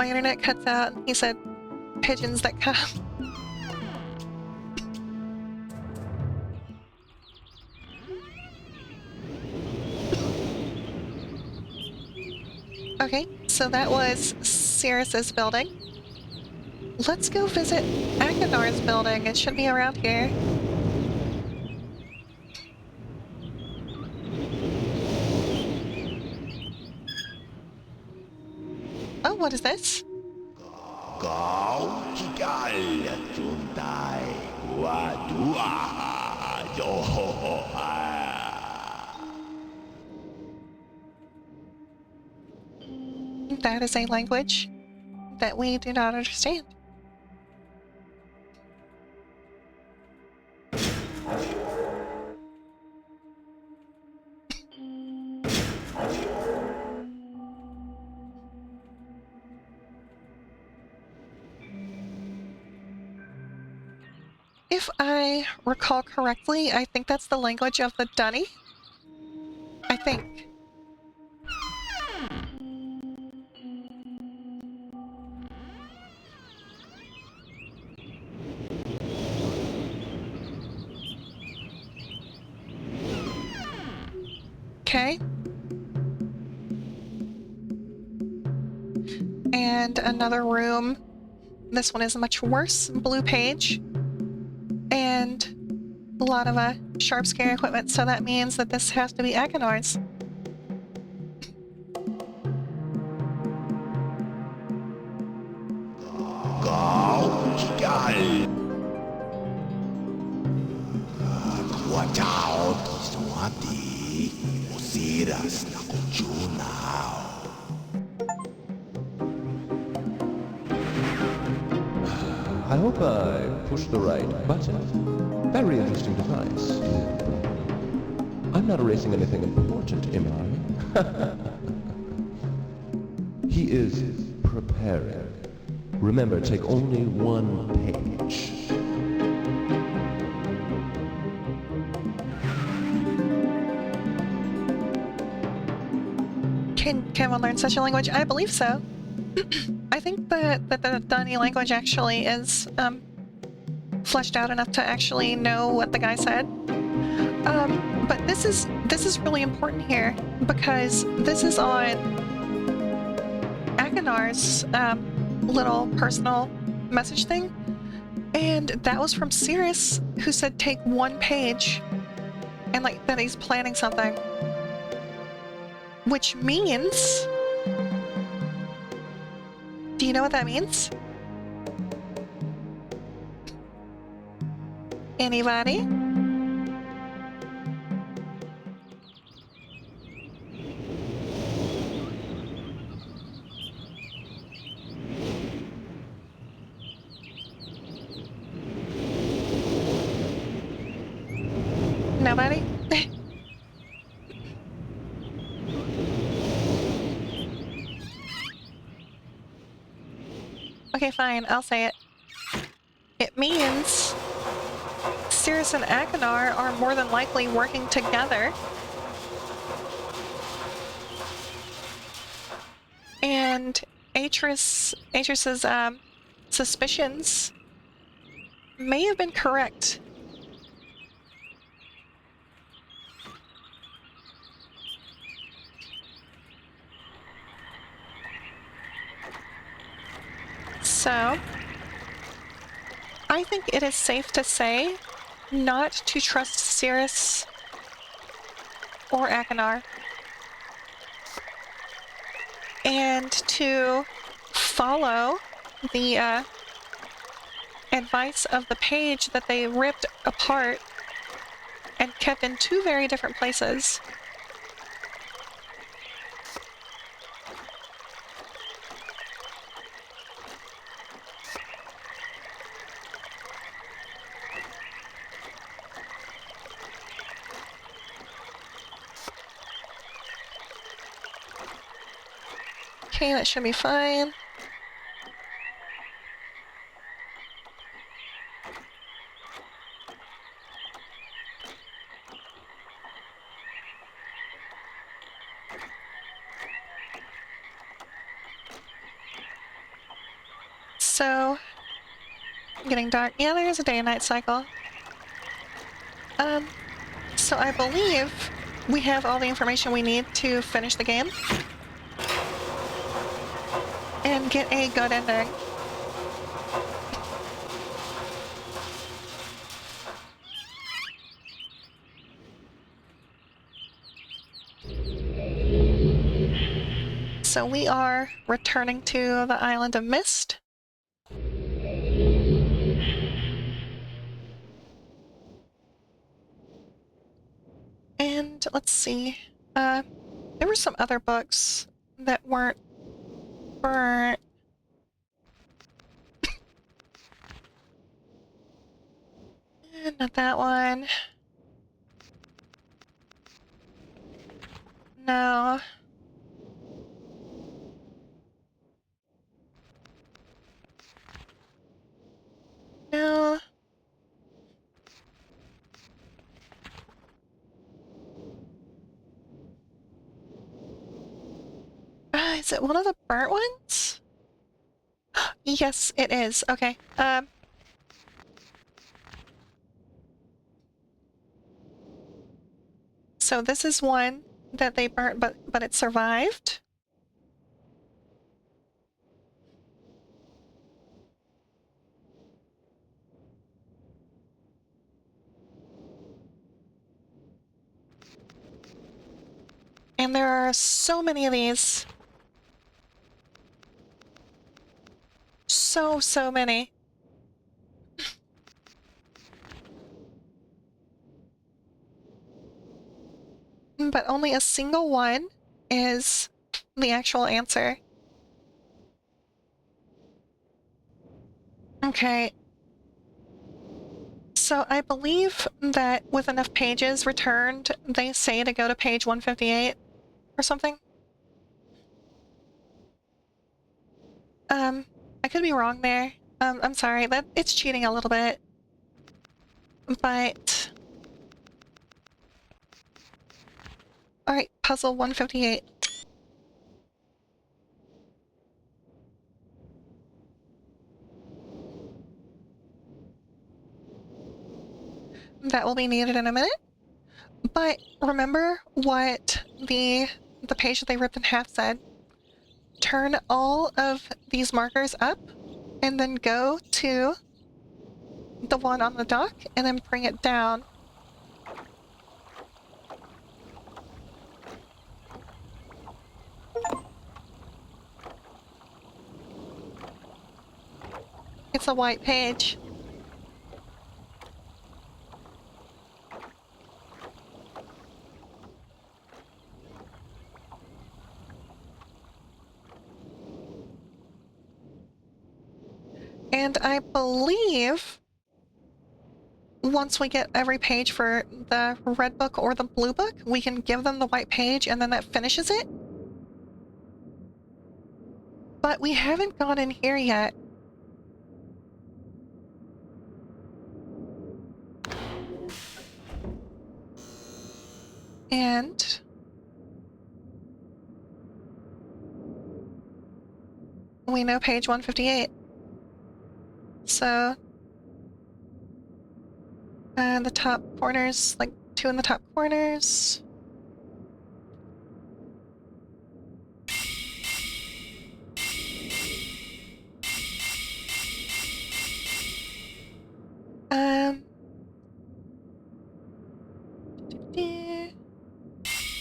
my internet cuts out. He said, pigeons that come. Okay, so that was Cirrus's building. Let's go visit Akinar's building. It should be around here. Oh, what is this? That is a language that we do not understand. If I recall correctly, I think that's the language of the Dunny. I think. Okay. And another room. This one is much worse. Blue page. And a lot of sharp scare equipment, so that means that this has to be Akinar's. I hope I pushed the right button. Very interesting device. I'm not erasing anything important, am I? He is preparing. Remember, take only one page. Can one learn such a language? I believe so. I think that the Dunny language actually is fleshed out enough to actually know what the guy said. But this is really important here because this is on Akinar's little personal message thing, and that was from Cirrus, who said take one page, and like that he's planning something, which means. Do you know what that means? Anybody? Nobody? Okay, fine, I'll say it. It means Cirrus and Achenar are more than likely working together. And Atris's suspicions may have been correct. So, I think it is safe to say not to trust Cirrus or Achenar, and to follow the advice of the page that they ripped apart and kept in two very different places. Okay, that should be fine. So, getting dark. Yeah, there is a day and night cycle. So I believe we have all the information we need to finish the game and get a good ending. So we are returning to the island of Myst. And let's see. There were some other books that weren't burnt. Not that one. No. No. Is it one of the burnt ones? Yes, it is. Okay. So this is one that they burnt, but it survived. And there are so many of these. So many. But only a single one is the actual answer. Okay. So I believe that with enough pages returned, they say to go to page 158 or something. I could be wrong there. I'm sorry, that it's cheating a little bit. But alright, puzzle 158. That will be needed in a minute. But remember what the page that they ripped in half said. Turn all of these markers up and then go to the one on the dock and then bring it down. It's a white page. And I believe once we get every page for the red book or the blue book, we can give them the white page and then that finishes it. But we haven't gone in here yet. And we know page 158. So the top corners, like 2 in the top corners.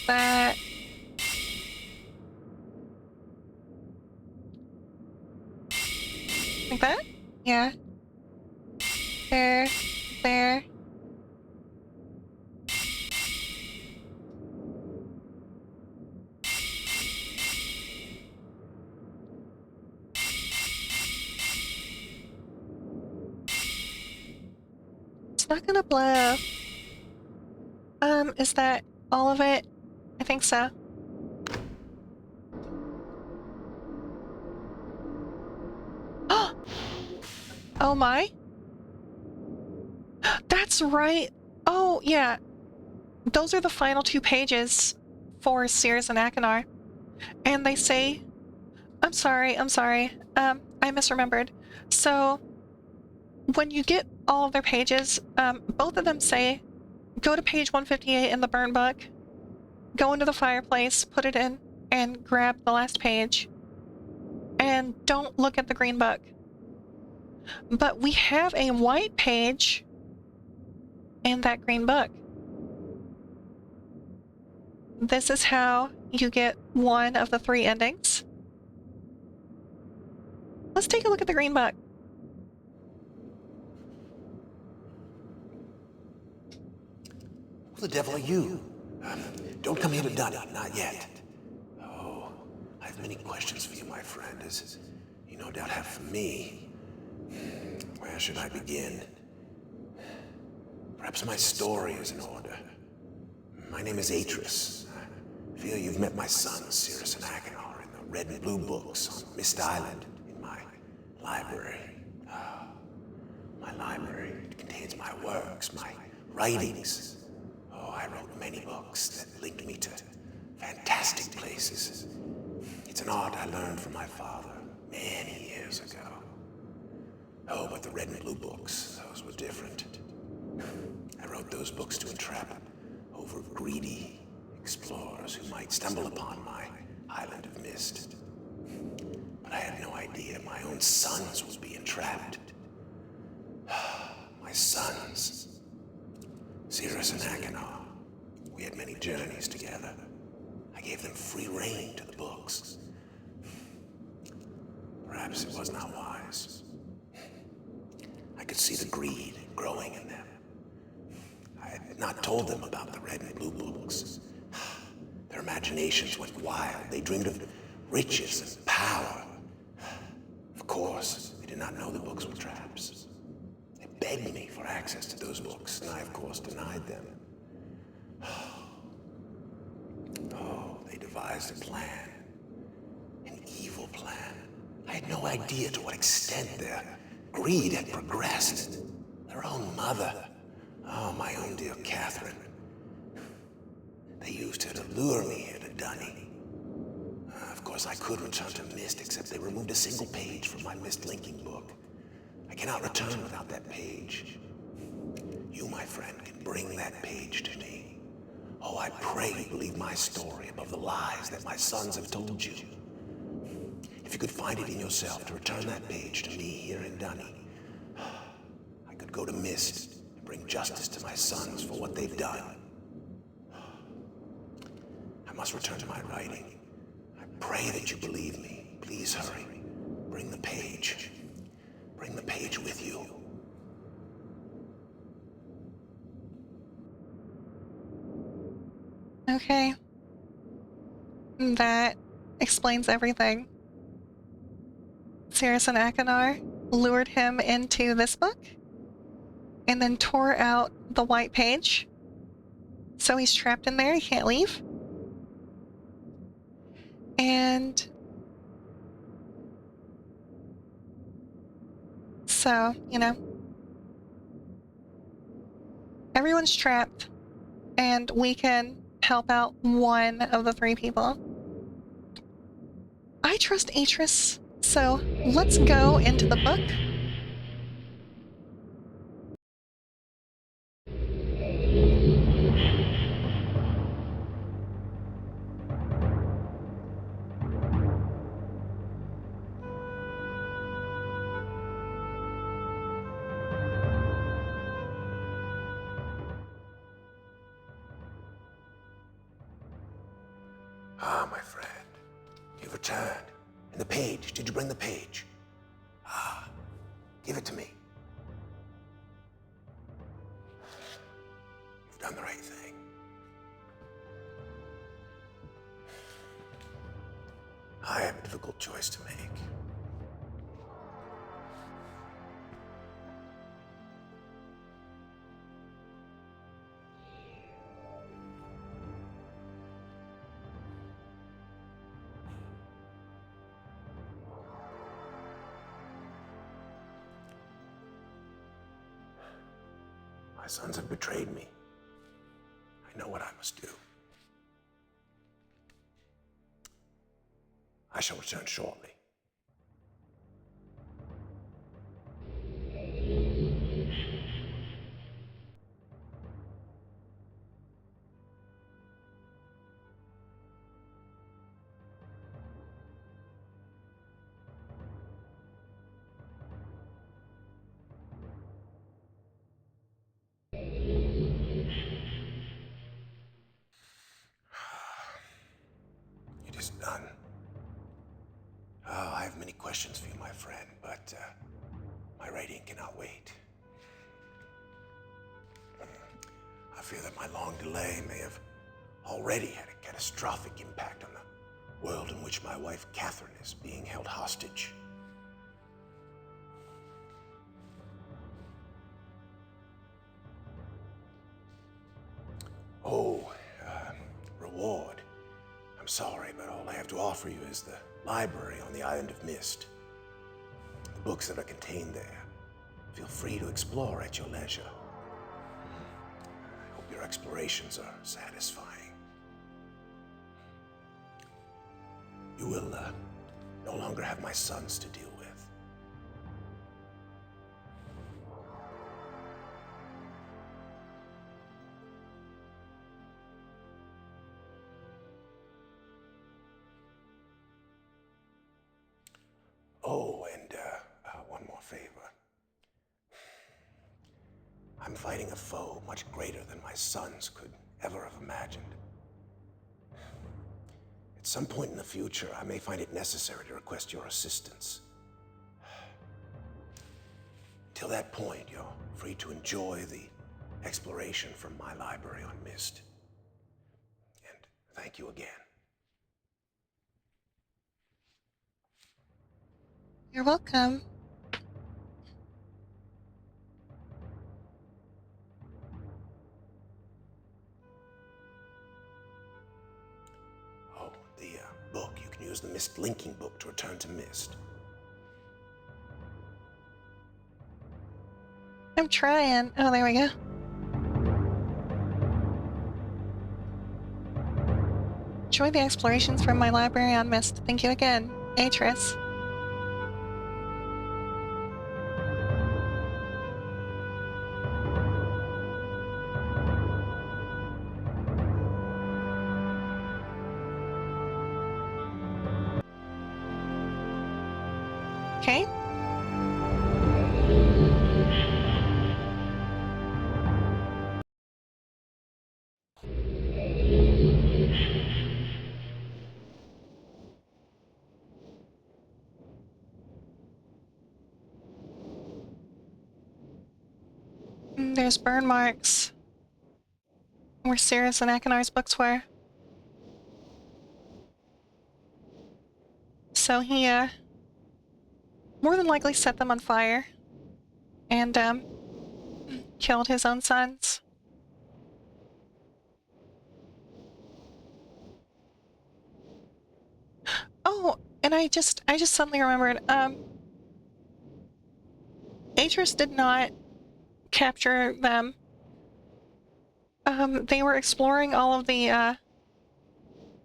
That. Like that? Yeah. There. There. It's not gonna blow. Is that all of it? I think so. Oh my. That's right. Oh, yeah. Those are the final 2 pages for Sears and Akinar. And they say, I'm sorry. I misremembered. So when you get all of their pages, both of them say, go to page 158 in the burn book, go into the fireplace, put it in, and grab the last page. And don't look at the green book. But we have a white page in that green book. This is how you get one of the 3 endings. Let's take a look at the green book. Who the devil are you? Don't come here to Dunny, not yet. Oh, I have many questions for you, my friend, as you no doubt have for me. Where should I begin? Perhaps my story is in order. My name is Atris. I feel you've met my sons, Cirrus and Achenar, in the red and blue books on Myst Island in my library. My library contains my works, my writings. Oh, I wrote many books that linked me to fantastic places. It's an art I learned from my father many years ago. Oh, but the red and blue books, those were different. I wrote those books to entrap over greedy explorers who might stumble upon my island of Myst. But I had no idea my own sons would be entrapped. My sons, Cirrus and Achenar. We had many journeys together. I gave them free rein to the books. Perhaps it was not wise. I could see the greed growing in them. I had not told them about the red and blue books. Their imaginations went wild. They dreamed of riches and power. Of course, they did not know the books were traps. They begged me for access to those books, and I, of course, denied them. Oh, they devised a plan. An evil plan. I had no idea to what extent their greed had progressed. Their own mother. Oh, my own dear Catherine. They used her to lure me here to Dunny. Of course, I could return to Myst, except they removed a single page from my Myst linking book. I cannot return without that page. You, my friend, can bring that page to me. Oh, I pray you believe my story above the lies that my sons have told you. If you could find it in yourself to return that page to me here in Dunny, I could go to Myst and bring justice to my sons for what they've done. I must return to my writing. I pray that you believe me. Please hurry. Bring the page. Bring the page with you. Okay. That explains everything. Cirrus and Achenar lured him into this book and then tore out the white page. So he's trapped in there, he can't leave. And so, everyone's trapped, and we can help out one of the 3 people. I trust Atris, so let's go into the book. Ah, my friend. You've returned. And the page. Did you bring the page? Ah, give it to me. You've done the right thing. I have a difficult choice to make. My sons have betrayed me. I know what I must do. I shall return shortly. questions for you, my friend, but my rating cannot wait. I fear that my long delay may have already had a catastrophic impact on the world in which my wife Catherine is being held hostage. Oh, reward. I'm sorry, but all I have to offer you is the library on the island of Myst. The books that are contained there. Feel free to explore at your leisure. I hope your explorations are satisfying. You will no longer have my sons to deal with. Oh, and one more favor. I'm fighting a foe much greater than my sons could ever have imagined. At some point in the future, I may find it necessary to request your assistance. Till that point, you're free to enjoy the exploration from my library on Myst. And thank you again. You're welcome. Oh, the book. You can use the Myst linking book to return to Myst. I'm trying. Oh, there we go. Enjoy the explorations from my library on Myst. Thank you again, Atris. Okay. There's burn marks where Cirrus and Akinar's books were. So he, more than likely set them on fire and, killed his own sons. Oh, and I just suddenly remembered, Atris did not capture them. They were exploring all of the,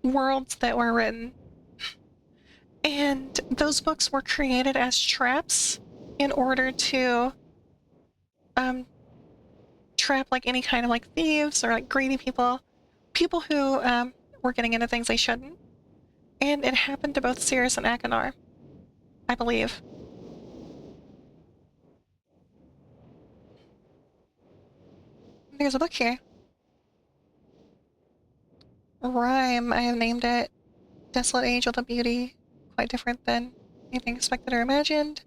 worlds that were written. And those books were created as traps in order to, trap, like, any kind of, like, thieves or, like, greedy people. People who, were getting into things they shouldn't. And it happened to both Cirrus and Akinar, I believe. There's a book here. Rhyme, I have named it. Desolate Age with a Beauty. Quite different than anything expected or imagined.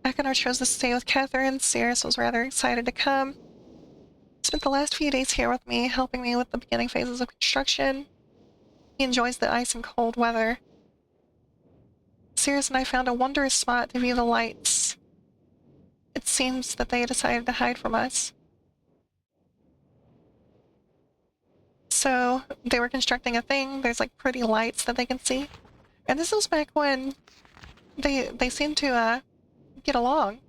Akinar chose to stay with Catherine. Cirrus was rather excited to come. Spent the last few days here with me, helping me with the beginning phases of construction. He enjoys the ice and cold weather. Cirrus and I found a wondrous spot to view the lights. It seems that they decided to hide from us. So they were constructing a thing. There's like pretty lights that they can see. And this was back when they seemed to get along.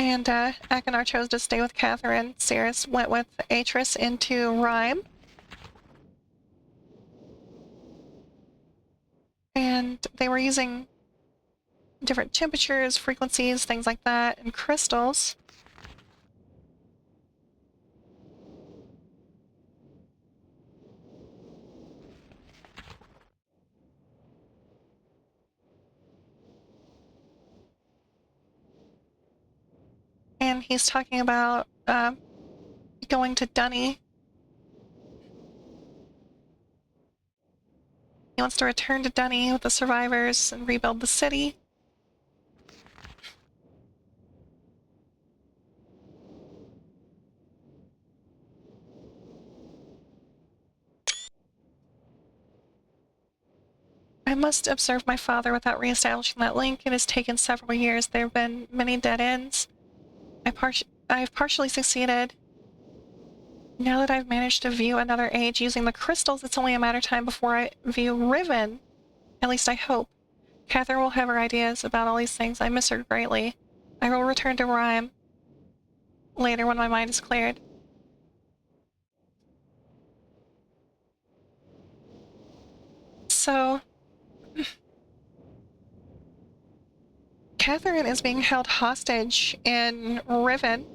And Akinar chose to stay with Catherine. Cirrus went with Atris into Rhyme. And they were using different temperatures, frequencies, things like that, and crystals. and he's talking about going to Dunny. He wants to return to Dunny with the survivors and rebuild the city. I must observe my father without reestablishing that link. It has taken several years. There have been many dead ends. I've partially succeeded. Now that I've managed to view another age using the crystals, it's only a matter of time before I view Riven. At least I hope. Catherine will have her ideas about all these things. I miss her greatly. I will return to Rhyme later when my mind is cleared. So, Catherine is being held hostage in Riven,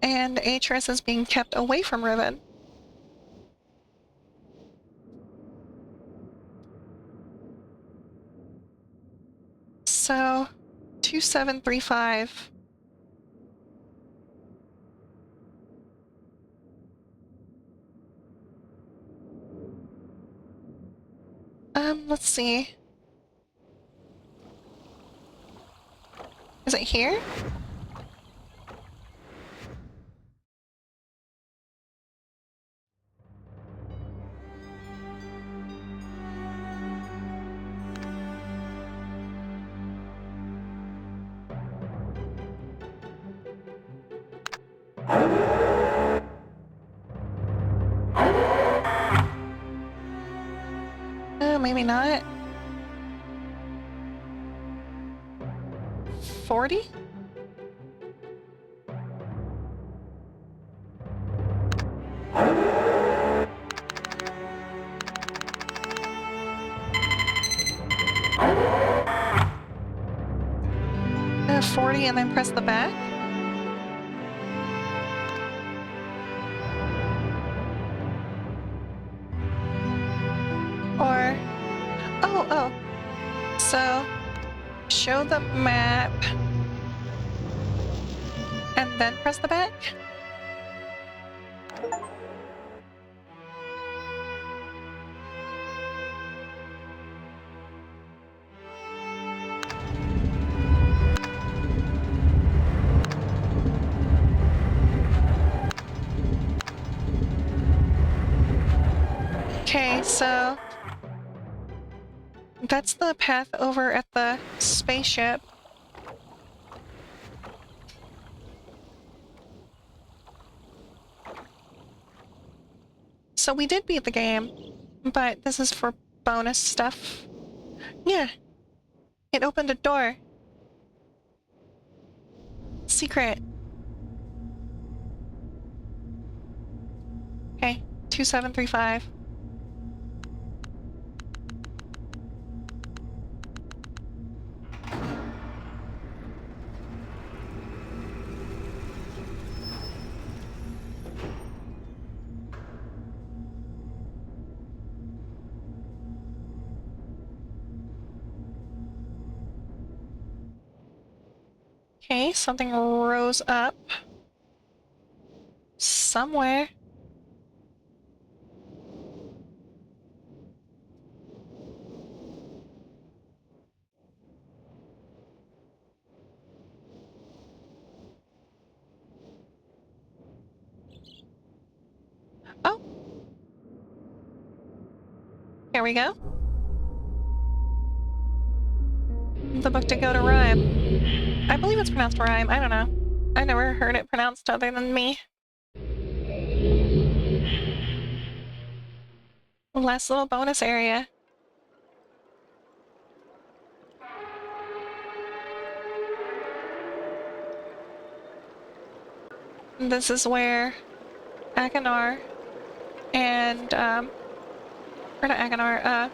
and Atris is being kept away from Riven. So, 2735. Let's see. Is it here? Maybe not. 40? Uh, 40 and then press the back? Or... Oh. So, show the map and then press the back? Okay, so that's the path over at the spaceship. So we did beat the game, but this is for bonus stuff. Yeah, it opened a door. Secret. Okay, 2735. Okay, something rose up. Somewhere. Oh! Here we go. The book to go to Rhyme. I believe it's pronounced Rhyme, I don't know. I never heard it pronounced other than me. Last little bonus area. This is where Aganar and, or not Aganar,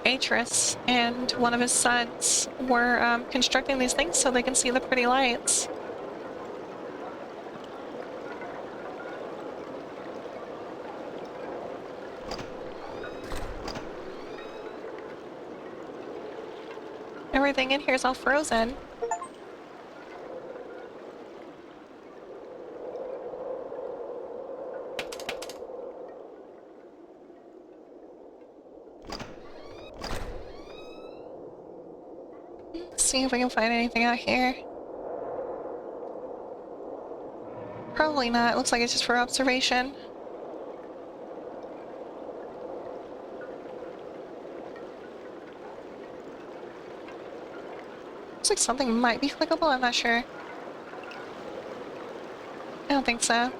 Atris and one of his sons were constructing these things so they can see the pretty lights. everything in here is all frozen. Let's see if we can find anything out here. Probably not. Looks like it's just for observation. Looks like something might be clickable, I'm not sure. I don't think so.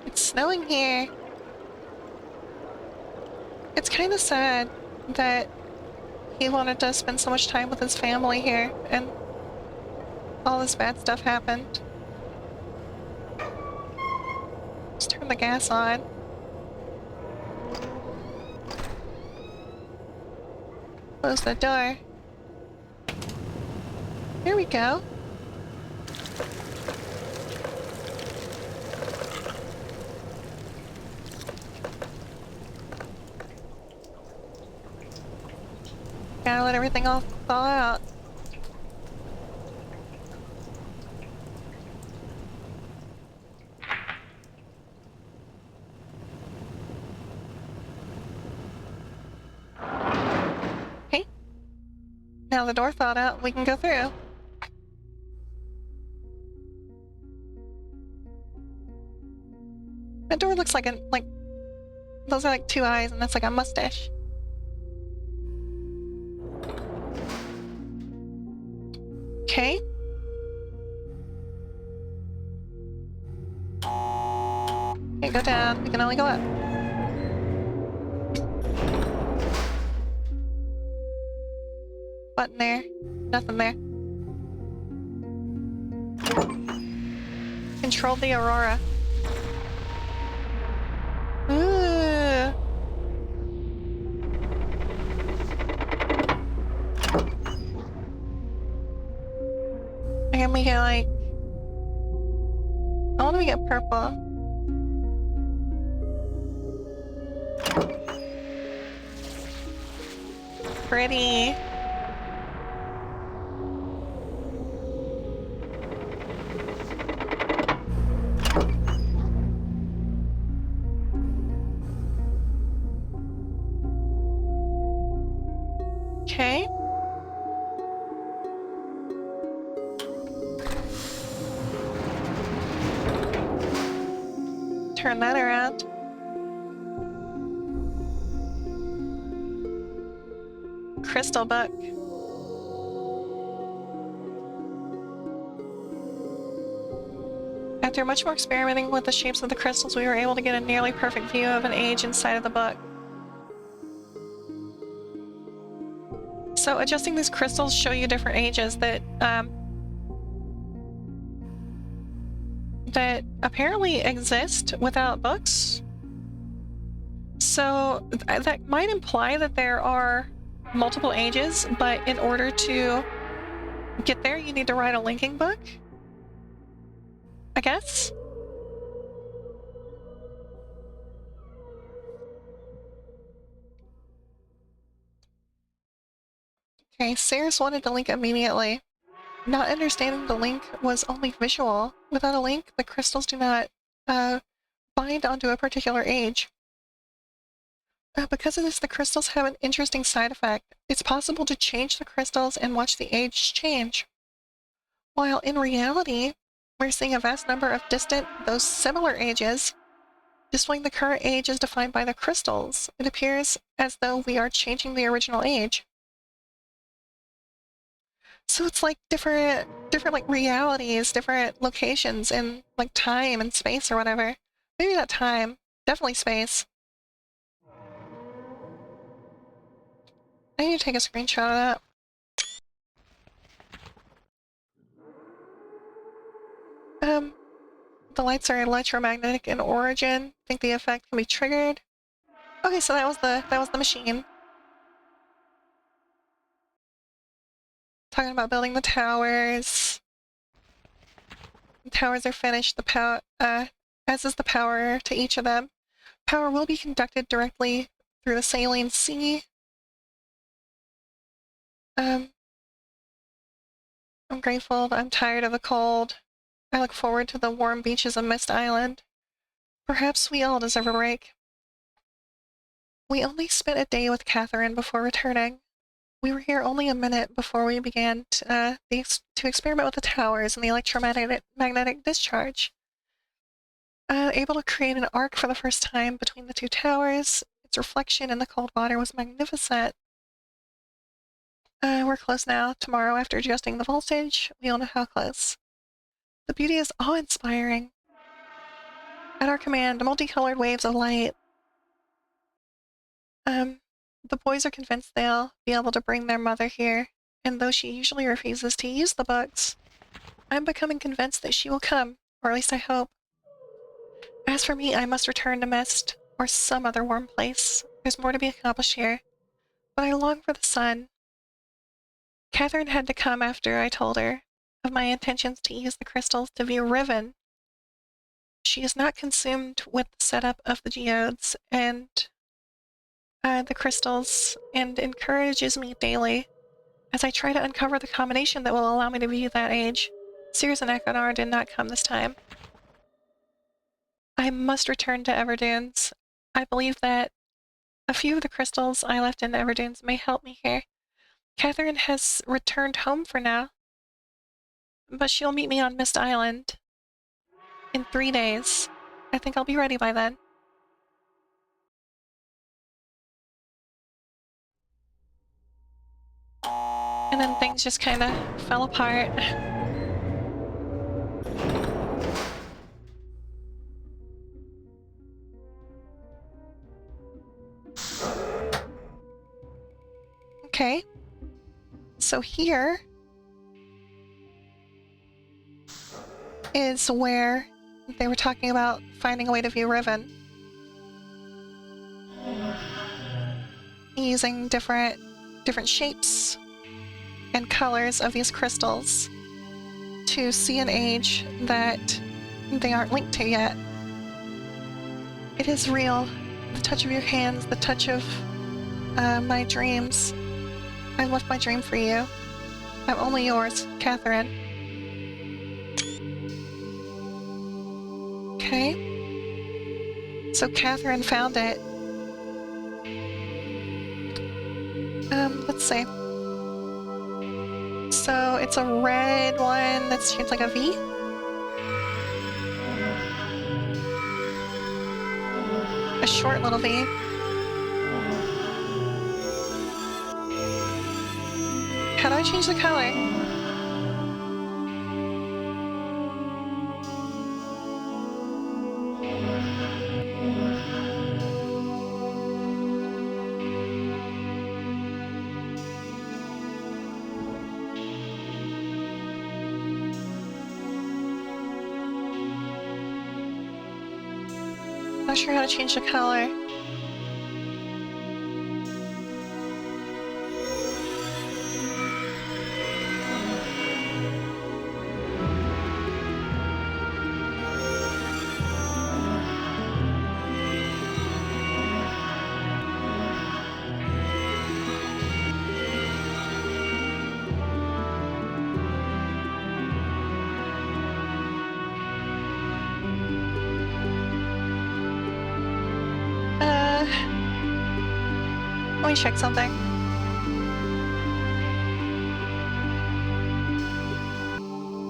It's snowing here. It's kind of sad that he wanted to spend so much time with his family here, and all this bad stuff happened. Let's turn the gas on. Close the door. Here we go. Gotta let everything all thaw out. Okay. Now the door thawed out, we can go through. That door looks like those are like two eyes and that's like a mustache. Okay. Okay, go down. We can only go up. Button there. Nothing there. Control the aurora. Ooh. I can make it like... I want to make it purple. Pretty. Okay. Turn that around. Crystal book. After much more experimenting with the shapes of the crystals, we were able to get a nearly perfect view of an age inside of the book. So adjusting these crystals show you different ages that that apparently exist without books. So that might imply that there are multiple ages, but in order to get there, you need to write a linking book, I guess. Okay, Sears wanted the link immediately. Not understanding the link was only visual. Without a link, the crystals do not bind onto a particular age. Because of this, the crystals have an interesting side effect. It's possible to change the crystals and watch the age change. While in reality, we're seeing a vast number of distant, though similar ages, displaying the current age as defined by the crystals. It appears as though we are changing the original age. So it's like different like realities, different locations in like time and space or whatever. Maybe not time, definitely space. I need to take a screenshot of that. The lights are electromagnetic in origin. Think the effect can be triggered. Okay, so that was the machine. Talking about building the towers. The towers are finished. The power, as is the power to each of them. Power will be conducted directly through the saline sea. I'm grateful, but I'm tired of the cold. I look forward to the warm beaches of Myst Island. Perhaps we all deserve a break. We only spent a day with Catherine before returning. We were here only a minute before we began to experiment with the towers and the electromagnetic discharge. Able to create an arc for the first time between the two towers. Its reflection in the cold water was magnificent. We're close now. Tomorrow, after adjusting the voltage, we'll know how close. The beauty is awe-inspiring. At our command, multicolored waves of light. The boys are convinced they'll be able to bring their mother here, and though she usually refuses to use the books, I'm becoming convinced that she will come, or at least I hope. As for me, I must return to Myst, or some other warm place. There's more to be accomplished here, but I long for the sun. Catherine had to come after I told her of my intentions to use the crystals to view Riven. She is not consumed with the setup of the geodes and the crystals, and encourages me daily as I try to uncover the combination that will allow me to view that age. Sears and Echonar did not come this time. I must return to Everdunes. I believe that a few of the crystals I left in Everdunes may help me here. Catherine has returned home for now, but she'll meet me on Myst Island in 3 days. I think I'll be ready by then. And then things just kind of fell apart. Okay. So here is where they were talking about finding a way to view Riven. Using different shapes and colors of these crystals to see an age that they aren't linked to yet. It is real. The touch of your hands, the touch of my dreams. I left my dream for you. I'm only yours, Catherine. Okay. So Catherine found it. Let's see. So it's a red one that's shaped like a V. A short little V. How do I change the color? Not sure how to change the color. Let me check something.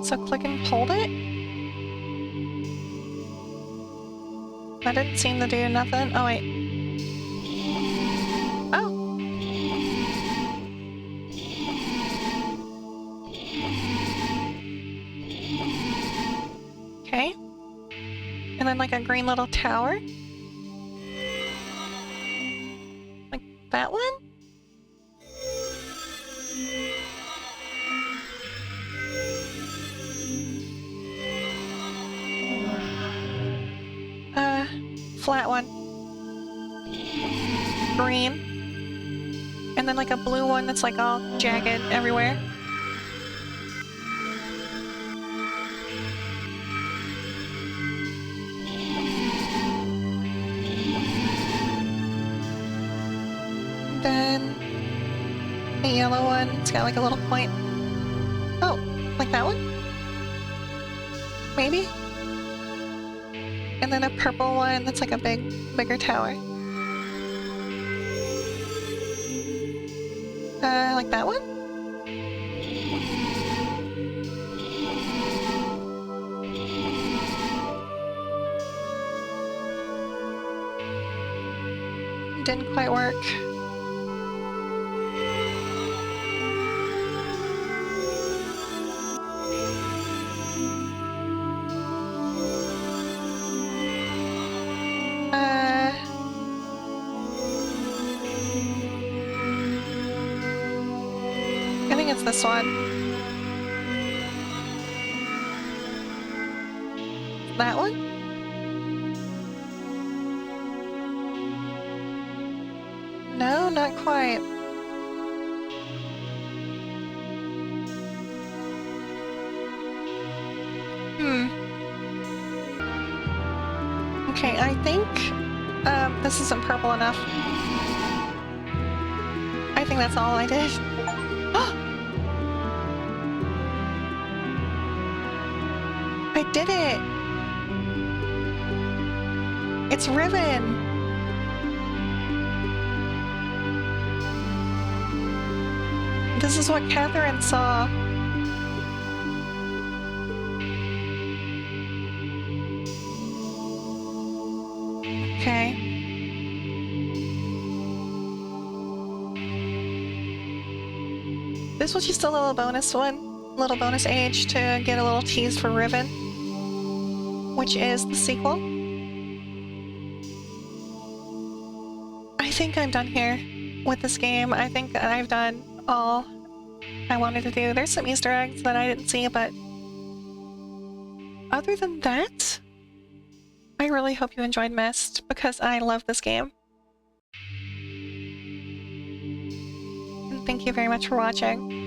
So click and hold it? That didn't seem to do nothing. Oh, wait. Oh. Okay. And then like a green little tower. Like that one? Flat one. Green. And then like a blue one that's like all jagged everywhere. A yellow one, it's got like a little point. Oh, like that one? Maybe? And then a purple one that's like a bigger tower. Like that one? Didn't quite work. I think it's this one. That one? No, not quite. Okay, I think this isn't purple enough. I think that's all I did. I did it! It's Riven! This is what Catherine saw. Okay. This was just a little bonus one. Little bonus age to get a little tease for Riven, which is the sequel. I think I'm done here with this game. I think I've done all I wanted to do. There's some Easter eggs that I didn't see, but other than that, I really hope you enjoyed Myst, because I love this game. And thank you very much for watching.